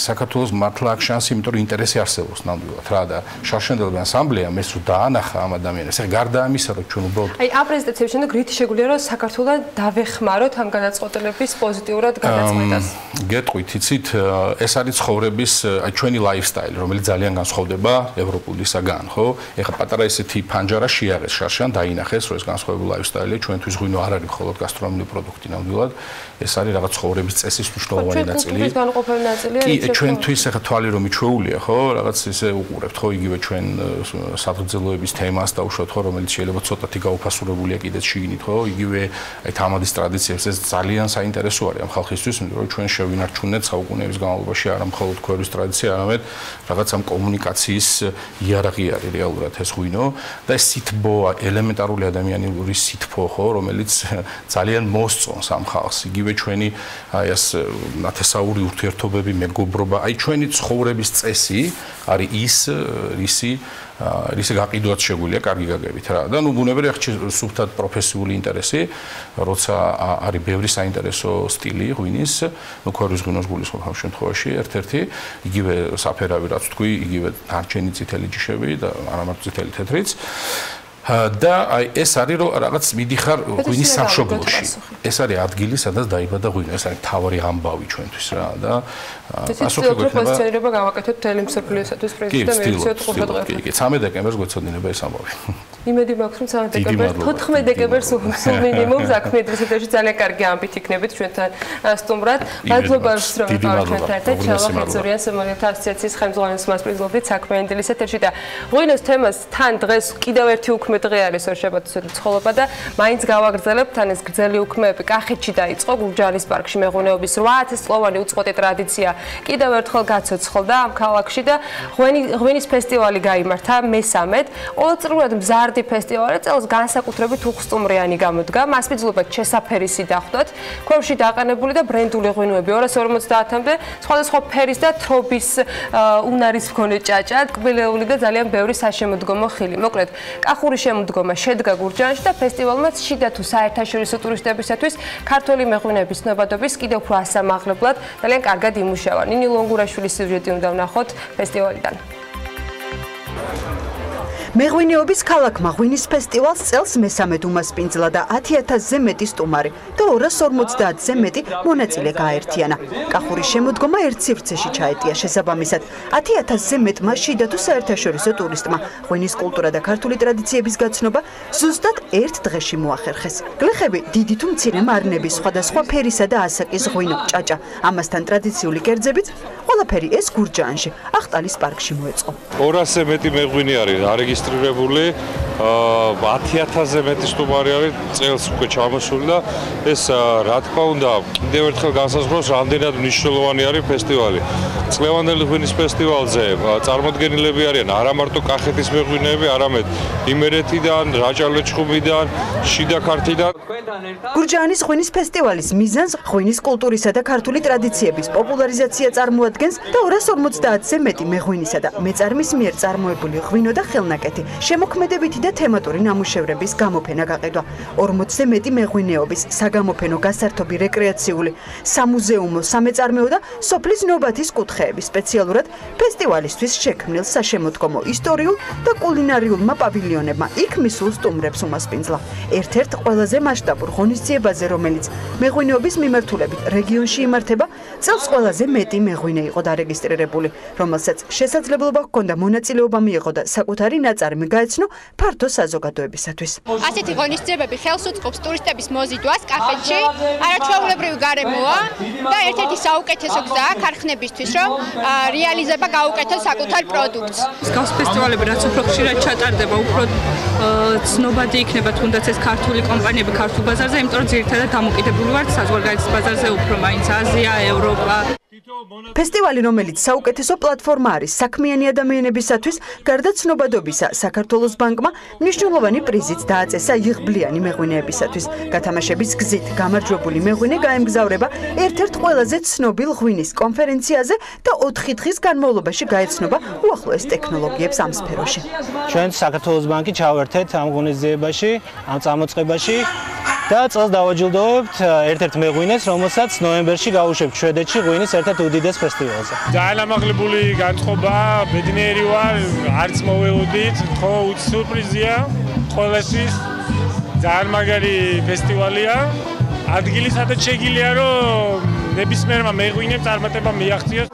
საქართველოს მართლა აქვს შანსი, იმიტომ რომ ინტერესი არსებობს ნამდვილად რა და შარშანდელობენ ასამბლეამ ეს რო დაანახა ამ ადამიანებს. ეხლა გარდა ამისა, რომ ჩვენ უბრალოდ აი ამ პრეზენტაციების შემდეგ რითი შეგვიძლია რომ საქართველოს დავეხმაროთ ამ გადაწყვეტილების პოზიტიურად გადაწყვეტას. გეტყვით, იცით, ეს არის ცხოვრების აი ჩვენი ლაიფსტაილი, რომელიც ძალიან განსხვავდება ევროპულისაგან, ხო? ეხლა პატარა ესეთი ფანჯარა შეაღეს შარშან, დაინახეს, რომ ეს განსხვავებული ლაიფსტაილია, ჩვენთვის ღვინო არ არის მხოლოდ გასტრონომიული პროდუქტი ნამდვილად, ეს არის რაღაც ცხოვრების წესის მნიშვნელოვანი ნაწილი. ჩვენ განყოფილ ნაწილია. კი, ჩვენთვის ეხლა თვალი რომ მიჩვეულია, ხო? რაღაც ისე უყურებთ, ხო, იგივე ჩვენ საბრძოლოების თემას დაუშვათ, ხო, რომელიც შეიძლება ცოტათი გაუფასურებულია კიდეც შიგნით, ხო? იგივე აი თამადის ტრადიციებს ეს ძალიან საინტერესო არის ამ ხალხისთვის, იმიტომ რომ ჩვენ შევინარჩუნეთ საუკუნეების განმავლობაში არა მხოლოდ ქვევრის ტრადიცია, არამედ რაღაც ამ კომუნიკაციის იერარქია არის რეალურად ეს ღვინო და ეს სითბო, ელემენტარული ადამიანური სითბო ხო, რომელიც ძალიან მოსწონს ამ ხალხს. იგივე ჩვენი აი ეს ნათესაური ურთიერთობები, მეგობრობა, აი ჩვენი ცხოვრების წესი არის ისი გაყიდვაც შეგვიძლია კარგი გაგებით რა. და ნუ ბუნებრივია სუფთად პროფესიული ინტერესი, როცა არის ბევრი საინტერესო სტილი ღვინის, ნუ ქორვის ღვინოს გულისხმობ ამ შემთხვევაში ერთ-ერთი, იგივე საფერავი რაც თქვი, იგივე დარჩენი წითელი ჯიშები და არამარტო წითელი თეთრიც. და აი ეს არის რომ რაღაც მიდიხარ ღვინის სამშობლოში. ეს არის ადგილი, სადაც დაიბადა ღვინო, ეს არის თავარი ამბავი ჩვენთვის რა და ასე პოზიციონირება გავაკეთოთ მთელი მსოფლიოსათვის პრეზიდენტი და მივიცეთ ყოფილიყო. კი, 13 დეკემბერს გვეცოდინება ეს ამბავი. იმედი მაქვს რომ 13 დეკემბერს 14 დეკემბერს სულ მინიმუმ საქმე დღესდღეში ძალიან კარგი ამბით იქნებით ჩვენთან სტუმრად. მადლობა რომ ვიყავით ჩვენთან ერთად. ჩალახეცურიან სამართალთა ასოციაციის ხელმძღვანელის მასპინძლობდით საქმიანი დილის ეთერში და ღვინოს თემას თან დღეს კიდევ ერთი უქმე დღე არის ორშაბათის ცხოველობა და მაინც გავაგრძელებთ თან ეს გრძელი უქმეები კახეთში დაიწყო გურჯაანის პარკში მეღვინეობის 8000 წლოვანი უწყოთი ტრადიცია კიდევ ერთხელ გაცოცხლდა ამ ქალაქში და ღვინის ფესტივალი გაიმართა მესამედ ყოველწლიურად მზარდი ფესტივალი წელს განსაკუთრებით უხსტუმრიანი გამოდგა მასპინძლობად შესაფერისი დახვდათ ქვევში დაყენებული და ბრენდული ღვინოები 250-მდე სხვადასხვა ფერის და თრობის უნარის მქონე ჭაჭა კბილეული და ძალიან ბევრი საშემოდგომო ხილი მოკლედ კახური შემოდგომა შედგა გურჯაანში და ფესტივალმა შიდა თუ საერთაშორისო ტურისტებისათვის ქართული მეღვინეების ცნობადობის კიდევ უფრო ასამაღლებლად ძალიან კარგად იმუშავა. ნინი ლონგურაშვილის სიუჟეტი უნდა ვნახოთ ფესტივალიდან. მეღვინეობის ქალაქმა ღვინის ფესტივალს წელს მესამედ უმასპინძლა და 10000-ზე მეტი სტუმარი და 250-ზე მეტი მონაწილე გააერთიანა. კახურის შემოდგომა ერთ სივრცეში ჩაეტია შესაბამისად 10000-ზე მეტმა შიდა თუ საერთაშორისო ტურისტმა ღვინის კულტურა და ქართული ტრადიციების გაცნობა ზუსტად ერთ დღეში მოახერხეს. გლეხები დიდი თუ მცირე მარნების სხვადასხვა ფერისა და ასაკის ღვინო, ჭაჭა, ამასთან ტრადიციული კერძებიც ყველაფერი ეს გურჯაანში, ახტალის პარკში მოეწყო. 200-ზე მეტი მეღვინე არის არეგისტრირებული, 10000-ზე მეტი სტუმარი არის წელს უკვე ჩამოსული და ეს რა თქმა უნდა კიდევ ერთხელ განსაზღვრავს რამდენად მნიშვნელოვანი არის ფესტივალი. წლევანდელი ღვინის ფესტივალზე წარმოდგენილები არიან არა მარტო კახეთის მეღვინეები, არამედ იმერეთიდან, რაჭა-ლეჩხუმიდან, შიდა ქართლიდან. გურჯაანის ღვინის ფესტივალის მიზანს ღვინის კულტურისა და ქართული ტრადიციების პოპულარიზაცია წარმოადგენს და 250-ზე მეტი მეღვინისა და მეწარმის მიერ წარმოებული ღვინო და ხელნაკეთი, შემოქმედებითი და თემატური ნამუშევრების გამოფენა გაყიდვა. 40-ზე მეტი მეღვინეობის, საგამოფენო გასართობი რეკრეაციული, სამუზეუმო, სამეწარმეო და სოფლის ნობათის კუთხეები სპეციალურად ფესტივალისთვის შექმნილ საშემოდგომო ისტორიულ და კულინარიულმა პავილიონებმა იქ მისულ სტუმრებს უმასპინძლა. ერთ-ერთ ყველაზე მასშტაბურ ღონისძიებაზე, რომელიც მეღვინეობის მიმართულებით რეგიონში იმართება, წელს ყველაზე მეტი მეღვინე იყო დარეგისტრირებული, რომელსაც შესაძლებლობა ჰქონდა მონაწილეობა მიიღო და საკუთარი ნაწარმი გაეცნო ფართო საზოგადოებისათვის. ასეთი ღონისძიებები ხელს უწყობს ტურისტების მოზიდვას კახეთში, არაჩვეულებრივი გარემოა და ერთ-ერთი საუკეთესო გზაა ქარხნებისთვის, რომ რეალიზება გაუკეთოს საკუთარ პროდუქტს. მსგავს ფესტივალები რაც უფრო ხშირად ჩატარდება, უფრო ცნობადი იქნება თუნდაც ეს ქართული კომპანიები ქართულ ბაზარზე, იმიტომ რომ ძირითადად დამოკიდებული ვართ საზღვარგარეთის ბაზარზე უფრო მაინც აზია, ევროპა. ფესტივალი, რომელიც საუკეთესო პლატფორმა არის საქმიანი ადამიანებისათვის, გარდა ცნობადობისა, საქართველოს ბანკმა მნიშვნელოვანი პრიზიც დააწესა იღბლიანი მეღვინეებისათვის. გათამაშების გზით გამარჯვებული მეღვინე გაემგზავრება ერთ-ერთ ყველაზე ცნობილ ღვინის კონფერენციაზე და 4 დღის განმავლობაში გაეცნობა უახლოეს ტექნოლოგიებს ამ სფეროში. ჩვენ საქართველოს ბანკი ჩავერთეთ ამ ღონისძიებაში, ამ წამოწყებაში და წელს დავაჯილდოვებთ ერთ-ერთ მეღვინეს, რომელსაც ნოემბერში გავუშვებთ შვედეთში ღვინის ერთ-ერთ უდიდეს ფესტივალზე. ძალიან ამაღლებული განწყობა, ბედნიერი ვარ, არც მოვეუდით, ხო სიურპრიზია ყველასთვის. ძალიან მაგარი ფესტივალია. ადგილი სადაც შეგიძლია რომ ნებისმიერმა მეღვინემ წარმატება მიაღწიოს.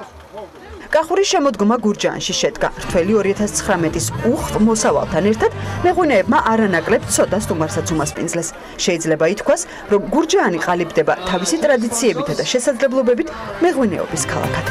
კახურის შემოდგომა გურჯაანში შედგა. რთველი 2019-ის უხვ მოსავალთან ერთად მეღვინეებმა არანაკლებ ცოტა სტუმარსაც უმასპინძლეს. შეიძლება ითქვას, რომ გურჯაანი ყალიბდება თავისი ტრადიციებითა და შესაძლებლობებით მეღვინეობის ქალაქად.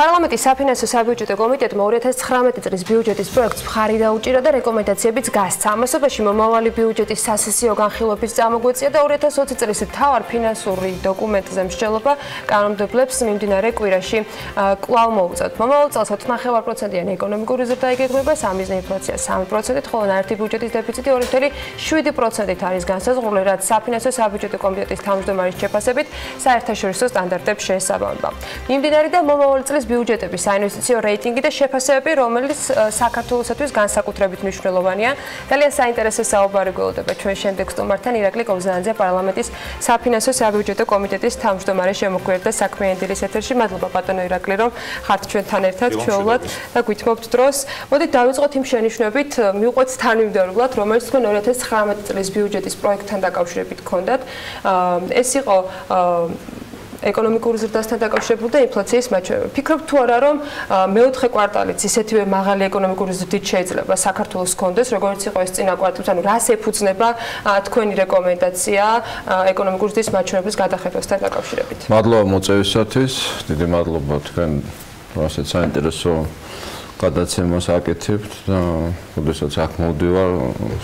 პარლამენტის საფინანსო საბიუჯეტო კომიტეტმა 2019 წლის ბიუჯეტის პროექტს მხარი დაუჭირა და რეკომენდაციებიც გასცა. ამასობაში მომავალი ბიუჯეტის სასესიო განხილვების წამოგვეწია და 2020 წლის მთავარ ფინანსური დოკუმენტზე მსჯელობა კანონმდებლებს მიმდინარე კვირაში კვლავ მოუწევთ. მომავალ წელს 4.5%-იანი ეკონომიკური ზრდა იგეგმება, სამიზნე ინფლაცია 3%-ით, ხოლო ნაერთი ბიუჯეტის დეფიციტი 2.7%-ით არის განსაზღვრული, რაც საფინანსო საბიუჯეტო კომიტეტის თავმჯდომარის შეფასებით საერთაშორისო სტანდარტებს შეესაბამება. მიმდინარე და მომავალი წლის ბიუჯეტების საინვესტიციო რეიტინგი და შეფასებები, რომელიც საქართველოსათვის განსაკუთრებით მნიშვნელოვანია. ძალიან საინტერესო საუბარი გველოდება ჩვენ შემდეგ სტუმართან ირაკლი კობზანაძე, პარლამენტის საფინანსო საბიუჯეტო კომიტეტის თავმჯდომარე შემოგვიერთდა საქმიანი დილის ეთერში. მადლობა ბატონო ირაკლი, რომ ხართ ჩვენთან ერთად ჩვეულად და გვითმობთ დროს. მოდით დავიწყოთ იმ შენიშვნებით, მივყვეთ თანმიმდევრულად, რომელიც თქვენ 2019 წლის ბიუჯეტის პროექტთან დაკავშირებით გქონდათ. ეს იყო ეკონომიკური ზრდასთან დაკავშირებული და ინფლაციის მაჩვენებელი. ფიქრობთ თუ არა, რომ მეოთხე კვარტალიც ისეთივე მაღალი ეკონომიკური ზრდით შეიძლება საქართველოს გქონდეს, როგორც იყო ეს წინა კვარტალს, ანუ რას ეფუძნება თქვენი რეკომენდაცია ეკონომიკური ზრდის მაჩვენებლის გადახედვასთან დაკავშირებით? მადლობა მოწვევისათვის, დიდი მადლობა თქვენ ასეთ საინტერესო გადაცემას აკეთებთ და ოდესაც აქ მოვდივარ,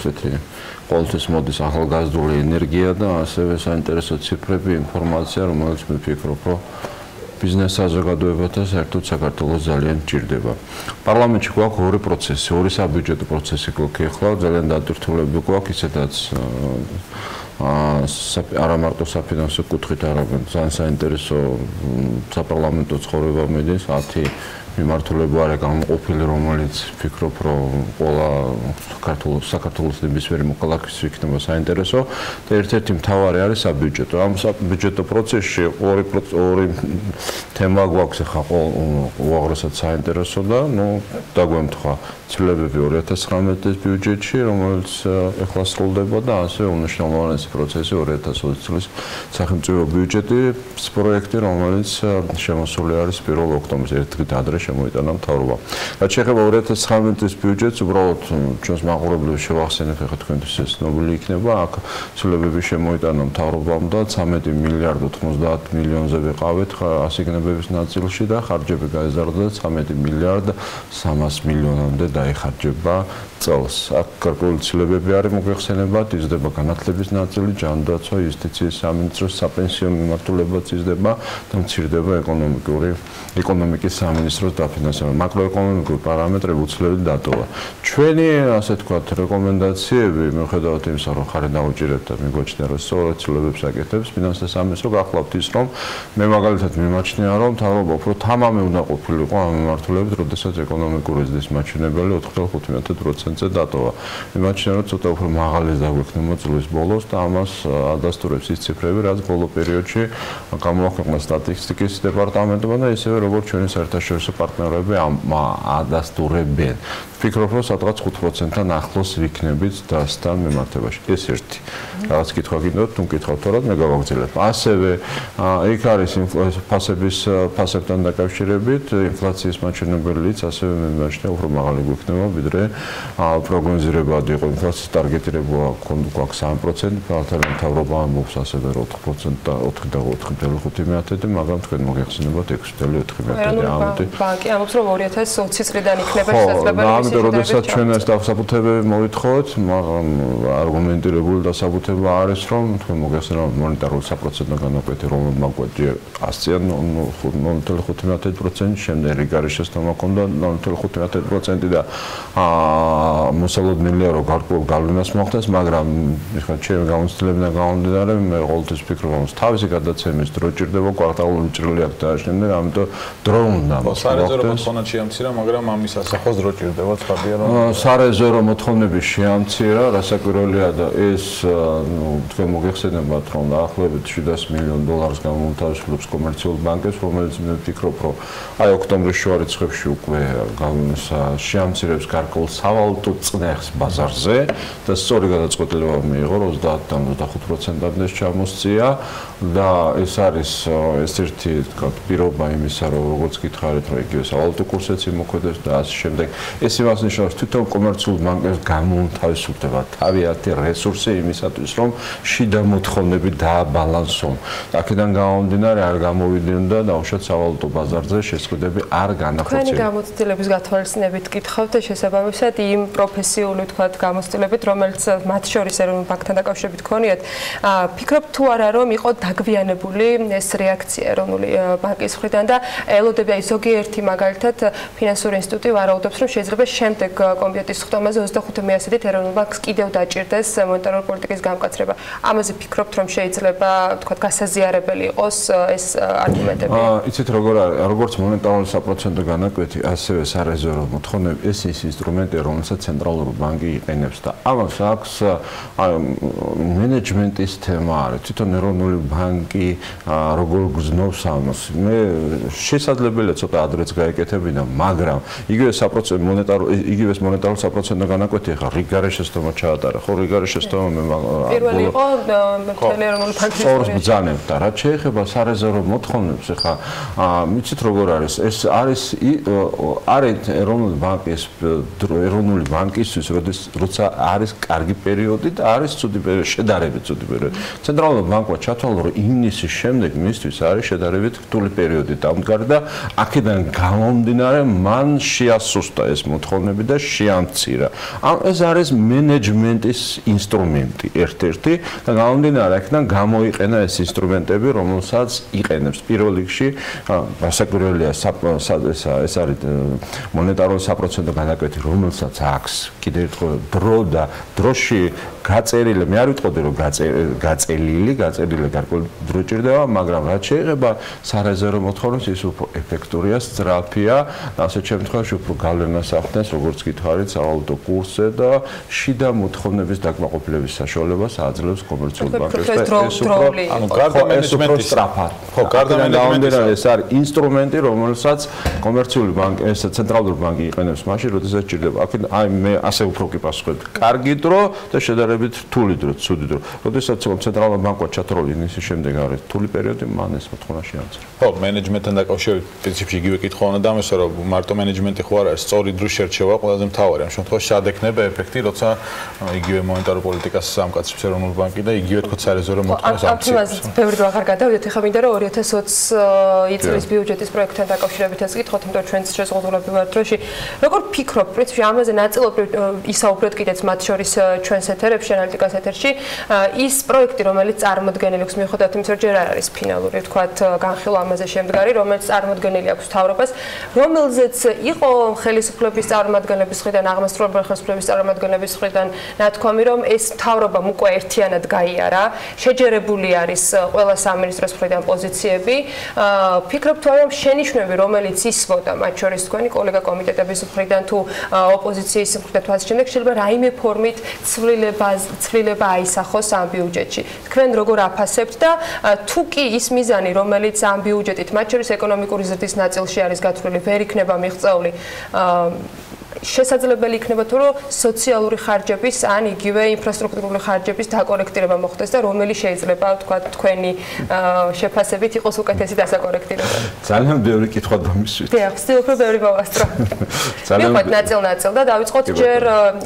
ესეთი ყოველთვის მოდის ახალგაზრდული ენერგია და ასევე საინტერესო ციფრები, ინფორმაცია, რომელიც მე ვფიქრობ, რომ ბიზნეს საზოგადოებათა საერთოდ საქართველოს ძალიან ჭირდება. პარლამენტში გვაქვს ორი პროცესი, ორი საბიუჯეტო პროცესი გვაქვს ახლა, ძალიან დატვირთულები გვაქვს, ისედაც არა მარტო საფინანსო კუთხით, არამედ ძალიან საინტერესო საპარლამენტო ცხოვრება მედის 10 მიმართულება არის გამოყოფილი, რომელიც ვფიქრობ, რომ ყველა საქართველოს ნებისმიერი მოქალაქის იქნება საინტერესო და ერთ-ერთი მთავარი არის საბიუჯეტო. ამ საბიუჯეტო პროცესში ორი თემა გვაქვს ახლა უაღრესად საინტერესო და დაგვემთხვა ცვლილებები 2019 წლის ბიუჯეტში, რომელიც ახლა სრულდება და ასევე უმნიშვნელოვანესი პროცესი 2020 წლის სახელმწიფო ბიუჯეტის პროექტი, რომელიც შემოსული არის 1 ოქტომბერს, ერთ დღით ადრე შემოიტანა მთავრობა. რაც შეეხება 2019 წლის ბიუჯეტს, უბრალოდ ჩვენს მაყურებლებს შევახსენებ, ახლა თქვენთვის ეს ცნობილი იქნება, აქ ცვლილებები შემოიტანა მთავრობამ და 13 მილიარდ 90 მილიონზე ვიყავით ასიგნებების ნაწილში და ხარჯები გაეზარდა 13 მილიარდ 300 მილიონამდე დაიხარჯება წელს. აქ გარკვეული ცვლილებები არის მოგვიხსენებათ, იზრდება განათლების ნაწილი, ჯანდაცვა, იუსტიციის სამინისტროს საპენსიო მიმართულებაც იზრდება და მცირდება ეკონომიკის სამინისტროს დაფინანსება. მაკროეკონომიკური პარამეტრები უცვლელი დატოვა. ჩვენი, ასე ვთქვათ, რეკომენდაციები, მიუხედავად იმისა, რომ ხარი დაუჭირებთ და მიგვაჩნია, რომ სწორად ცვლილებებს აკეთებს, ფინანსთა სამინისტრო გახლავთ ის, რომ მე მაგალითად მიმაჩნია, რომ მთავრობა უფრო თამამი უნდა ყოფილიყო ამ მიმართულებით, როდესაც ეკონომიკური ზრდის მაჩვენებელი 4.5%-ზე დატოვა. მიმაჩნია, რომ ცოტა უფრო მაღალი დაგვექნება წლის ბოლოს და ამას ადასტურებს ის ციფრები, რაც ბოლო პერიოდში გამოაქვეყნა სტატისტიკის დეპარტამენტმა და ისევე როგორც ჩვენი საერთაშორისო პარტნიორები ადასტურებენ. ვფიქრობ, რომ სადღაც 5%-თან ახლოს ვიქნებით დასთან მიმართებაში. ეს ერთი. რაღაც კითხვა გინდათ, თუ მკითხავთ, თორად მე გავაგრძელებ. ასევე იქ არის ფასებთან დაკავშირებით, ინფლაციის მაჩვენებელიც ასევე მე მიმაჩნია უფრო მაღალი გვექნება, ვიდრე პროგნოზირებადი იყო. ინფლაციის ტარგეტირება გვაქვს 3%, ფართალიან მთავრობა ამბობს ასევე 4% და 4.5%, მაგრამ თქვენ მოგეხსენებათ 6.4%. ბანკი ამბობს, რომ 2020 წლიდან იქნება შესაძლებელი ამიტომ როდესაც ჩვენ ეს დასაბუთებები მოვითხოვოთ, მაგრამ არგუმენტირებული დასაბუთება არის, რომ თქვენ მოგეხსენებათ მონეტარული საპროცენტო განაკვეთი, რომელიც მაგვაჭია 100-იან 0.5%, შემდეგ რიგარის შესწავლა მქონდა 0.5% და მოსალოდნელია, რომ გარკვეულ გავლენას მოხდეს, მაგრამ ეხლა ჩემი გამოცდილებიდან გამომდინარე, მე ყოველთვის ვფიქრობ, რომ თავისი გადაცემის დრო ჭირდება, კვარტალური ჭრილი აქვს და შემდეგ, ამიტომ დრო უნდა მოხდეს. სარეზერვო მოთხოვნა შეამცირა, მაგრამ ამის ასახავს დრო ჭირდება, ცხადია, რომ სარეზერვო მოთხოვნების შეამცირა, რასაკვირველია და ეს თქვენ მოგეხსენებათ, რომ დაახლოებით $700 მილიონ გამოუთავისუფლებს კომერციულ ბანკებს, რომელიც მე ვფიქრობ, რომ აი ოქტომბრის შუა რიცხვებში უკვე შეამცირებს გარკვეულ სავალუტო წნეხს ბაზარზე და სწორი გადაწყვეტილება მიიღო 30-დან 25%-მდე ჩამოსწია და ეს არის ერთ-ერთი პირობა იმისა, რომ როგორც გითხარით, რომ იგივე სავალუტო კურსიც იმოქმედებს და ასე შემდეგ. ეს იმას ნიშნავს თვითონ კომერციულ ბანკებს გამოუთავისუფლდება თავიანთი რესურსი იმისათვის, რომ შიდა მოთხოვნები დააბალანსონ. აქედან გამომდინარე არ გამოვიდნენ და დაუშვათ სავალუტო ბაზარზე შესყიდები არ განახორციელებულა. თქვენი გამოცდილების გათვალისწინებით გითხავთ შესაბამისად იმ პროფესიული თქვათ გამოცდილებით, რომელიც მათ შორის ეროვნულ ბანკთან დაკავშირებით ქონიათ, ფიქრობთ თუ არა რომ იყო დაგვიანებული ეს რეაქცია ეროვნული ბანკის მხრიდან და ელოდები აი ზოგიერთი მაგალითად ფინანსური ინსტიტუტი ვარაუდობს რომ შეიძლება შემდეგ კომიტეტის ხდომაზე 25 მეასედით ეროვნულ ბანკს კიდევ დაჭირდეს მონეტარული პოლიტიკის გამკაცრება. ამაზე ფიქრობთ რომ შეიძლება თქვათ გასაზიარებელი იყოს ეს არგუმენტები? იცით როგორც მონეტარული საპროცენტო განაკვეთი, ასევე სარეზერვო მოთხოვნები ეს ის ინსტრუმენტია, რომელსაც ცენტრალური ბანკი იყენებს და ამას აქვს მენეჯმენტის თემა არის. თვითონ ეროვნული ბანკი როგორ გრძნობს ამას. მე შესაძლებელია ცოტა ადრეც გაეკეთებინა, მაგრამ იგივე მონეტარული საპროცენტო განაკვეთი ხა რიგარეშესტომა ჩაატარა. ხო, რიგარეშესტომა მე პირველი იყო მთელი ეროვნული ბანკის სწორს ბრძანებ და რაც შეეხება სარეზერვო მოთხოვნებს, ხა მიცით როგორ არის? ეს არის ეროვნული ბანკისთვის, როცა არის კარგი პერიოდი და არის ცუდი პერიოდი, შედარებით ცუდი პერიოდი. ცენტრალურ ბანკმა ჩათვალა, რომ ივნისის შემდეგ მისთვის არის შედარებით რთული პერიოდი დამდგარი და აქედან გამომდინარე მან შეასუსტა ეს მოთხოვნები და შეამცირა. ეს არის მენეჯმენტის ინსტრუმენტი ერთ-ერთი და გამომდინარე აქედან გამოიყენა ეს ინსტრუმენტები, რომელსაც იყენებს პირველ რიგში გასაკვირველია ეს არის მონეტარული საპროცენტო განაკვეთი, რომელსაც აქვს კიდევ ერთხელ დრო და დროში გაწერილი, მე არ ვიტყოდი რომ გაწერილი გარკვეული დრო ჭირდება, მაგრამ რაც შეეხება სარეზერვო მოთხოვნებს, ის უფრო ეფექტურია, სწრაფია, ასეთ შემთხვევაში უფრო გავლენას ახდენს, როგორც გითხარით, სავალუტო კურსზე და შიდა მოთხოვნების დაკმაყოფილების საშუალებას აძლევს კომერციულ ბანკებს და ეს უფრო სწრაფად. ხო, გარდა მენეჯმენტისა ეს არის ინსტრუმენტი, რომელსაც კომერციული ბანკი, ეს ცენტრალური ბანკი იყენებს მაშინ, როდესაც ჭირდება. აი მე ასე უფრო კი პასუხობ. კარგი დრო და შედარებით რთული დრო, ცუდი დრო. როდესაც ცენტრალურ ბანკმა ჩათროლი იმის შემდეგ არის რთული პერიოდი, მან ეს მოთხოვნა შეამცირა. ხო, მენეჯმენტთან დაკავშირებით პრინციპში იგივე კითხვა უნდა დამესვა, რომ მარტო მენეჯმენტი ხო არ არის, სწორი დრო შერჩევა ყველაზე მთავარი. ამ შემთხვევაში სად ექნება ეფექტი, როცა იგივე მონეტარულ პოლიტიკას ამკაცრებს ეროვნული ბანკი და იგივე თქო სარეზერვო მოთხოვნას ამცირებს. ბევრი დრო აღარ გადავიდეთ, ეხლა მინდა რომ 2020 წლის ბიუჯეტის პროექტთან დაკავშირებით ეს კითხოთ, იმიტომ რომ ჩვენც შეზღუდულები ვართ დროში. როგორ ფიქრობ, პრინციპში ამაზე ნაწილობრივ ისაუბრეთ კიდეც მათ შორის ჩვენს ეთერებში, ანალიტიკას ეთერში, ის პროექტი, რომელიც წარმოდგენილი აქვს მიუხედავად იმისა, რომ ჯერ არ არის ფინალური, თქვათ, განხილვა ამაზე შემდგარი, რომელიც წარმოდგენილი აქვს მთავრობას, რომელზეც იყო ხელისუფლების წარმომადგენლების მხრიდან, აღმასრულებელი ხელისუფლების წარმომადგენლების მხრიდან ნათქვამი, რომ ეს მთავრობამ უკვე ერთიანად გაიარა, შეჯერებული არის ყველა სამინისტროს მხრიდან პოზიციები. ფიქრობთ, რომ შენიშვნები, რომელიც ისვოდა მათ შორის თქვენი კოლეგა კომიტეტების მხრიდან თუ ოპოზიციის მხრიდან თვალის შემდეგ შეიძლება რაიმე ფორმით ცვლილება აისახოს ამ ბიუჯეტში. თქვენ როგორ აფასებთ და თუ კი ის მიზანი, რომელიც ამ ბიუჯეტით მათ შორის ეკონომიკური ზრდის ნაწილში არის გათვლილი, ვერ იქნება მიღწეული, შესაძლებელი იქნება თუ რომ სოციალური ხარჯების ან იგივე ინფრასტრუქტურული ხარჯების დაკორექტირება მოხდეს და რომელი შეიძლება თქვა თქვენი შეფასებით იყოს უკეთესი დასაკორექტირება. ძალიან ბევრი კითხვა დამისვით. დიახ, ვცდილობ რომ ბევრი გავასწრო. მივხვდით ნაწილ-ნაწილ და დავიწყოთ ჯერ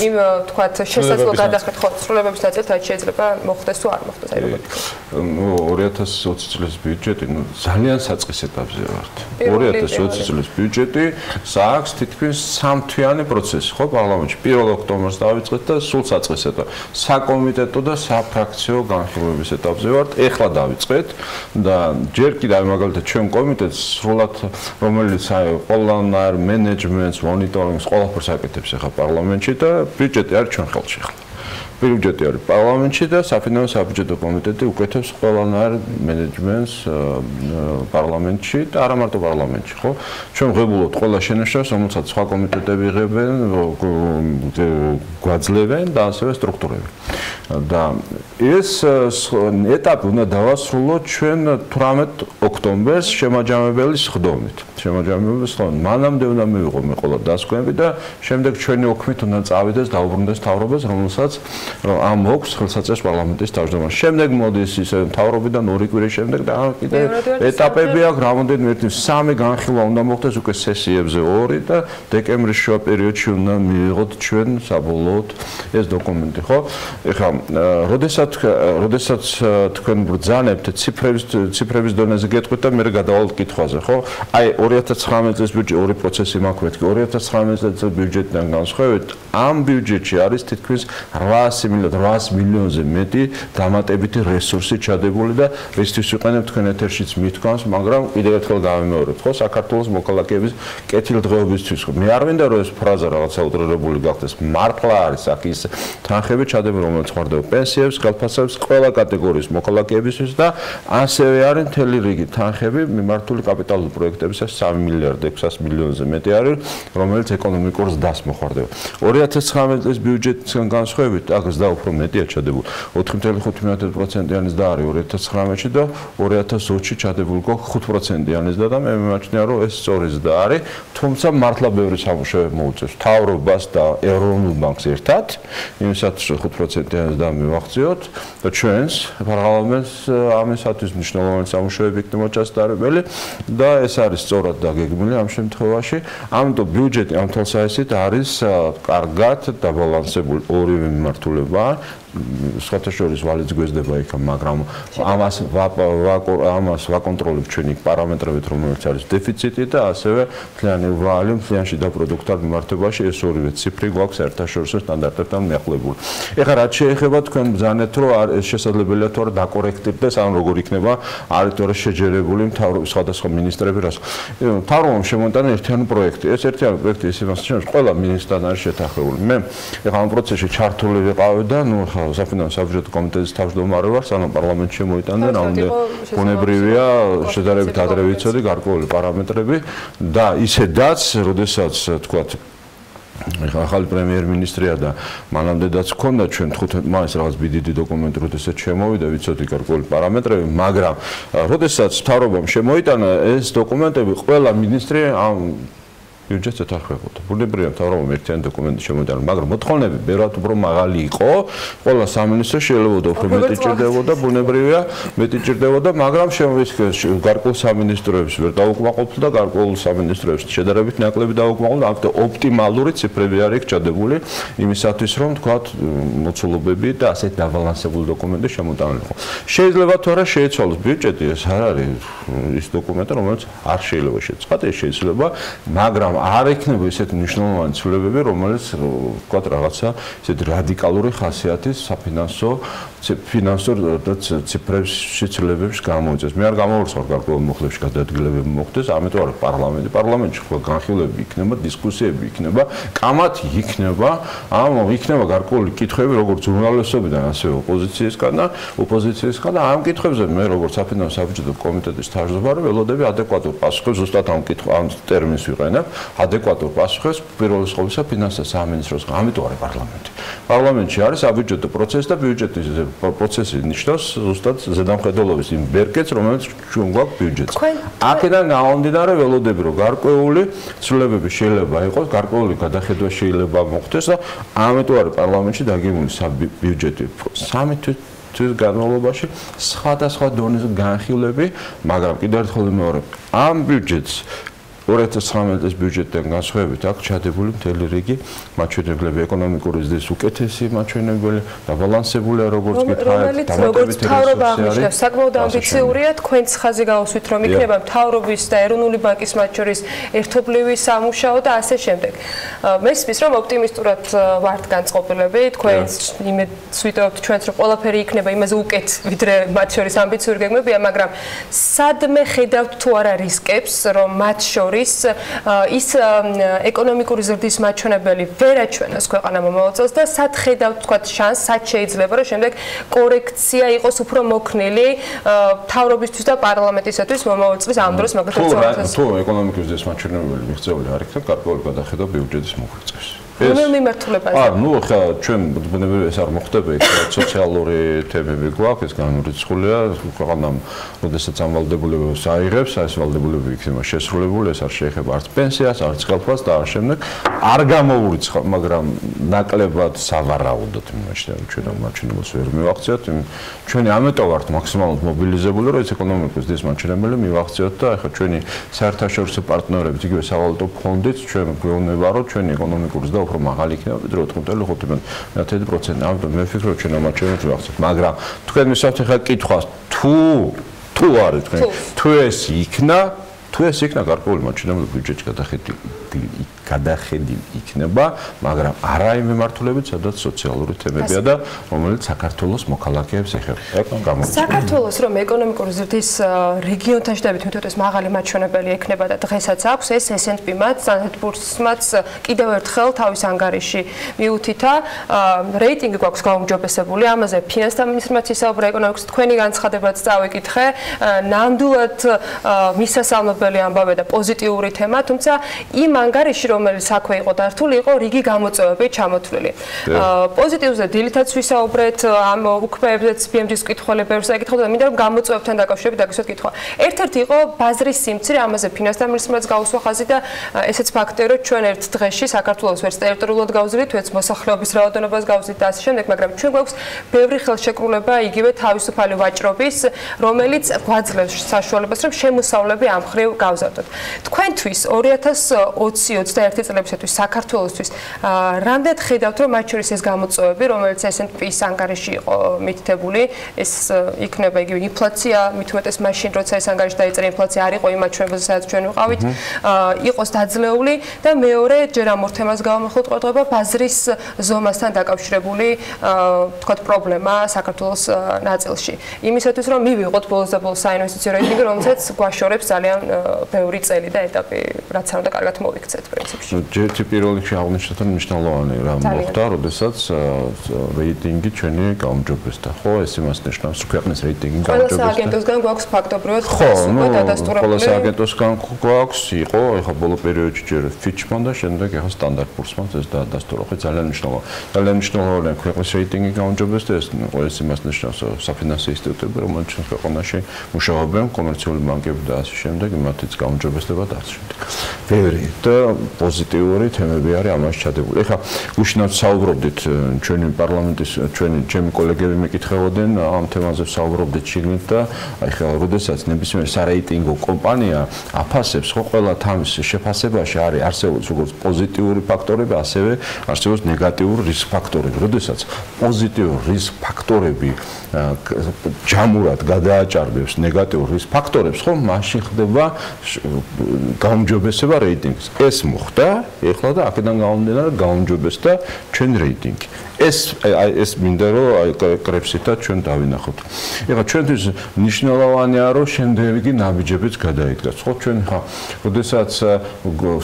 იმ თქვა შესაძლო გადახეთ ხო სრულებების ნაწილით რაც შეიძლება მოხდეს თუ არ მოხდეს აი როგორ. 2020 წლის ბიუჯეტი ძალიან საწყის ეტაპზე ვართ. 2020 წლის ბიუჯეტი საქმს თითქმის 3 თვიანი პროცესი ხო პარლამენტში 1 ოქტომბერს დავიწყეთ და სულ საწყის ეტაპზე საკომიტეტო და საფრაქციო განხილვების ეტაპზე ვართ. ეხლა დავიწყეთ და ჯერ კიდევ მაგალითად ჩვენ კომიტეტს სრულად რომელიც ყველანაირ მენეჯმენტს, მონიტორინგს ყველაფერს აკეთებს ახლა პარლამენტში და ბიუჯეტი არის ჩვენ ხელში ახლა. ბიუჯეტი არის პარლამენტში და საფინანსო საბიუჯეტო კომიტეტი უკეთებს ყველანაირ მენეჯმენტს პარლამენტში და არა მარტო პარლამენტში, ხო? ჩვენ ვღებულობთ ყველა შენობებს, რომელსაც სხვა კომიტეტები იღებენ, გვაძლევენ და ასევე სტრუქტურები. და ეს ეტაპი უნდა დავასრულოთ ჩვენ 18 ოქტომბერს შემაჯამებელი სხდომით. შემოჯამების ხოლმე მანამდე უნდა მივიღო მე ყველა დასკვნები და შემდეგ ჩვენი ოქმით უნდა წავიდეს დაუბრუნდეს მთავრობას, რომელსაც ამ მოქვს ხელსაწყოს პარლამენტის თავმჯდომარე. შემდეგ მოდის ისე მთავრობიდან 2 კვირის შემდეგ და კიდე ეტაპები აქვს, რამოდენიმე ერთი 3 განხილვა უნდა მოხდეს უკვე სესიებზე 2 და დეკემბრის შუა პერიოდში უნდა მივიღოთ ჩვენ საბოლოოდ ეს დოკუმენტი, ხო? ეხლა როდესაც თქვენ ბრძანებთ ციფრების დონეზე გეტყვით და მე გადავალთ კითხვაზე, ხო? აი 2019 წლის ბიუჯეტი 2 პროცესი მაქვს მეთქი 2019 წლის ბიუჯეტიდან განსხვავებით ამ ბიუჯეტში არის თითქმის 800 მილიონზე მეტი დამატებითი რესურსი ჩადებული და რისთვის ვიყენებ თქვენ ეთერშიც მithქვამს, მაგრამ კიდევ ერთხელ გავიმეორებ, ხო? საქართველოს მოქალაქეების კეთილდღეობისთვის. მე არ მინდა რომ ეს ფრაზა რაღაცა უტრირებული გახდეს. მართლა არის აქ ის თანხები ჩადებული, რომელიც ხარდება პენსიებს, გალფასებს, ყველა კატეგორიის მოქალაქეებისთვის და ასევე არის მთელი რიგი თანხები მიმართული კაპიტალურ პროექტებისას 3 მილიარდ 600 მილიონზე მეტი არის, რომელიც ეკონომიკურ ზრდას მოხარდება. 2019 წლის ბიუჯეტიდან განსხვავებით, აქ ზრდა უფრო მეტია ჩადებული. 4.5%-იანი ზრდა არის 2019-ში და 2020-ში ჩადებული გვაქვს 5%-იანი ზრდა და მე მიმაჩნია, რომ ეს სწორი ზრდა არის, თუმცა მართლა ბევრი სამუშაოები მოუწევს მთავრობას და ეროვნულ ბანკს ერთად, იმისათვის 5%-იანი ზრდა მივახციოთ და ჩვენს პარლამენტს ამისათვის მნიშვნელოვანი სამუშაოები იქნება ჩასატარებელი და ეს არის სწორად დაგეგმილი ამ შემთხვევაში. ამიტომ ბიუჯეტი ამ თვალსაზრისით არის კარგად დაბალანსებული ორივე მიმართულება. სხვათაშორის ვალიც გვეძდება იქ, მაგრამ ამას ვაკონტროლებთ ჩვენი პარამეტრებით, რომელიც არის დეფიციტი და ასევე მთლიანი ვალი მთლიანში და პროდუქტად მიმართებაში ეს ორივე ციფრი გვაქვს საერთაშორისო სტანდარტებთან მიახლებული. ეხლა რაც შეეხება თქვენ ბრძანეთ, რომ ეს შესაძლებელია თუ არა დაკორექტირდეს, ან როგორ იქნება არის თუ არა შეჯერებული სხვადასხვა მინისტრები რას. მთავრობამ შემოიტანა ერთიანი პროექტი. ეს ერთიანი პროექტი ის იმას ნიშნავს, ყველა მინისტრთან არის შეთანხმებული. მე ეხლა ამ პროცესში ჩართული ვიყავი და ნუ საფინანსო საბჭოთა კომიტეტის თავმჯდომარე ვარ, სანამ პარლამენტში შემოიტანდა, რამოდენიმე ბუნებრივია შედარებით ადრე ვიცოდი გარკვეული პარამეტრები და ისედაც, როდესაც თქვათ ახალი პრემიერ-მინისტრია და მანამდეაც ჰქონდა ჩვენ 15 მაისს რაღაც ბიდიდი დოკუმენტი, როდესაც შემოვიდა, ვიცოდი გარკვეული პარამეტრები, მაგრამ როდესაც მთავრობამ შემოიტანა ეს დოკუმენტები, ყველა მინისტრი ამ ბიუჯეტს ეთანხმებოდა. ბუნებრივია მთავრობამ ერთიანი დოკუმენტი შემოიტანა, მაგრამ მოთხოვნები ბევრად უფრო მაღალი იყო. ყველა სამინისტრო შეიძლება უფრო მეტი ჭირდებოდა, ბუნებრივია მეტი ჭირდებოდა, მაგრამ გარკვეულ სამინისტროებს ვერ დაუკმაყოფილდა, გარკვეულ სამინისტროებს შედარებით ნაკლები დაუკმაყოფილდა. ამიტომ ოპტიმალური ციფრები არის ჩადებული იმისათვის, რომ თქვათ მოცულობები და ასეთ დაბალანსებული დოკუმენტი შემოტანილიყო. შეიძლება თუ არა შეეცვალოს ბიუჯეტი, ეს არ არის ის დოკუმენტი, რომელიც არ შეიძლება შეცვალოს, ეს შეიძლება, მაგრამ არ ექნება ისეთი მნიშვნელოვანი ცვლილებები, რომელიც ვთქვათ რაღაცა ისეთი რადიკალური ხასიათის საფინანსო და ციფრებში ცვლილებებს გამოიწვევს. მე არ გამოვარცხავ გარკვეულ მოხდებში გადაადგილებები მოხდეს, ამიტომ არის პარლამენტში ხო განხილვები იქნება, დისკუსიები იქნება, კამათი იქნება, იქნება გარკვეული კითხვები, როგორც ჟურნალისტებიდან, ასევე ოპოზიციისგან და ამ კითხვებზე მე როგორც საფინანსო საბჭოთა კომიტეტის თავმჯდომარე ველოდები ადეკვატურ პასუხებს, ზუსტად ამ ტერმინს ვიყენებ, ადეკვატურ პასუხებს პირველი ყოვლისა ფინანსთა სამინისტროს. ამიტომ არის პარლამენტი. პარლამენტში არის საბიუჯეტო პროცესი და ბიუჯეტის პროცესი ნიშნავს ზუსტად ზედამხედველობის იმ ბერკეტს, რომელიც ჩვენ გვაქვს ბიუჯეტს. აქედან გამომდინარე ველოდები, რომ გარკვეული ცვლილებები შეიძლება იყოს, გარკვეული გადახედვა შეიძლება მოხდეს და ამიტომ არის პარლამენტში დაგეგმილი საბიუჯეტო სამი თვის განმავლობაში სხვადასხვა დონეზე განხილვები, მაგრამ კიდევ ერთხელ ვიმეორებ, ამ ბიუჯეტს 2019 წლის ბიუჯეტიდან განსხვავებით აქვს ჩადებული მთელი რიგი მაჩვენებლები, ეკონომიკური ზრდის უკეთესი მაჩვენებელი, დაბალანსებულია როგორც გითხარით, დამატებითი რესურსი არის. საკმაოდ ამბიციურია, თქვენც ხაზი გავუსვით, რომ იქნება მთავრობის და ეროვნული ბანკის მათ შორის ერთობლივი სამუშაო და ასე შემდეგ. მესმის, რომ ოპტიმისტურად ვართ განწყობილები, თქვენც იმედს ვიტოვებთ ჩვენც, რომ ყველაფერი იქნება იმაზე უკეთ, ვიდრე მათ შორის ამბიციური გეგმებია, მაგრამ სადმე ხედავთ თუ არა რისკებს, რომ მათ შორის ის ეკონომიკური ზრდის მაჩვენებელი ვერ აჩვენოს ქვეყანა მომავალ წელს და სად ხედავთ თქვათ შანსს, სად შეიძლება რომ შემდეგ კორექცია იყოს უფრო მოქნილი მთავრობისთვის და პარლამენტისათვის მომავალ წლის ამ დროს მაგალითად თუ ეკონომიკური ზრდის მაჩვენებელი მიღწეული არ იქნება, გარკვეული გადახედვა ბიუჯეტის მოგვიწევს. რომელ მიმართულებაზე? ნუ ხა ჩვენ ბუნებრივია ეს არ მოხდება, იქ სოციალური თემები გვაქვს, ეს განვრიცხულია, ქვეყანამ როდესაც ამ ვალდებულებებს აიღებს, ეს ვალდებულებები იქნება შესრულებული, ეს არ შეეხება არც პენსიას, არც ხელფასს და ამ შემდეგ არ გამოურიცხავ, მაგრამ ნაკლებად სავარაუდოდ იმაში ჩვენ მაჩვენებელს ვერ მივახციოთ, ჩვენი ამიტომ ვართ მაქსიმალურად მობილიზებული, რომ ეს ეკონომიკის დის მაჩვენებელი მივახციოთ და ახლა ჩვენი საერთაშორისო პარტნიორებით, იგივე სავალუტო ფონდით ჩვენ გვეუბნება, რომ ჩვენი ეკონომიკური ზრდა უფრო მაღალი იქნება, ვიდრე 4.5%. ამიტომ მე ვფიქრობ, ჩვენ ამ მაჩვენებელს ვახციოთ, მაგრამ თქვენ მისავთ ახლა კითხვას, თუ არის თქვენ, თუ ეს იქნა გარკვეული მაჩვენებელი ბიუჯეტი გადახედი იქნება, მაგრამ არა იმ მიმართულებით, სადაც სოციალური თემებია და რომელიც საქართველოს მოქალაქეებს ეხება. საქართველოს რომ ეკონომიკური ზრდის რეგიონთან შედარებით მეთოდოს მაღალი მაჩვენებელი ექნება და დღესაც აქვს, ეს S&P-მაც, Standard&Poor's-მაც კიდევ ერთხელ თავის ანგარიში მიუთითა. რეიტინგი გვაქვს გაუმჯობესებული, ამაზე ფინანსთა მინისტრმაც ისაუბრა ეკონომიკის თქვენი განცხადებაც წავიკითხე. ნამდვილად მისასალმებელი ამბავია და პოზიტიური თემა, თუმცა იმ ანგარიში რომელიც საქმე იყო დართული, იყო რიგი გამოწვევები ჩამოთვლილი. პოზიტივზე დილითაც ვისაუბრეთ, ამ უქმეებზეც BMG-ს კითხველებს ეკითხავდა და მინდა რომ გამოწვევებთან დაკავშირებით დაგისვათ კითხვა. ერთ-ერთი იყო ბაზრის სიმცირე, ამაზე ფინანსთა მინისტრმაც გაუსვა ხაზი და ესეც ფაქტია, რომ ჩვენ ერთ დღეში საქართველოს ვერც ტერიტორიულად გავზრდით, ვერც მოსახლეობის რაოდენობას გავზრდით და ასე შემდეგ, მაგრამ ჩვენ გვაქვს ბევრი ხელშეკრულება იგივე თავისუფალი ვაჭრობის, რომელიც გვაძლევს საშუალებას, რომ შემოსავლები ამ მხრივ გავზარდოთ. თქვენთვის 2020-21 წლებისათვის საქართველოსთვის რამდენად ხედავთ, რომ მათ შორის ეს გამოწვევები, რომელიც S&P-ის ანგარიში იყო მითითებული, ეს იქნება იგივე ინფლაცია, მით უმეტეს მაშინ, როცა ეს ანგარიში დაიწერა, ინფლაცია არ იყო იმ მაჩვენებელზე, სადაც ჩვენ ვიყავით, იყოს დაძლეული და მეორე ჯერ ამ ორ თემას გავამახვილოთ ყურადღება, ბაზრის ზომასთან დაკავშირებული, თქვათ, პრობლემა საქართველოს ნაწილში. იმისათვის, რომ მივიღოთ ბოლოს და ბოლოს საინვესტიციო რეიტინგი, რომელსაც გვაშორებს ძალიან ბევრი წელი და ეტაპი, რაც არ უნდა კარგად მოვიქცეთ პრინციპში. ჯერ პირველ რიგში აღნიშნეთ, რომ მნიშვნელოვანი რამ მოხდა, როდესაც რეიტინგი ჩვენი გაუმჯობესდა. ხო, ეს იმას ნიშნავს, რომ ქვეყნის რეიტინგი გაუმჯობესდა. ყველა აგენტოსგან გვაქვს ფაქტობრივად უკვე დადასტურებული. ყველა აგენტოსგან გვაქვს, იყო, ეხლა ბოლო პერიოდში ჯერ Fitch-მან და შემდეგ ეხლა Standard&Poor's-მან ეს დადასტურა. ხო, ძალიან მნიშვნელოვანია ქვეყნის რეიტინგი გაუმჯობესდა. ეს იმას ნიშნავს, რომ საფინანსო ინსტიტუტები, რომელიც ქვეყანაში მუშაობენ, კომერციული ბანკები და ასე შემდეგ, მათიც გაუმჯობესდება და ასე შემდეგ. ბევრი და პოზიტიური თემები არის ამაში ჩადებული. ეხლა უშინავ საუბრობდით ჩვენი პარლამენტის ჩემი კოლეგები მეკითხებოდნენ ამ თემაზე საუბრობდით შიგნით და ეხლა როდესაც ნებისმიერ სარეიტინგო კომპანია აფასებს, ხო ყველა თამის შეფასებაში არის არსებობს როგორც პოზიტიური ფაქტორები, ასევე არსებობს ნეგატიური რისკ ფაქტორები. როდესაც პოზიტიური რისკ ფაქტორები ჯამურად გადააჭარბებს ნეგატიურ რისკ ფაქტორებს, ხო მაშინ ხდება გაუმჯობესება რეიტინგს. ეს მოხდა, ეხლა და აქედან გამომდინარე გაუმჯობესდა ჩვენ რეიტინგი. ეს მინდა რომ კრებსითაც ჩვენ დავინახოთ. ეხლა ჩვენთვის მნიშვნელოვანია რომ შემდეგი ნაბიჯებიც გადაიდგას. ხო ჩვენ ხა როდესაც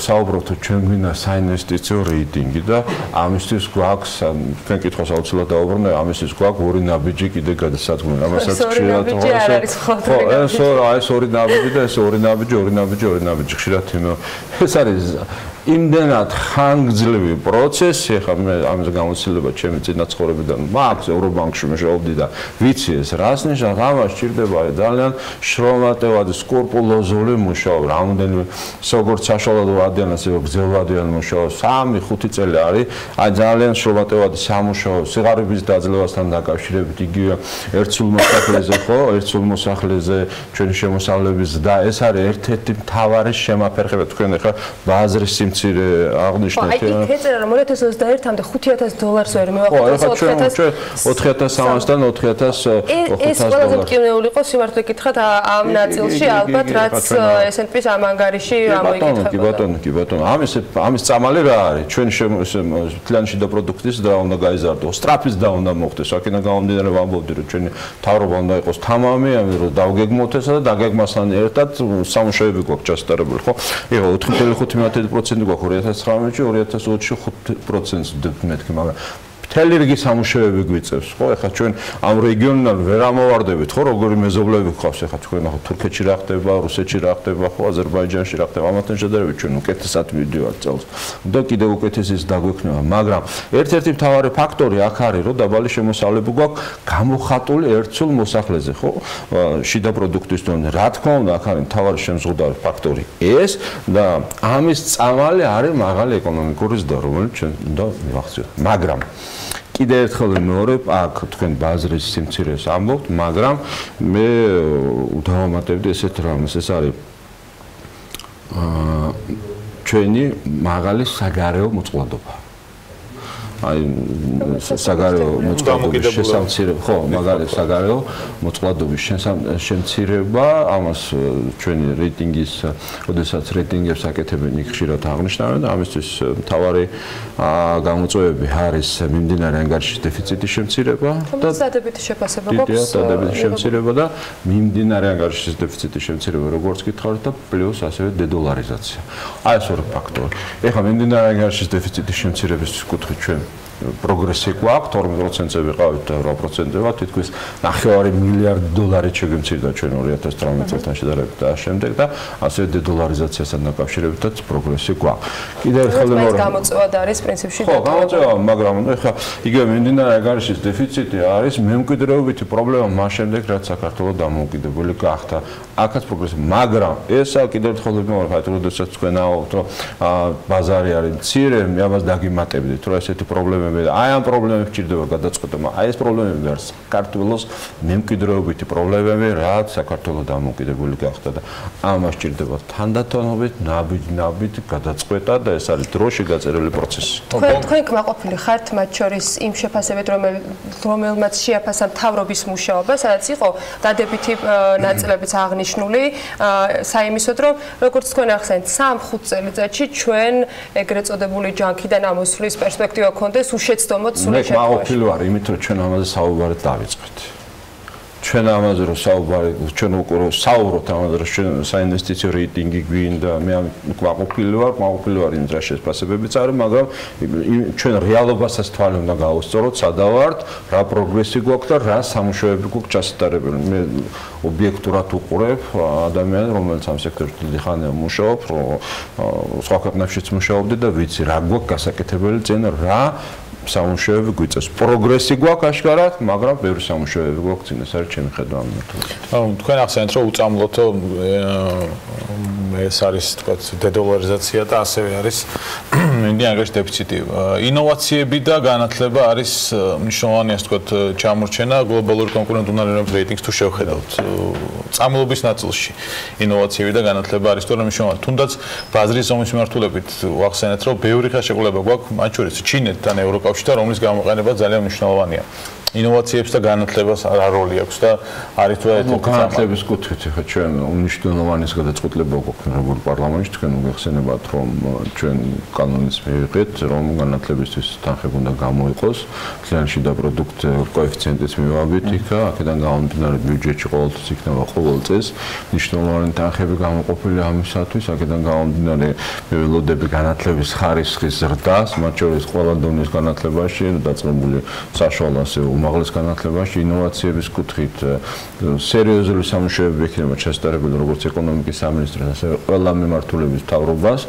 საუბრობთ ჩვენ გვინდა საინვესტიციო რეიტინგი და ამისთვის გვაქვს თქვენ კითხავს აუცილებლად დაუბრუნე, ამისთვის გვაქვს ორი ნაბიჯი კიდე გადასადგმელი. ამასაც ხშირად ეს ორი ნაბიჯი და ეს ორი ნაბიჯი ხშირად ეს არის იმდენად ხანგრძლივი პროცესი, ეხლა მე ამის გამოცდილება ჩემი წინაცხოვრებიდან მაქვს, ევრობანკში მუშაობდი და ვიცი ეს რას ნიშნავს, ამას სჭირდება ძალიან შრომატევადი, სკრუპულოზული მუშაობა, რამდენიმე როგორც საშუალო ადამიანს, ასევე გრძელვადიან მუშაობს, 3-5 წელი არის, აი ძალიან შრომატევადი სამუშაო, სიღარიბის დაძლევასთან დაკავშირებით, იგივე ერთსულ მოსახლეზე, ხო, ერთსულ მოსახლეზე ჩვენი შემოსავლების და ეს არის ერთ-ერთი მთავარი შემაფერხება თქვენ ეხლა ბაზრის სიმცირე აღნიშნეთ. აი, იქ ეწერა რომ 2021-მდე $5,000 ვერ მივახციოთ 4,300-დან 4,000 ეს ყველაზე მტკივნეული იყო სიმართლე გითხრათ ამ ნაწილში, ალბათ რაც S&P-ს ამ ანგარიში ამოიკითხებოდა. კი ბატონო. ამის წამალი რა არის? ჩვენ თლიანი შიდა პროდუქტის და უნდა გაიზარდოს, სწრაფის და უნდა მოხდეს. აქედან გამომდინარე ვამბობდი რომ ჩვენი მთავრობა უნდა იყოს თამამი, რომ დავგეგმოთ ესა და დაგეგმასთან ერთად სამუშაოები გვაქვს ჩასატარებული, ხო? ეხლა 4.5% გვაქვს 2019-ში 2020-ში 5%-ს მეთქი, მაგრამ მთელი რიგი სამუშაოები გვიწევს, ხო? ეხლა ჩვენ ამ რეგიონიდან ვერ ამოვარდებით, ხო, როგორი მეზობლები გვყავს, ეხლა თქვენ ახლა თურქეთში რა ხდება, რუსეთში რა ხდება, ხო, აზერბაიჯანში რა ხდება, ამასთან შედარებით ჩვენ უკეთესად მივდივართ წელს. და კიდევ უკეთესიც დაგვექნება, მაგრამ ერთ-ერთი მთავარი ფაქტორი აქ არის, რომ დაბალი შემოსავლები გვაქვს გამოხატული ერთსულ მოსახლეზე, ხო? შიდა პროდუქტის დონე. რა თქმა უნდა, აქ არის მთავარი შემზღუდარი ფაქტორი ეს და ამის წამალი არის მაღალი ეკონომიკური ზრდა, რომელიც ჩვენ უნდა მივახციოთ. მაგრამ კიდე ერთხელ ვიმეორებ, აქ თქვენ ბაზრის სიმცირეს ამბობთ, მაგრამ მე დავამატებდი ესეთ რამეს, ეს არის ჩვენი მაღალი საგარეო მოწყვლადობა. აი საგარეო მოწყვლადობის შესამცირება, ხო, მაგალითად საგარეო მოწყვლადობის შემცირება, ამას ჩვენი რეიტინგის, ოდესაც რეიტინგებს აკეთებენ, იქ ხშირად აღნიშნავენ და ამისთვის მთავარი გამოწვევები არის მიმდინარე ანგარიშის დეფიციტის შემცირება და დადებითი შეფასება გვაქვს. დადებითი შემცირება და მიმდინარე ანგარიშის დეფიციტის შემცირება, როგორც გითხარით და პლუს ასევე დედოლარიზაცია. აი ეს ორი ფაქტორი. ეხლა მიმდინარე ანგარიშის დეფიციტის შემცირების კუთხით ჩვენ პროგრესი გვაქვს 12%-ზე ვიყავით და 8%-ზე ვართ თითქმის 9 მილიარდი დოლარი შეგვიმცირდა ჩვენ 2018 წელთან შედარებით და შემდეგ და ასევე დედოლარიზაციასთან დაკავშირებითაც პროგრესი გვაქვს. კიდევ ერთხელ მე გამოწვევად არის პრინციპში ხო, გამოწვევა, მაგრამ ეხლა იგივე მიმდინარე ანგარიშის დეფიციტი არის მემკვიდრეობითი პრობლემა მას შემდეგ რაც საქართველოს დამოუკიდებელი გახდა. აქაც პროგრესი, მაგრამ ესა კიდევ ერთხელ ვიმეორებ, როდესაც თქვენ აღვთ, რომ ბაზარი არის მცირე, მე ამას დაგიმატებდით, რომ ესეთი პრობლემა აი ამ პრობლემებს ჭირდება გადაწყვეტა. აი ეს პრობლემები არის საქართველოს მემკვიდრეობითი პრობლემები, რაც საქართველოს დამოუკიდებელი გახდა და ამას ჭირდება თანდათანობით ნაბიჯ გადაწყვეტა და ეს არის დროში გაწერილი პროცესი. თქვენ კმაყოფილი ხართ მათ შორის იმ შეფასებით, რომელმაც შეაფასა მთავრობის მუშაობა, სადაც იყო დადებითი ნაწილებიც აღნიშნული, საიმისოდ, რომ როგორც თქვენ ახსენეთ, 3-5 წელიწადში ჩვენ ეგრეთ წოდებული ჯანქიდან ამოსვლის პერსპექტივა გქონდეს უშეცდომოდ სულ შეფასება. მე მაყოფილი ვარ იმით, რომ ჩვენ ამაზე საუბარად დავიწყეთ. ჩვენ ამაზე რომ ჩვენ უკვე საუბრობთ ამაზე, რომ ჩვენ საინვესტიციო რეიტინგი გვინდა, მე მაყოფილი ვარ იმით, რა შეფასებებიც არის, მაგრამ ჩვენ რეალობასაც თვალე უნდა გავუსწოროთ, სადა ვართ, რა პროგრესი გვაქვს და რა სამუშაოები გვაქვს ჩასატარებელი. მე ობიექტურად უყურებ ადამიანს, რომელიც ამ სექტორში დიდი ხანია მუშაობს, სხვა ქვეყნებშიც მუშაობდი და ვიცი რა გვაქვს გასაკეთებელი წინ რა სამუშაოები გვიწევს. პროგრესი გვაქვს აშკარად, მაგრამ ბევრი სამუშაოები გვაქვს წინ, ეს არის ჩემი ხედვა ამ მეთოდით. თქვენ ახსენეთ, რომ უწამლოთო ეს არის თქვათ დედოლარიზაცია და ასევე არის მიმდინარე ანგარიშის დეფიციტი. ინოვაციები და განათლება არის მნიშვნელოვანი, ასე თქვათ, ჩამორჩენა გლობალური კონკურენტუნარიანობის რეიტინგს თუ შევხედავთ. წამლობის ნაწილში ინოვაციები და განათლება არის თორემ მნიშვნელოვანი. თუნდაც ბაზრის ზომის მიმართულებით ვახსენეთ, რომ ბევრი ხელშეკრულება გვაქვს, მათ შორის ჩინეთთან ევროკავშირთან, რომლის გამოყენება ძალიან მნიშვნელოვანია. ინოვაციებს და განათლებას რა როლი აქვს და არის თუ ერთ განათლების კუთხით ხა ჩვენ უნიშნელოვანეს გადაწყვეტილება გვაქვს როგორც პარლამენტში თქვენ მოგეხსენებათ რომ ჩვენ კანონის მივიღეთ რომ განათლებისთვის თანხები უნდა გამოიყოს ძალიან შიდა პროდუქტ კოეფიციენტის მივაბით იქა აქედან გამომდინარე ბიუჯეტში ყოველთვის იქნება ყოველ წელს მნიშვნელოვანი თანხები გამოყოფილი ამისათვის აქედან გამომდინარე ველოდები განათლების ხარისხის ზრდას მათ შორის ყველა დონის განათლებაში დაწყებული საშუალო ასე უმაღლეს განათლებაში ინოვაციების კუთხით სერიოზული სამუშაოები ექნება ჩასატარებელი როგორც ეკონომიკის სამინისტროს ასევე ყველა მიმართულების მთავრობას,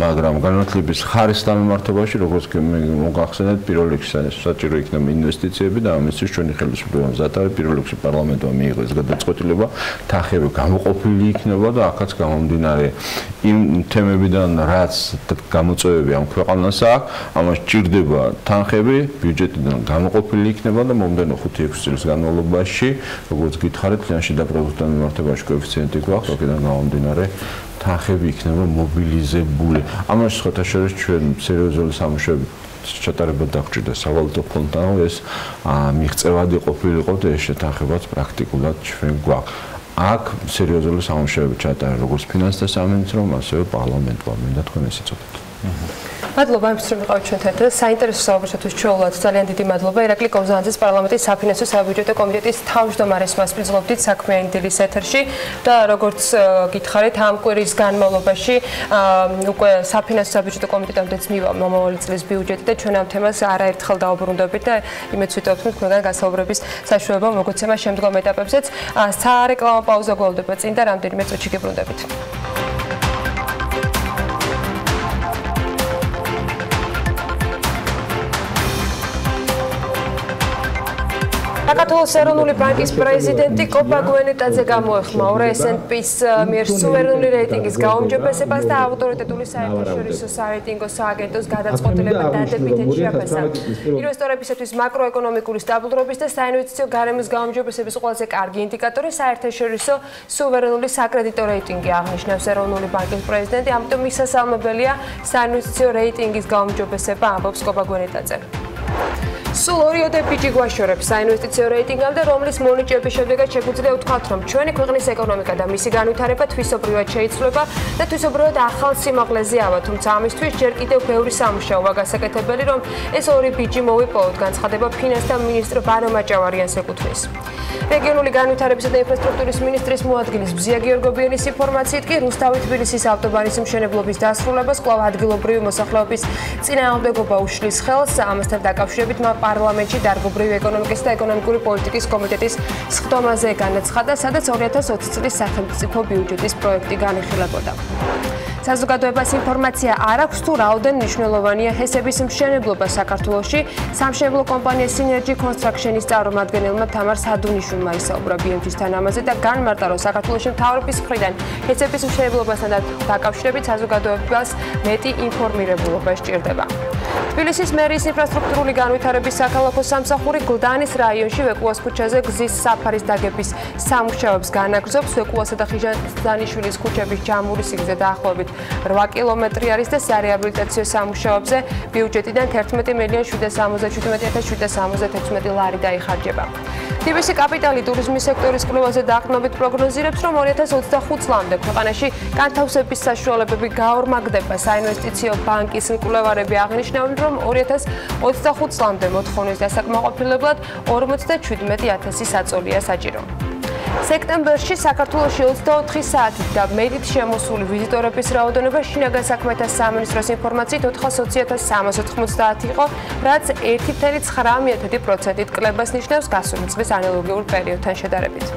მაგრამ განათლების ხარისხის მიმართებაში როგორც მოგახსენეთ პირველ რიგში საჭირო იქნება ინვესტიციები და ამისთვის ჩვენი ხელისუფლება მზად არის პირველ რიგში პარლამენტმა მიიღოს გადაწყვეტილება თანხები გამოყოფილი იქნება და აქაც გამომდინარე იმ თემებიდან რაც გამოწვევები ამ ქვეყანას აქვს, ამას ჭირდება თანხები ბიუჯეტიდან გამოყოფილი იქნება და მომდენო 5-6 წლის განმავლობაში, როგორც გითხარით, ლიანში და პროდუქტთან მიმართებაში კოეფიციენტი გვაქვს, აქედან გამომდინარე თანხები იქნება მობილიზებული. ამას სხვათა შორის ჩვენ სერიოზული სამუშაოები ჩატარება დაგვჭირდა სავალუტო ფონდთან, ეს მიღწევადი ყოფილიყო და ეს შეთანხმებაც პრაქტიკულად ჩვენ გვაქვს. აქ სერიოზული სამუშაოები ჩატარდა როგორც ფინანსთა სამინისტრომ, ასევე პარლამენტმა, მინდა თქვენ ეს იცოდეთ. მადლობა იმისთვის რომ ვიყავით ჩვენთან და საინტერესო საუბრისათვის ჩვეულად ძალიან დიდი მადლობა ირაკლი კობზანიძის პარლამენტის საფინანსო საბიუჯეტო კომიტეტის თავმჯდომარეს მასპინძლობდით საქმიანი დილის ეთერში და როგორც გითხარით ამ კვირის განმავლობაში უკვე საფინანსო საბიუჯეტო კომიტეტამდეც მივა მომავალი წლის ბიუჯეტი და ჩვენ ამ თემას არაერთხელ დავუბრუნდებით და იმედს ვიტოვებთ რომ თქვენგან გასაუბრების საშუალება მოგეცემა შემდგომ ეტაპებზეც სარეკლამო პაუზა გვალდება წინ და რამდენიმე წუთში გიბრუნდებით. საქართველოს ეროვნული ბანკის პრეზიდენტი კოპა გვენეტაძე გამოეხმაურა S&P-ს მიერ სუვერენული რეიტინგის გაუმჯობესებას და ავტორიტეტული საერთაშორისო სარეიტინგო სააგენტოს გადაწყვეტილება დადებითად შეაფასა. ინვესტორებისათვის მაკროეკონომიკური სტაბილურობის და საინვესტიციო გარემოს გაუმჯობესების ყველაზე კარგი ინდიკატორი საერთაშორისო სუვერენული საკრედიტო რეიტინგი აღნიშნავს ეროვნული ბანკის პრეზიდენტი, ამიტომ მისასალმებელია საინვესტიციო რეიტინგის გაუმჯობესება, ამბობს კოპა გვენეტაძე. სულ 2 ოდები გვაშორებს საინვესტიციო რეიტინგამდე, რომლის მონიჭების შედეგად შეგვიძლია ვთქვათ, რომ ჩვენი ქვეყნის ეკონომიკა და მისი განვითარება თვისობრივად შეიცვლება და თვისობრივად ახალ სიმაღლეზე ავა, თუმცა ამისთვის ჯერ კიდევ ბევრი სამუშაოა გასაკეთებელი, რომ ეს 2 ბიჯი მოვიპოვოთ, განცხადება ფინანსთა მინისტრ ბანო მაჭავარიანს ეკუთვნის. რეგიონული განვითარებისა და ინფრასტრუქტურის მინისტრის მოადგილის ბზია გიორგობიანის ინფორმაციით კი რუსთავი-თბილისის ავტობანის მშენებლობის დასრულებას კვლავ ადგილობრივი მოსახლეობის წინააღმდეგობა უშლის ხელს, ამასთან დაკავშირებით პარლამენტში დარგობრივი ეკონომიკის და ეკონომიკური პოლიტიკის კომიტეტის სხდომაზე განაცხადა, სადაც 2020 წლის სახელმწიფო ბიუჯეტის პროექტი განიხილებოდა. საზოგადოებას ინფორმაცია არ აქვს თუ რაოდენ მნიშვნელოვანია ჰესების მშენებლობა საქართველოში. სამშენებლო კომპანია Synergy Construction-ის წარმომადგენელმა თამარ სადუნიშვილმა ისაუბრა BMT-სთან ამაზე და განმარტა, რომ საქართველოში მთავრობის მხრიდან ჰესების მშენებლობასთან დაკავშირებით საზოგადოებას მეტი ინფორმირებულობა სჭირდება. თბილისის მერის ინფრასტრუქტურული განვითარების საქალაქო სამსახური გლდანის რაიონში ვეკუას ქუჩაზე გზის საფარის დაგების სამუშაოებს განაგრძობს. ვეკუასა და ხიჟანიშვილის ქუჩების ჯამური სიგრძე დაახლოებით 8 კილომეტრი არის და სარეაბილიტაციო სამუშაოებზე ბიუჯეტიდან 11,777,776 ლარი დაიხარჯება. TBC კაპიტალი ტურიზმის სექტორის კვლევაზე დაყრდნობით პროგნოზირებს, რომ 2025 წლამდე ქვეყანაში განთავსების საშუალებები გაორმაგდება. საინვესტიციო ბანკის მკვლევარები აღნიშნავენ, რომ 2025 წლამდე მოთხოვნის დასაკმაყოფილებლად 57,000 საწოლია საჭირო. სექტემბერში საქართველოში 24 საათით და მეტით შემოსული ვიზიტორების რაოდენობა შინაგან საქმეთა სამინისტროს ინფორმაციით 420,390 იყო, რაც 1,9%-ით კლებას ნიშნავს გასული წლის ანალოგიურ პერიოდთან შედარებით.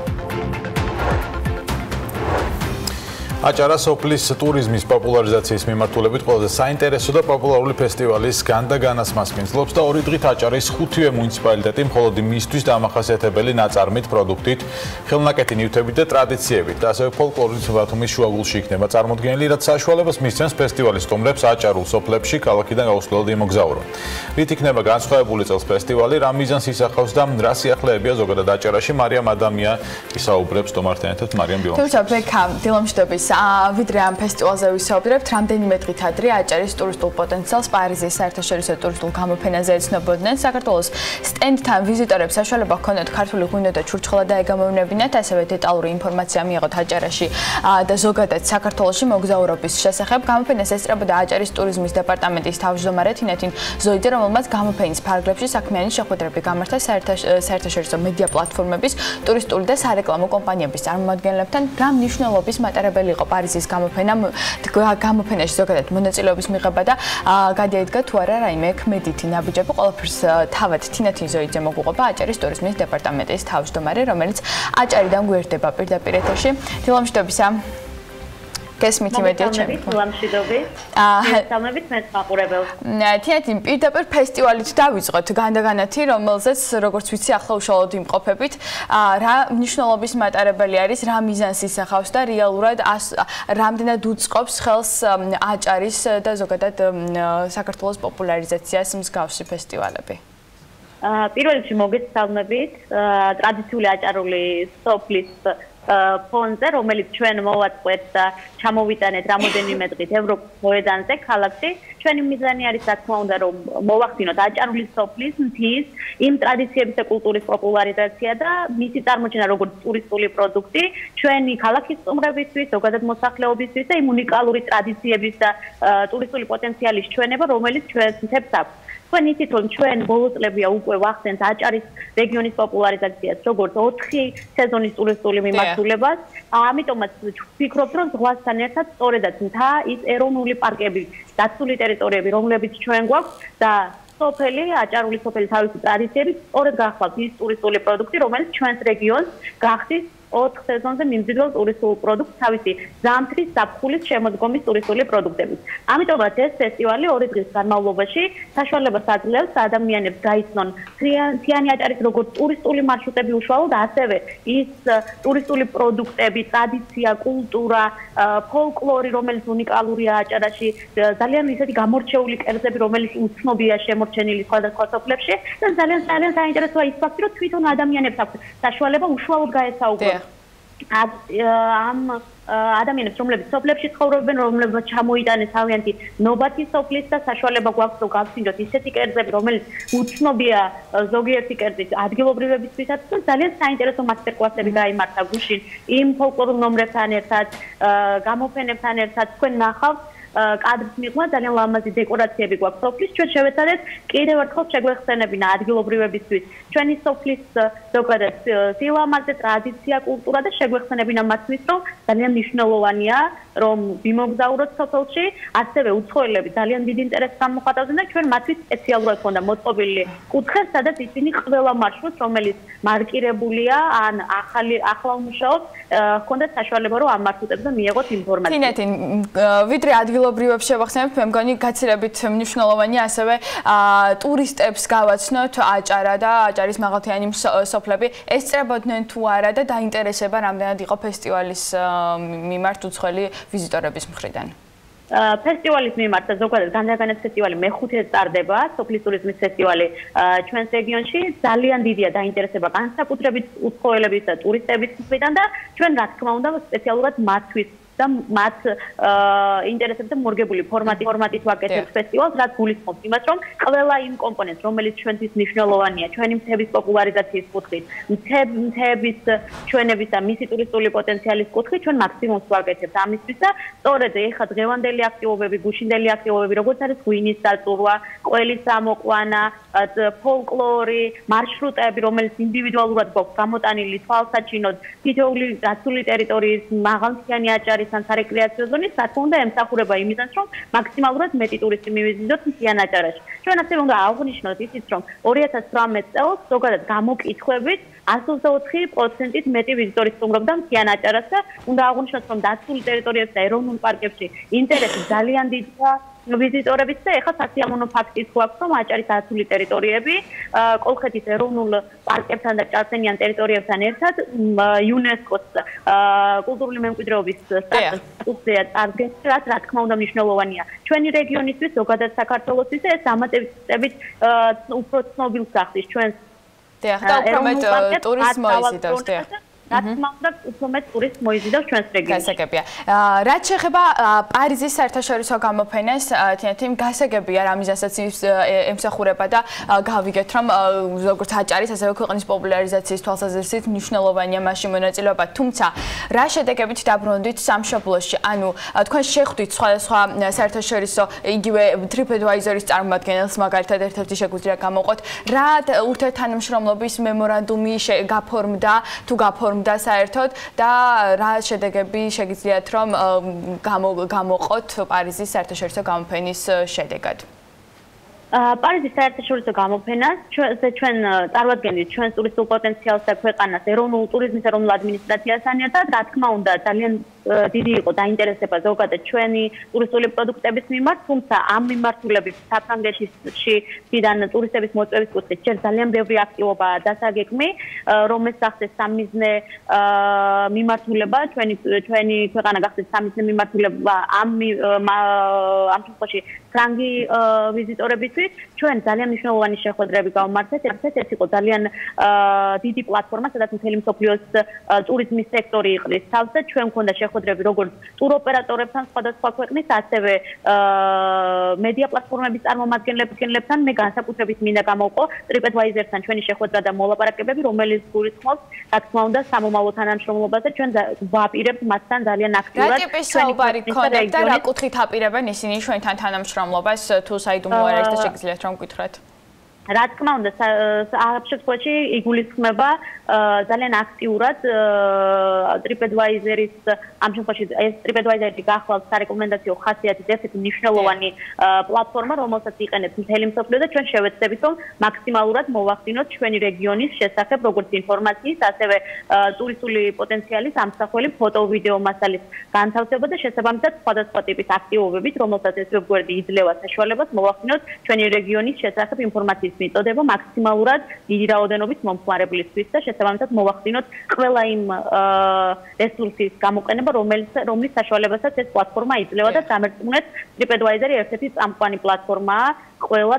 აჭარა სოფლის ტურიზმის პოპულარიზაციის მიმართულებით ყველაზე საინტერესო და პოპულარული ფესტივალის განდაგანას მასპინძლობს და 2 დღით აჭარის 5-ვე მუნიციპალიტეტი მხოლოდ მისთვის დამახასიათებელი ნაწარმით, პროდუქტით, ხელნაკეთი ნივთებით და ტრადიციებით და ასევე ფოლკლორის ბათუმის შუაგულში იქნება წარმოდგენილი, რაც საშუალებას მისცემს ფესტივალის სტუმრებს აჭარულ სოფლებში ქალაქიდან გაუსვლელად იმოგზაურონ. რით იქნება განსხვავებული წელს ფესტივალი, რა მიზანს ისახავს და რა სიახლეებია ზოგადად აჭარაში, მარიამ ადამია ისაუბრებს სტუმართან ერთად, მარიამ დილამშვიდობის. ვიდრე ამ ფესტივალზე ვისაუბრებთ, რამდენიმე დღით ადრე აჭარის ტურისტულ პოტენციალს პარიზის საერთაშორისო ტურისტულ გამოფენაზე ეცნობოდნენ. საქართველოს სტენდთან ვიზიტორებს საშუალება ჰქონდათ ქართული ღვინო და ჩურჩხელა დაეგამოვნებინათ, ასევე დეტალური ინფორმაცია მიიღოთ აჭარაში და ზოგადად საქართველოში მოგზაურობის შესახებ. გამოფენას ესწრებოდა აჭარის ტურიზმის დეპარტამენტის თავმჯდომარე თინათინ ზოიდე, რომელმაც გამოფენის ფარგლებში საქმიანი შეხვედრები გამართა საერთაშორისო მედია პლატფორმების, ტურისტული და სარეკლამო კომპანიების წარმომადგენლებთან. რა მნიშვნელობის მატარებელი იყო პარიზის გამოფენაში ზოგადად მონაწილეობის მიღება და გადაედგა თუ არა რაიმე ქმედითი ნაბიჯები, ყველაფერს თავად თინათინ ზოიძე მოგუყვება აჭარის ტურიზმის დეპარტამენტის თავმჯდომარე, რომელიც აჭარიდან გვერდება პირდაპირ ეთერში. დილამშვიდობისა. გესმით იმედია ჩემი. მოგესალმებით მეც მაყურებელს. თინათინ პირდაპირ ფესტივალით დავიწყოთ განდაგანათი, რომელზეც როგორც ვიცი ახლა უშუალოდ იმყოფებით. რა მნიშვნელობის მატარებელი არის, რა მიზანს ისახავს და რეალურად რამდენად უწყობს ხელს აჭარის და ზოგადად საქართველოს პოპულარიზაციას მსგავსი ფესტივალები? პირველ რიგში მოგესალმებით ტრადიციული აჭარული სოფლის ფონზე, რომელიც ჩვენ მოვაწყვეთ და ჩამოვიტანეთ რამოდენიმე დღით ევროპის მოედანზე ქალაქში. ჩვენი მიზანი არის თქმა უნდა რომ მოვახდინოთ აჭარული სოფლის მთის იმ ტრადიციების და კულტურის პოპულარიზაცია და მისი წარმოჩენა როგორც ტურისტული პროდუქტი ჩვენი ქალაქის სტუმრებისთვის, ზოგადად მოსახლეობისთვის და იმ უნიკალური ტრადიციების და ტურისტული პოტენციალის ჩვენება, რომელიც ჩვენს მთებს აქვს. თქვენ იცით რომ ჩვენ ბოლო წლებია უკვე ვახდენთ აჭარის რეგიონის პოპულარიზაციას როგორც 4 სეზონის ტურისტული მიმართულებას. ამიტომაც ვფიქრობთ რომ ზღვასთან ერთად სწორედაც მთა ის ეროვნული პარკები, დაცული ტერიტორიები, რომლებიც ჩვენ გვაქვს და სოფელი, აჭარული სოფელი თავისი ტრადიციებით სწორედ გახლავთ ის ტურისტული პროდუქტი, რომელიც ჩვენს რეგიონს გახდის 4 სეზონზე მიმზიდველ ტურისტულ პროდუქტს თავისი ზამთრის ზაფხულის შემოდგომის ტურისტული პროდუქტებით. ამიტომაც ეს ფესტივალი 2 დღის განმავლობაში საშუალებას აძლევს ადამიანებს გაიცნონ მთიანი აჭარის როგორც ტურისტული მარშრუტები უშუალოდ, ასევე ის ტურისტული პროდუქტები, ტრადიცია, კულტურა, ფოლკლორი, რომელიც უნიკალურია აჭარაში, ძალიან ისეთი გამორჩეული კერძები, რომელიც უცნობია შემორჩენილი სხვადასხვა სოფლებში და ძალიან საინტერესოა ის ფაქტი, რომ თვითონ ადამიანებს აქვს საშუალება უშუალოდ გაესაუბრონ ამ ადამიანებს, რომლებიც სოფლებში ცხოვრობენ, რომლებსაც ჩამოიტანეს თავიანთი ნობათი სოფლის და საშუალება გვაქვს რომ გავსინჯოთ ისეთი კერძები, რომელიც უცნობია ზოგიერთი კერძის ადგილობრივებისთვისაც და ძალიან საინტერესო მასტერკლასები გაიმართა გუშინ იმ ფოლკლორულ ნომრებთან ერთად, გამოფენებთან ერთად. თქვენ ნახავთ კადრის მიღმა ძალიან ლამაზი დეკორაციები გვაქვს სოფლის. ჩვენ შევეცადეთ კიდევ ერთხელ შეგვეხსენებინა ადგილობრივებისთვის ჩვენი სოფლის ზოგადად სილამაზე, ტრადიცია, კულტურა და შეგვეხსენებინა მათთვის, რომ ძალიან მნიშვნელოვანია რომ ვიმოგზაუროთ სოფელში, ასევე უცხოელები ძალიან დიდ ინტერესს გამოხატავდნენ და ჩვენ მათთვის სპეციალურად ჰქონდა მოწყობილი კუთხე, სადაც ისინი ყველა მარშრუტს, რომელიც მარკირებულია ან ახლა მუშაობს, ჰქონდათ საშუალება რომ ამ მარშრუტებზე მიეღოთ ინფორმაცია. თინეთი, ვიდრე ადგილობრივებს შევახსენებთ, მე მგონი გაცილებით მნიშვნელოვანია ასევე ტურისტებს გავაცნოთ აჭარა და აჭარის მაღალმთიანი სოფლები ესწრებოდნენ თუ არა და დაინტერესება რამდენად იყო ფესტივალის მიმართ უცხოელი ვიზიტორების მხრიდან. ფესტივალის მიმართ ზოგადად განაგანეთ ფესტივალი მე-5-ე ტარდება, სოფლის ტურიზმის ფესტივალი ჩვენს რეგიონში. ძალიან დიდია დაინტერესება განსაკუთრებით უცხოელების და ტურისტების მხრიდან და ჩვენ რა თქმა უნდა სპეციალურად მათთვის და მათ ინტერესებს და მორგებული ფორმატით ვაკეთებთ ფესტივალს, რაც გულისხმობს იმას, რომ ყველა იმ კომპონენტს, რომელიც ჩვენთვის მნიშვნელოვანია, ჩვენი მთების პოპულარიზაციის კუთხით, მთების ჩვენების და მისი ტურისტული პოტენციალის კუთხით, ჩვენ მაქსიმუმს ვაკეთებთ ამისთვის და სწორედ ეხლა დღევანდელი აქტივობები, გუშინდელი აქტივობები, როგორც არის ღვინის დაწურვა, ყველის ამოყვანა, ფოლკლორი, მარშრუტები, რომელიც ინდივიდუალურად გვაქვს გამოტანილი თვალსაჩინოდ, თითოეული დაცული ტერიტორიის მაღალმთიანი აჭარის ან სარეკრეაციო ზონის, რა თქმა უნდა, ემსახურება იმისას, რომ მაქსიმალურად მეტი ტურისტი მივიზიდოთ მთიან აჭარაში. ჩვენ ასევე უნდა აღვნიშნოთ ისიც, რომ 2018 წელს ზოგადად გამოკითხვებით 124%-ით მეტი ვიზიტორი სტუმრობდა მთიან აჭარას და უნდა აღვნიშნოთ, რომ დაცული ტერიტორიებში და ეროვნულ პარკებში ინტერესი ძალიან დიდია ვიზიტორების და ეხლა სასიამოვნო ფაქტიც გვაქვს, რომ აჭარის დაცული ტერიტორიები კოლხეთის ეროვნულ პარკებთან და ჭარბტენიან ტერიტორიებთან ერთად იუნესკოს კულტურული მემკვიდრეობის სტატუსზეა წარდგენილი, რაც რა თქმა უნდა მნიშვნელოვანია ჩვენი რეგიონისთვის, ზოგადად საქართველოსთვის და ეს დამატებით უფრო ცნობილს გახდის ჩვენს და უფრო მეტ ტურისტს მოიზიდავს. რა თქმა უნდა, უფრო მეტ ტურისტს მოიზიდავს ჩვენს რეგიონში. გასაგებია. რაც შეეხება პარიზის საერთაშორისო გამოფენას, თინეთი გასაგებია რა მიზანსაც ემსახურება და გავიგეთ, რომ როგორც აჭარის, ასევე ქვეყნის პოპულარიზაციის თვალსაზრისით მნიშვნელოვანია მასში მონაწილეობა. თუმცა, რა შედეგებით დაბრუნდით სამშობლოში? ანუ თქვენ შეხვდით სხვადასხვა საერთაშორისო იგივე TripAdvisor-ის წარმომადგენელს, მაგალითად ერთ-ერთი შეგვიძლია გამოყოთ, რა ურთიერთთანამშრომლობის მემორანდუმი გაფორმდა, თუ გაფორმდა და საერთოდ და რა შედეგები შეგიძლიათ რომ გამოყოთ პარიზის საერთაშორისო გამოფენის შედეგად? პარიზის საერთაშორისო გამოფენას ჩვენ წარვადგენთ ჩვენს ტურისტულ პოტენციალს და ქვეყანას ეროვნულ ტურიზმის ეროვნულ ადმინისტრაციასთან ერთად, რა თქმა უნდა, ძალიან დიდი იყო დაინტერესება ზოგადად ჩვენი ტურისტული პროდუქტების მიმართ, თუმცა ამ მიმართულებით საფრანგეთშიიდან ტურისტების მოწვევის კუთხით ჯერ ძალიან ბევრი აქტივობაა დასაგეგმი, რომელსაც ახდენს სამიზნე მიმართულება, ჩვენი ქვეყანა გახდეთ სამიზნე მიმართულება ამ შემთხვევაში ფრანგი ვიზიტორებისთვის, ჩვენ ძალიან მნიშვნელოვანი შეხვედრები გავმართეთ. ეს იყო ძალიან დიდი პლატფორმა, სადაც მთელი მსოფლიოს ტურიზმის სექტორი იყრის თავს და ჩვენ გვქონდა შეხვედრები როგორც ტუროპერატორებთან სხვადასხვა ქვეყნის, ასევე მედია პლატფორმების წარმომადგენლებთან. მე განსაკუთრებით მინდა გამოვყო TripAdvisor-თან ჩვენი შეხვედრა და მოლაპარაკებები, რომელიც გულისხმობს, რა თქმა უნდა, სამომავლო თანამშრომლობას და ჩვენ ვაპირებთ მასთან ძალიან აქტიურად. რა ტიპის საუბარი გქონდათ და რა კუთხით აპირებენ ისინი ჩვენთან თანამშრომლობას, თუ საიდუმლო არ არის და შეგიძლიათ რომ გითხრათ? რა თქმა უნდა, ამ შემთხვევაში იგულისხმება ძალიან აქტიურად TripAdvisor-ის ამ შემთხვევაში ეს TripAdvisor-ი გახლავთ სარეკომენდაციო ხასიათის ერთ-ერთი მნიშვნელოვანი პლატფორმა, რომელსაც იყენებს მთელი მსოფლიო და ჩვენ შევეცდებით, რომ მაქსიმალურად მოვახდინოთ ჩვენი რეგიონის შესახებ როგორც ინფორმაციის, ასევე ტურისტული პოტენციალის ამსახველი ფოტო-ვიდეო მასალის განთავსება და შესაბამისად სხვადასხვა ტიპის აქტივობებით, რომელსაც ეს ვებგვერდი იძლევა საშუალებას მოვახდინოთ ჩვენი რეგიონის შესახებ ინფორმაციის მიწოდება მაქსიმალურად დიდი რაოდენობით მომხმარებლისთვის და შესაბამისად მოვახდინოთ ყველა იმ რესურსის გამოყენება, რომლის საშუალებასაც ეს პლატფორმა იძლევა და დამერწმუნეთ TripAdvisor-ი ერთ-ერთი წამყვანი პლატფორმაა ყველა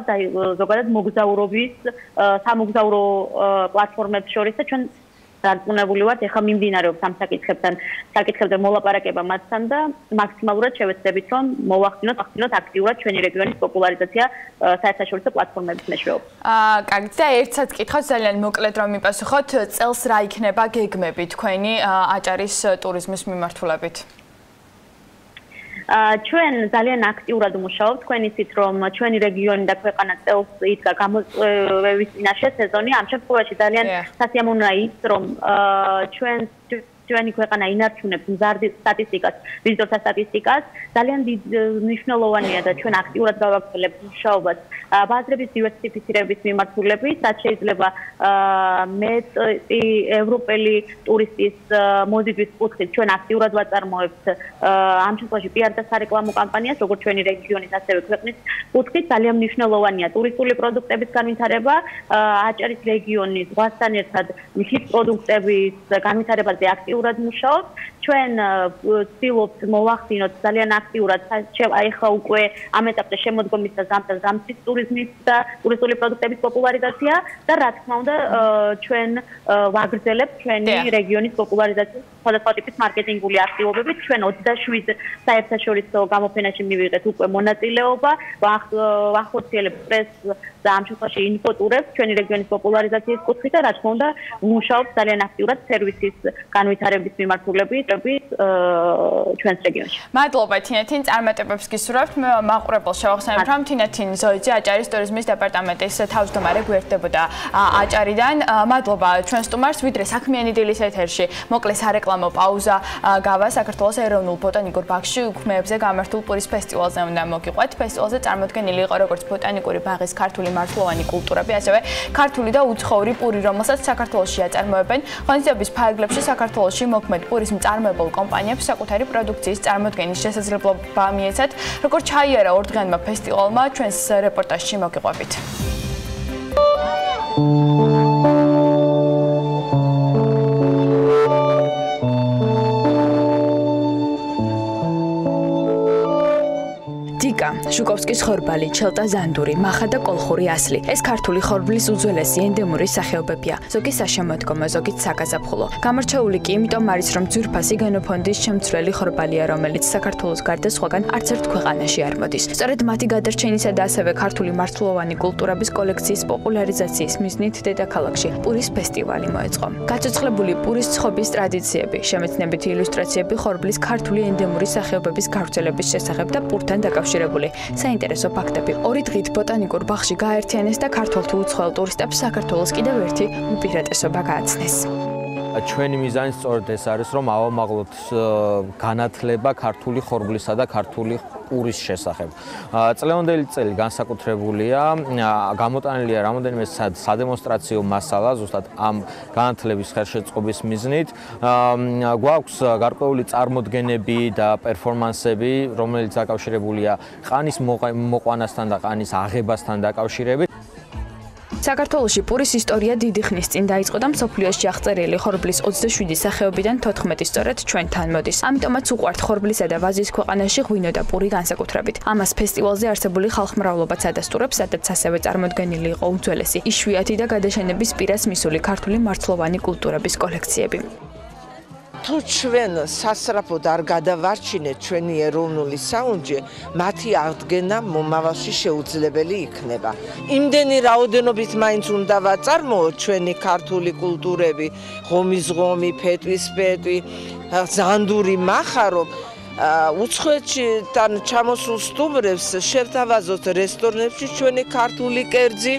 ზოგადად მოგზაურობის სამოგზაურო პლატფორმებს შორის და ჩვენ დარწმუნებული ვართ, ეხლა მიმდინარეობს ამ საკითხებზე მოლაპარაკება მათთან და მაქსიმალურად შევეცდებით, რომ მოვახდინოთ აქტიურად ჩვენი რეგიონის პოპულარიზაცია საერთაშორისო პლატფორმების მეშვეობით. კარგი, და ერთსაც კითხავთ ძალიან მოკლედ რომ მიპასუხოთ, წელს რა იქნება გეგმები თქვენი აჭარის ტურიზმის მიმართულებით? ჩვენ ძალიან აქტიურად ვმუშაობთ, თქვენ იცით, რომ ჩვენი რეგიონი და ქვეყანა წელს იდგა გამოწვევის წინაშე სეზონი. ამ შემთხვევაში ძალიან სასიამოვნოა ის, რომ ჩვენი ქვეყანა ინარჩუნებს მზარდ სტატისტიკას, ვიზიტორთა სტატისტიკას. ძალიან მნიშვნელოვანია და ჩვენ აქტიურად გავაგრძელებთ მუშაობას ბაზრების დივერსიფიცირების მიმართულებით, რაც შეიძლება მეტი ევროპელი ტურისტის მოზიდვის კუთხით ჩვენ აქტიურად ვაწარმოებთ ამ შემთხვევაში PR და სარეკლამო კამპანიას, როგორც ჩვენი რეგიონის, ასევე ქვეყნის კუთხით. ძალიან მნიშვნელოვანია ტურისტული პროდუქტების განვითარება, აჭარის რეგიონის ზღვასთან ერთად მთის პროდუქტების განვითარებაზე აქტიურად მუშაობთ. ჩვენ ვცდილობთ მოვახდინოთ ძალიან აქტიურად ეხლა უკვე ამ ეტაპზე შემოდგომის და ზამთრის ტურიზმის და ტურისტული პროდუქტების პოპულარიზაცია და რა თქმა უნდა ჩვენ ვაგრძელებთ ჩვენი რეგიონის პოპულარიზაციის სხვადასხვა ტიპის მარკეტინგული აქტივობებით. ჩვენ 27 საერთაშორისო გამოფენაში მივიღეთ უკვე მონაწილეობა, ვახორციელებთ პრესს და ამ შემთხვევაში ინფოტურებს ჩვენი რეგიონის პოპულარიზაციის კუთხით და რა თქმა უნდა ვმუშაობთ ძალიან აქტიურად სერვისის განვითარების მიმართულებით ჩვენს რეგიონში. მადლობა თინეთინ, წარმატებებს გისურვებთ. მე მაყურებელს შევახსენებ, რომ თინეთინ ზოიძე აჭარის ტურიზმის დეპარტამენტის თავმჯდომარე გვერდებოდა აჭარიდან. მადლობა ჩვენ სტუმარს, ვიდრე საქმიანი დილის ეთერში მოკლე სარეკლამო პაუზა გავა საქართველოს ეროვნულ ბოტანიკურ ბაღში უქმეებზე გამართულ პურის ფესტივალზე უნდა მოგიყვეთ. ფესტივალზე წარმოდგენილი იყო როგორც ბოტანიკური ბაღის ქართული მართლოვანი კულტურები, ასევე ქართული და უცხოური პური, რომელსაც საქართველოში აწარმოებენ. ღონისძიების ფარგლებში საქართველოში მოქმედ პურის მწარმოებელ კომპანიებს საკუთარი პროდუქციის წარმოდგენის შესაძლებლობა მიეცათ. როგორც ჩაიარა ორდღიანმა ფესტივალმა, ჩვენს რეპორტაჟში მოგიყვებით. შუკოვსკის ხორბალი, ჩელტა ზანდური, მახა და კოლხური ასლი. ეს ქართული ხორბლის უძველესი ენდემური სახეობებია. ზოგი საშემოდგომო, ზოგი საგაზაფხულო. გამორჩეული კი იმიტომ არის, რომ ძვირფასი გენოფონდის შემცვლელი ხორბალია, რომელიც საქართველოს გარდა სხვაგან არც ერთ ქვეყანაში არ მოდის. სწორედ მათი გადარჩენისა და ასევე ქართული მართლოვანი კულტურების კოლექციის პოპულარიზაციის მიზნით დედაქალაქში პურის ფესტივალი მოეწყო. გაცოცხლებული პურის ცხობის ტრადიციები, შემეცნებითი ილუსტრაციები ხორბლის ქართული ენდემური სახეობების გავრცელების შესახებ და პურთან დაკავშირებული საინტერესო ფაქტები. 2 დღით ბოტანიკურ ბაღში გააერთიანეს და ქართველ თუ უცხოელ ტურისტებს საქართველოს კიდევ ერთი უპირატესობა გააცნეს. ჩვენი მიზანი სწორედ ეს არის, რომ ავამაღლოთ განათლება ქართული ხორბლისა და ქართული პურის შესახებ. წლევანდელი წელი განსაკუთრებულია, გამოტანილია რამოდენიმე სადემონსტრაციო მასალა, ზუსტად ამ განათლების ხელშეწყობის მიზნით. გვაქვს გარკვეული წარმოდგენები და პერფორმანსები, რომელიც დაკავშირებულია ყანის მოყვანასთან და ყანის აღებასთან დაკავშირებით. საქართველოში პურის ისტორია დიდი ხნის წინ დაიწყო და მსოფლიოში აღწერილი ხორბლის 27 სახეობიდან 14 სწორედ ჩვენთან მოდის. ამიტომაც უყვართ ხორბლისა და ვაზის ქვეყანაში ღვინო და პური განსაკუთრებით. ამას ფესტივალზე არსებული ხალხმრავლობაც ადასტურებს, სადაც ასევე წარმოდგენილი იყო უძველესი, იშვიათი და გადაშენების პირას მისული ქართული მარცვლოვანი კულტურების კოლექციები. თუ ჩვენ სასწრაფოდ არ გადავარჩინეთ ჩვენი ეროვნული საუნჯე, მათი აღდგენა მომავალში შეუძლებელი იქნება. იმდენი რაოდენობით მაინც უნდა ვაწარმოოთ ჩვენი ქართული კულტურები, ღომის ღომი, ფეტვის ფეტვი, ზანდური მახარო, უცხოეთიდან ჩამოსულ სტუმრებს შევთავაზოთ რესტორნებში ჩვენი ქართული კერძი.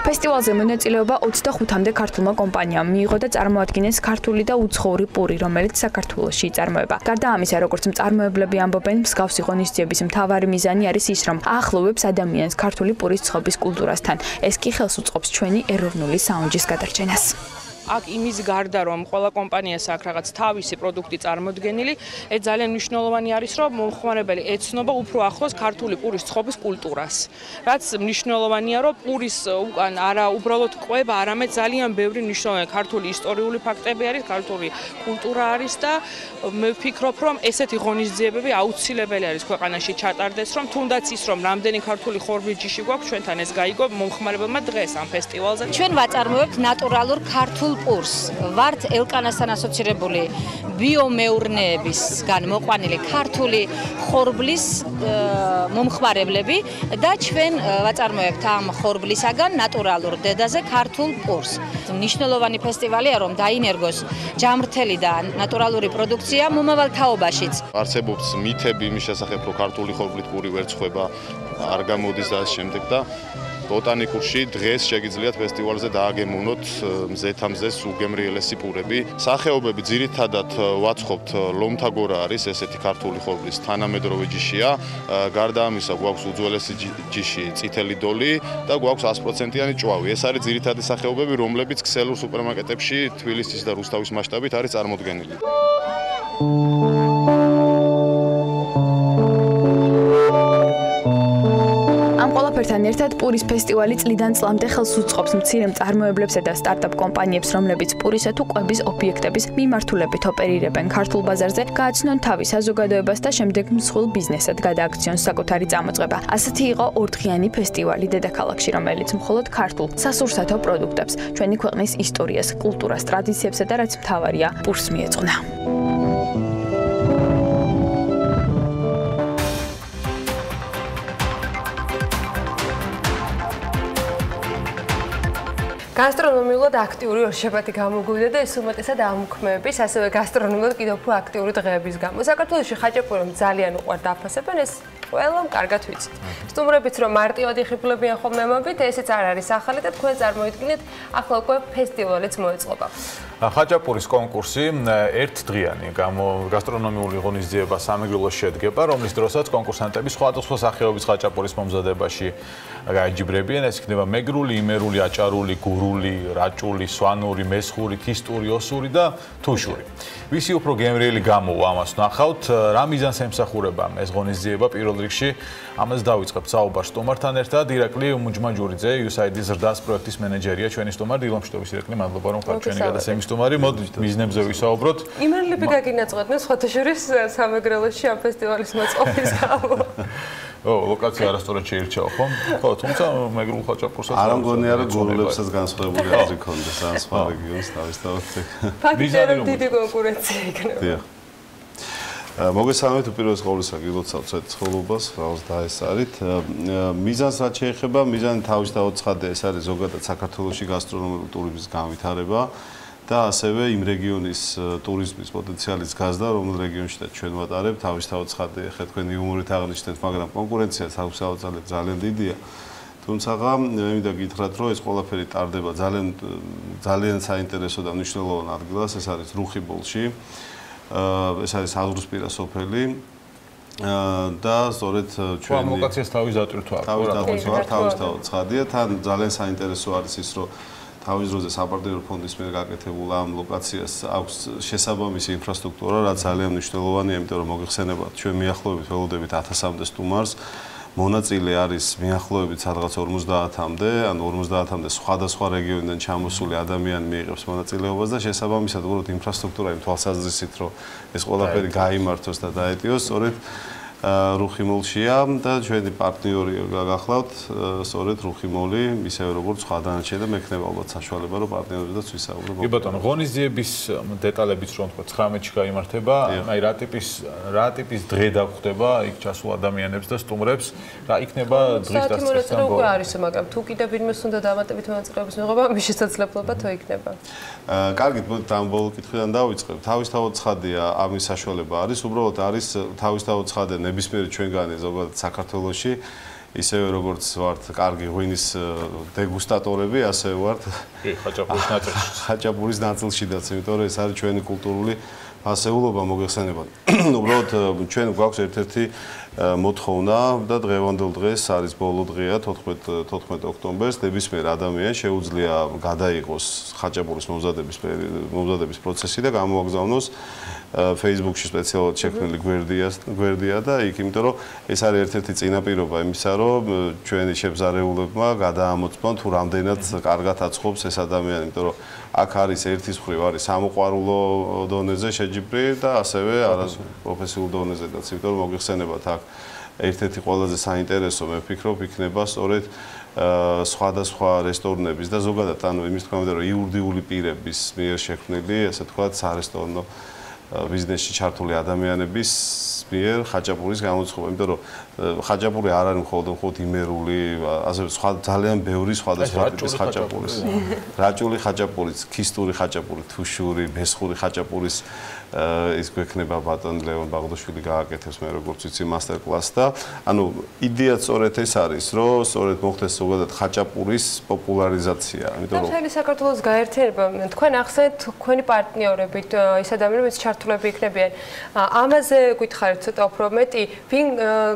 ფესტივალზე მონაწილეობა 25-მდე ქართულმა კომპანიამ მიიღო და წარმოადგენს ქართული და უცხოური პური, რომელიც საქართველოში იწარმოება. გარდა ამისა, როგორც მწარმოებლები ამბობენ, მსგავსი ღონისძიების მთავარი მიზანი არის ის, რომ აახლოვებს ადამიანს ქართული პურის ცხობის კულტურასთან. ეს კი ხელს უწყობს ჩვენი ეროვნული საუნჯის გადარჩენას. აქ იმის გარდა რომ ყველა კომპანიას აქვს რაღაც თავისი პროდუქტი წარმოდგენილი, ეს ძალიან მნიშვნელოვანი არის, რომ მომხმარებელი ეცნობა უფრო ახლოს ქართული პურის ცხობის კულტურას. რაც მნიშვნელოვანია, რომ პურის უკან არა უბრალოდ ყვება, არამედ ძალიან ბევრი მნიშვნელოვანი ქართული ისტორიული ფაქტები არის, ქართული კულტურა არის და მე ვფიქრობ, რომ ესეთი ღონისძიებები აუცილებელი არის ქვეყანაში ჩატარდეს, რომ თუნდაც ის რომ რამდენი ქართული ხორბლის ჯიში გვაქვს, ჩვენთან ეს გაიგო მომხმარებელმა დღეს ამ ფესტივალზე. ჩვენ ვაწარმოებთ ნატურალურ ქართულ პურს. ვართ ელკანასთან ასოცირებული ბიომეურნეებისგან მოყვანილი ქართული ხორბლის მომხმარებლები და ჩვენ ვაწარმოებთ ამ ხორბლისაგან ნატურალურ დედაზე ქართულ პურს. მნიშვნელოვანი ფესტივალია, რომ დაინერგოს ჯამრთელი და ნატურალური პროდუქცია მომავალ თაობაშიც. არსებობს მითები იმის შესახებ, რომ ქართული ხორბლით პური ვერ ცხდება, არ გამოდის და ამ შემდეგ და ბოტანიკურში დღეს შეგიძლიათ ფესტივალზე დააგემოვნოთ მზეთამზეს უგემრიელესი პურები. სახეობები ძირითადად ვაცხობთ ლომთაგორა არის ესეთი ქართული ხორბლის თანამედროვე ჯიშია. გარდა ამისა გვაქვს უძველესი ჯიში წითელი დოლი და გვაქვს 100%-იანი ჭვავი. ეს არის ძირითადი სახეობები, რომლებიც ქსელურ სუპერმარკეტებში თბილისის და რუსთავის მასშტაბით არის წარმოდგენილი. ყველაფერთან ერთად პურის ფესტივალი წლიდან წლამდე ხელს უწყობს მცირე მწარმოებლებსა და სტარტაპ კომპანიებს, რომლებიც პურისა თუ კვების ობიექტების მიმართულებით ოპერირებენ ქართულ ბაზარზე, გააცნონ თავის საზოგადოებას და შემდეგ მსხვილ ბიზნესად გადააქციონ საკუთარი წამოწყება. ასეთი იყო ორდღიანი ფესტივალი დედაქალაქში, რომელიც მხოლოდ ქართულ სასურსათო პროდუქტებს, ჩვენი ქვეყნის ისტორიას, კულტურას, ტრადიციებსა და რაც მთავარია, პურს მიეძღვნა. გასტრონომიულად აქტიური ორშაბათი გამოგვივიდა და ეს უმეტესად ამუქმების, ასევე გასტრონომიულად კიდევ უფრო აქტიური დღეების გამო. საქართველოში ხაჭაპურამ ძალიან უყვართ დაფასებენ, ეს ყველამ კარგად ვიცით. სტუმრებიც რომ მარტივად იხიბლებიან ხოლმე ამბით, ესეც არ არის ახალი და თქვენ წარმოიდგინეთ, ახლა უკვე ფესტივალიც მოეწყობა. ხაჭაპურის კონკურსი ერთდღიანი გასტრონომიული ღონისძიება სამეგრელოში შედგება, რომლის დროსაც კონკურსანტები სხვადასხვა სახეობის ხაჭაპურის მომზადებაში გაიჯიბრებიან. ეს იქნება მეგრული, იმერული, აჭარული, გურული, რაჭული, სვანური, მესხური, თისტური, ოსური და თუშური. ვისი უფრო გემრიელი გამოვა ამას ნახავთ, რა მიზანს ემსახურება ეს ღონისძიება პირველ რიგში, ამას დავიწყებთ საუბარს სტუმართან ერთად. ირაკლი მუჯმაჯურიძე, USAID-ის ზრდას პროექტის მენეჯერია, ჩვენი სტუმარი დილა მშტობის ირაკლი, მადლობა რომ ხართ ჩვენი გადაცემის სტუმარი. მოდით მიზნებზე ვისაუბროთ. იმერლები გაგინაწყდნენ სხვათა შორის სამეგრელოში ამ ფესტივალის მოწყობის გამო. ლოკაცია არასწორად შეირჩევა, ხო? ხო, თუმცა მეგრულ ხაჭაპურსაც არ მგონია რომ გურულებსაც განსხვავებული აზრი ქონდეს ან სხვა რეგიონს თავისთავად. ფაქტია რომ დიდი კონკურენცია იქნება. მოგესალმებით უპირველეს ყოვლისა გილოცავთ საწყლობას, რაღაც დაესარით. მიზანს რაც შეეხება, მიზანი თავისთავად ცხადია, ეს არის ზოგადად საქართველოში გასტრონომიული ტურიზმის განვითარება და ასევე იმ რეგიონის ტურიზმის პოტენციალის გაზრდა, რომელ რეგიონშიც ჩვენ ვატარებთ, თავისთავად ცხადია, ხა თქვენ იუმორით აღნიშნეთ, მაგრამ კონკურენცია თავისთავად ძალიან დიდია. თუმცა მინდა გითხრათ, რომ ეს ყველაფერი ტარდება ძალიან საინტერესო და მნიშვნელოვან ადგილას, ეს არის რუხიბოლში. ეს არის საზღვრისპირა სოფელი. და სწორედ ჩვენი კომუნიკაციას თავის დატვირთვა თავისთავად ცხადია. თან ძალიან საინტერესო არის ის, რომ თავის დროზე საპარტნიორო ფონდის მიერ გაკეთებულ ამ ლოკაციას აქვს შესაბამისი ინფრასტრუქტურა, რაც ძალიან მნიშვნელოვანია, იმიტომ რომ მოგეხსენებათ, ჩვენ მიახლოებით ველოდებით 1000-მდე სტუმარს. მონაწილე არის მიახლოებით სადღაც 50-მდე, ან 50-მდე სხვადასხვა რეგიონიდან ჩამოსული ადამიანი მიიღებს მონაწილეობას და შესაბამისად უბრალოდ ინფრასტრუქტურა იმ თვალსაზრისით, რომ ეს ყველაფერი გაიმართოს და დაეტიოს, სწორედ რუხიმოლშია და ჩვენი პარტნიორი გახლავთ, სწორედ რუხიმოლი, ისევე როგორც სხვა დანარჩენი და მექნება ალბათ საშუალება, რომ პარტნიორებსაც ვისაუბრებ. კი ბატონო, ღონისძიების დეტალებიც რომ თქვა 19-ში გაიმართება, აი რა ტიპის დღე დაგხვდება იქ ჩასულ ადამიანებს და სტუმრებს, რა იქნება დღის დასწრებთან ბოლოს? უკვე არის, მაგრამ თუ კიდევ ვინმეს უნდა დამატებით მონაწილეობის მიღება, მის შესაძლებლობა თუ იქნება. კარგით, მოდით ამ ბოლო კითხვიდან დავიწყებ. თავისთავად ცხადია, ამის საშუალება არის, უბრალოდ არის თავისთავად ცხადია ნებისმიერი ჩვენგანი ზოგადად საქართველოში, ისევე როგორც ვართ კარგი ღვინის დეგუსტატორები, ასევე ვართ ხაჭაპურის ნაწილშიდაც, იმიტომ რომ ეს არის ჩვენი კულტურული ფასეულობა, მოგეხსენებათ. უბრალოდ ჩვენ გვაქვს ერთ-ერთი მოთხოვნა და დღევანდელ დღეს არის ბოლო დღეა 14 ოქტომბერს ნებისმიერ ადამიანს შეუძლია გადაიღოს ხაჭაპურის მომზადების პროცესი და გამოაგზავნოს Facebook-ში სპეციალურად შექმნილი გვერდია და იქ, იმიტომ რომ ეს არის ერთ-ერთი წინაპირობა იმისა, რომ ჩვენი შემზარეულებმა გადაამოწმონ თუ რამდენად კარგად აწყობს ეს ადამიანი, იმიტომ რომ აქ არის ერთის მხრივ არის სამოყვარულო დონეზე შეჯიბრი და ასევე არაპროფესიულ დონეზედაც, იმიტომ რომ მოგეხსენებათ აქ ერთ-ერთი ყველაზე საინტერესო მე ვფიქრობ იქნება სწორედ სხვადასხვა რესტორნების და ზოგადად ანუ იმის თქმა უნდა რომ იურიდიული პირების მიერ შექმნილი, ასე ვთქვათ, სარესტორნო ბიზნესში ჩართული ადამიანების მიერ ხაჭაპურის გამოცხობა, იმიტომ რომ ხაჭაპური არ არის მხოლოდ იმერული, ასევე სხვა ძალიან ბევრი სხვადასხვა ტიპის ხაჭაპურის. რაჭული ხაჭაპურის, ქისტური ხაჭაპური, თუშური, მესხური ხაჭაპურის ის გვექნება ბატონ ლეონ ბაღდაშვილი გააკეთებს მე როგორც ვიცი მასტერ-კლასს და ანუ იდეა სწორედ ეს არის, რომ სწორედ მოხდეს ზოგადად ხაჭაპურის პოპულარიზაცია, იმიტომ რომ მთელი საქართველოს გაერთიანება, თქვენ ახსენეთ თქვენი პარტნიორებით, ის ადამიანებიც ჩართულები იქნებიან. ამაზე გითხარით ცოტა უფრო მეტი, ვინ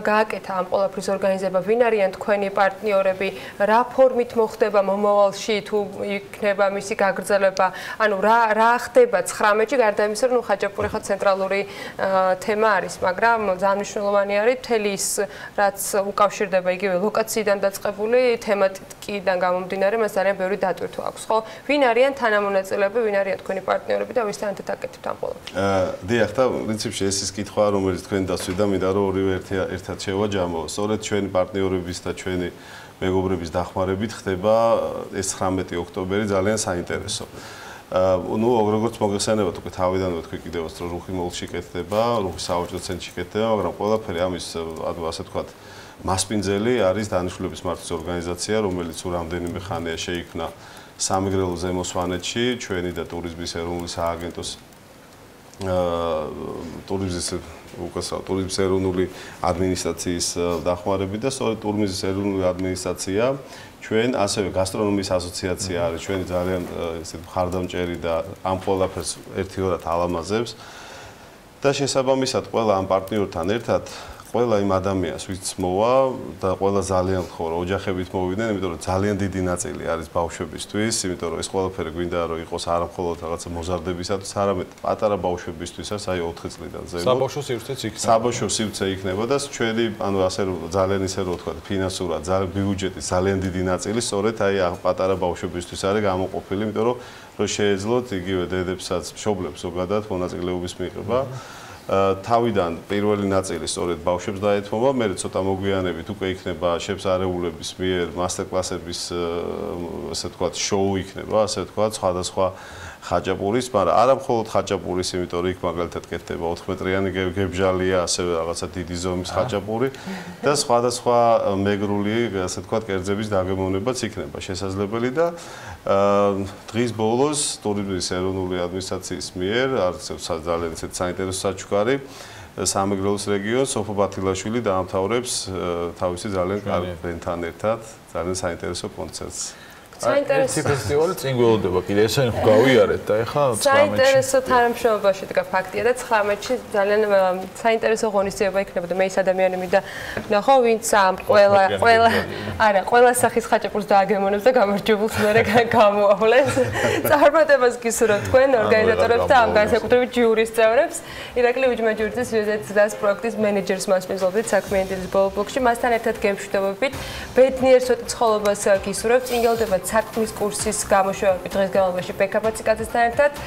გააკეთა ამ ყველაფრის ორგანიზება, ვინ არიან თქვენი პარტნიორები, რა ფორმით მოხდება მომავალში თუ იქნება მისი გაგრძელება, ანუ რა ხდება 19-ში გარდა იმისა, რომ ხაჭაპური ხა ცენტრალური თემა არის, მაგრამ ძალიან მნიშვნელოვანი არის მთელი ის, რაც უკავშირდება იგივე ლოკაციიდან დაწყებული თემატიკიდან გამომდინარე, მას ძალიან ბევრი დატვირთვა აქვს, ხო? ვინ არიან თანამონაწილეები, ვინ არიან თქვენი პარტნიორები და ვისთანაც აკეთებთ ამ ყველაფერს? დიახ, და პრინციპში ეს ის კითხვა, რომელიც თქვენ დასვით და მინდა რომ ორივე ერთად შევაჯამო. სწორედ ჩვენი პარტნიორების და ჩვენი მეგობრების დახმარებით ხდება ეს 19 ოქტომბერი ძალიან საინტერესო. ну, როგორც მოგეხსენებათ, უკვე თავიდანვე თქვი კიდევაც რომ რუხიმოლში კეთდება, რუხის საავაჭრო ცენტრში კეთდება, მაგრამ ყველაფერი ამის, ასე ვთქვათ, მასპინძელი არის დანიშნულების მართვის ორგანიზაცია, რომელიც რამდენიმე ხანია შეიქმნა სამეგრელო ზემო სვანეთში, ჩვენი და ტურიზმის ეროვნული სააგენტოს ტურიზმის ეროვნული ადმინისტრაციის დახმარებით და სწორედ ტურიზმის ეროვნული ადმინისტრაცია ჩვენ ასევე გასტრონომიის ასოციაცია არის ჩვენი ძალიან ესეთ მხარდამჭერი და ამ ყველაფერს ერთიორად ალამაზებს და შესაბამისად ყველა ამ პარტნიორთან ერთად ყველა იმ ადამიანს ვინც მოვა და ყველა ძალიან ხო რომ ოჯახებით მოვიდნენ, იმიტომ რომ ძალიან დიდი ნაწილი არის ბავშვებისთვის, იმიტომ რომ ეს ყველაფერი გვინდა რომ იყოს არა მხოლოდ რაღაცა მოზარდებისათვის, არამედ პატარა ბავშვებისთვისაც, აი 4 წლიდან ზემო. საბავშვო სივრცეც იქნება. საბავშვო სივრცე იქნება და ჩვენი, ანუ ასე რომ ძალიან ისე რომ ვთქვა, ფინანსურად, ძალიან ბიუჯეტის ძალიან დიდი ნაწილი სწორედ აი პატარა ბავშვებისთვის არის გამოყოფილი, იმიტომ რომ შეეძლოთ იგივე დედებსაც, მშობლებს ზოგადად მონაწილეობის მიღება. თავიდან პირველი ნაწილი სწორედ ბავშვებს დაეთმობა, მე ცოტა მოგვიანებით უკვე იქნება შეფსარეულების მიერ მასტერ-კლასების ასე ვთქვათ შოუ იქნება, ასე ვთქვათ, სხვადასხვა ხაჭაპურის, მაგრამ არა მხოლოდ ხაჭაპურის, იმიტომ რომ იქ მაგალითად კეთდება 4 მეტრიანი გებჟალია, ასევე რაღაცა დიდი ზომის ხაჭაპური და სხვადასხვა მეგრული, ასე ვთქვათ, კერძების დაგემოვნებაც იქნება შესაძლებელი და დღის ბოლოს ტურიზმის ეროვნული ადმინისტრაციის მიერ არცევ ძალიან ისეთ საინტერესო საჩუქარი სამეგრელოს რეგიონს სოფო ბათილაშვილი დაამთავრებს თავისი ძალიან კარგი ბენდთან ერთად ძალიან საინტერესო კონცერტს. საინტერესო ფესტივალი წინ გველოდება კიდე ესენი ხო გავიარეთ და ეხლა 19-ში საინტერესო თანამშრომლობაში დგა ფაქტია და 19-ში ძალიან საინტერესო ღონისძიება იქნებოდა მე ის ადამიანი მინდა ნახო ვინც ამ ყველა სახის ხაჭაპურს დააგემონებს და გამარჯვებულს მერე გამოავლენს წარმატებას გისურვებთ თქვენ ორგანიზატორებს და ამ განსაკუთრებით ჯიურის წევრებს ირაკლი უჯმაჯურიძის ვიზიტს პროექტის მენეჯერს მასპინძლობთ საქმიანი დილის ბოლო ბლოკში მასთან ერთად გემშვიდობებით ბედნიერ სვეტიცხოვლობას გისურვებთ წინგელდება საქმის კურსის გამოშვებები დღეს განმავლობაში ბექაპაციკაძესთან ერთად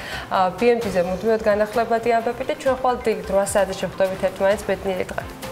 BMT-ზე მუდმივად განახლებადი ამბები და ჩვენ ხვალ დილით 8 საათზე შეხვდებით ერთმანეთს ბედნიერი დღე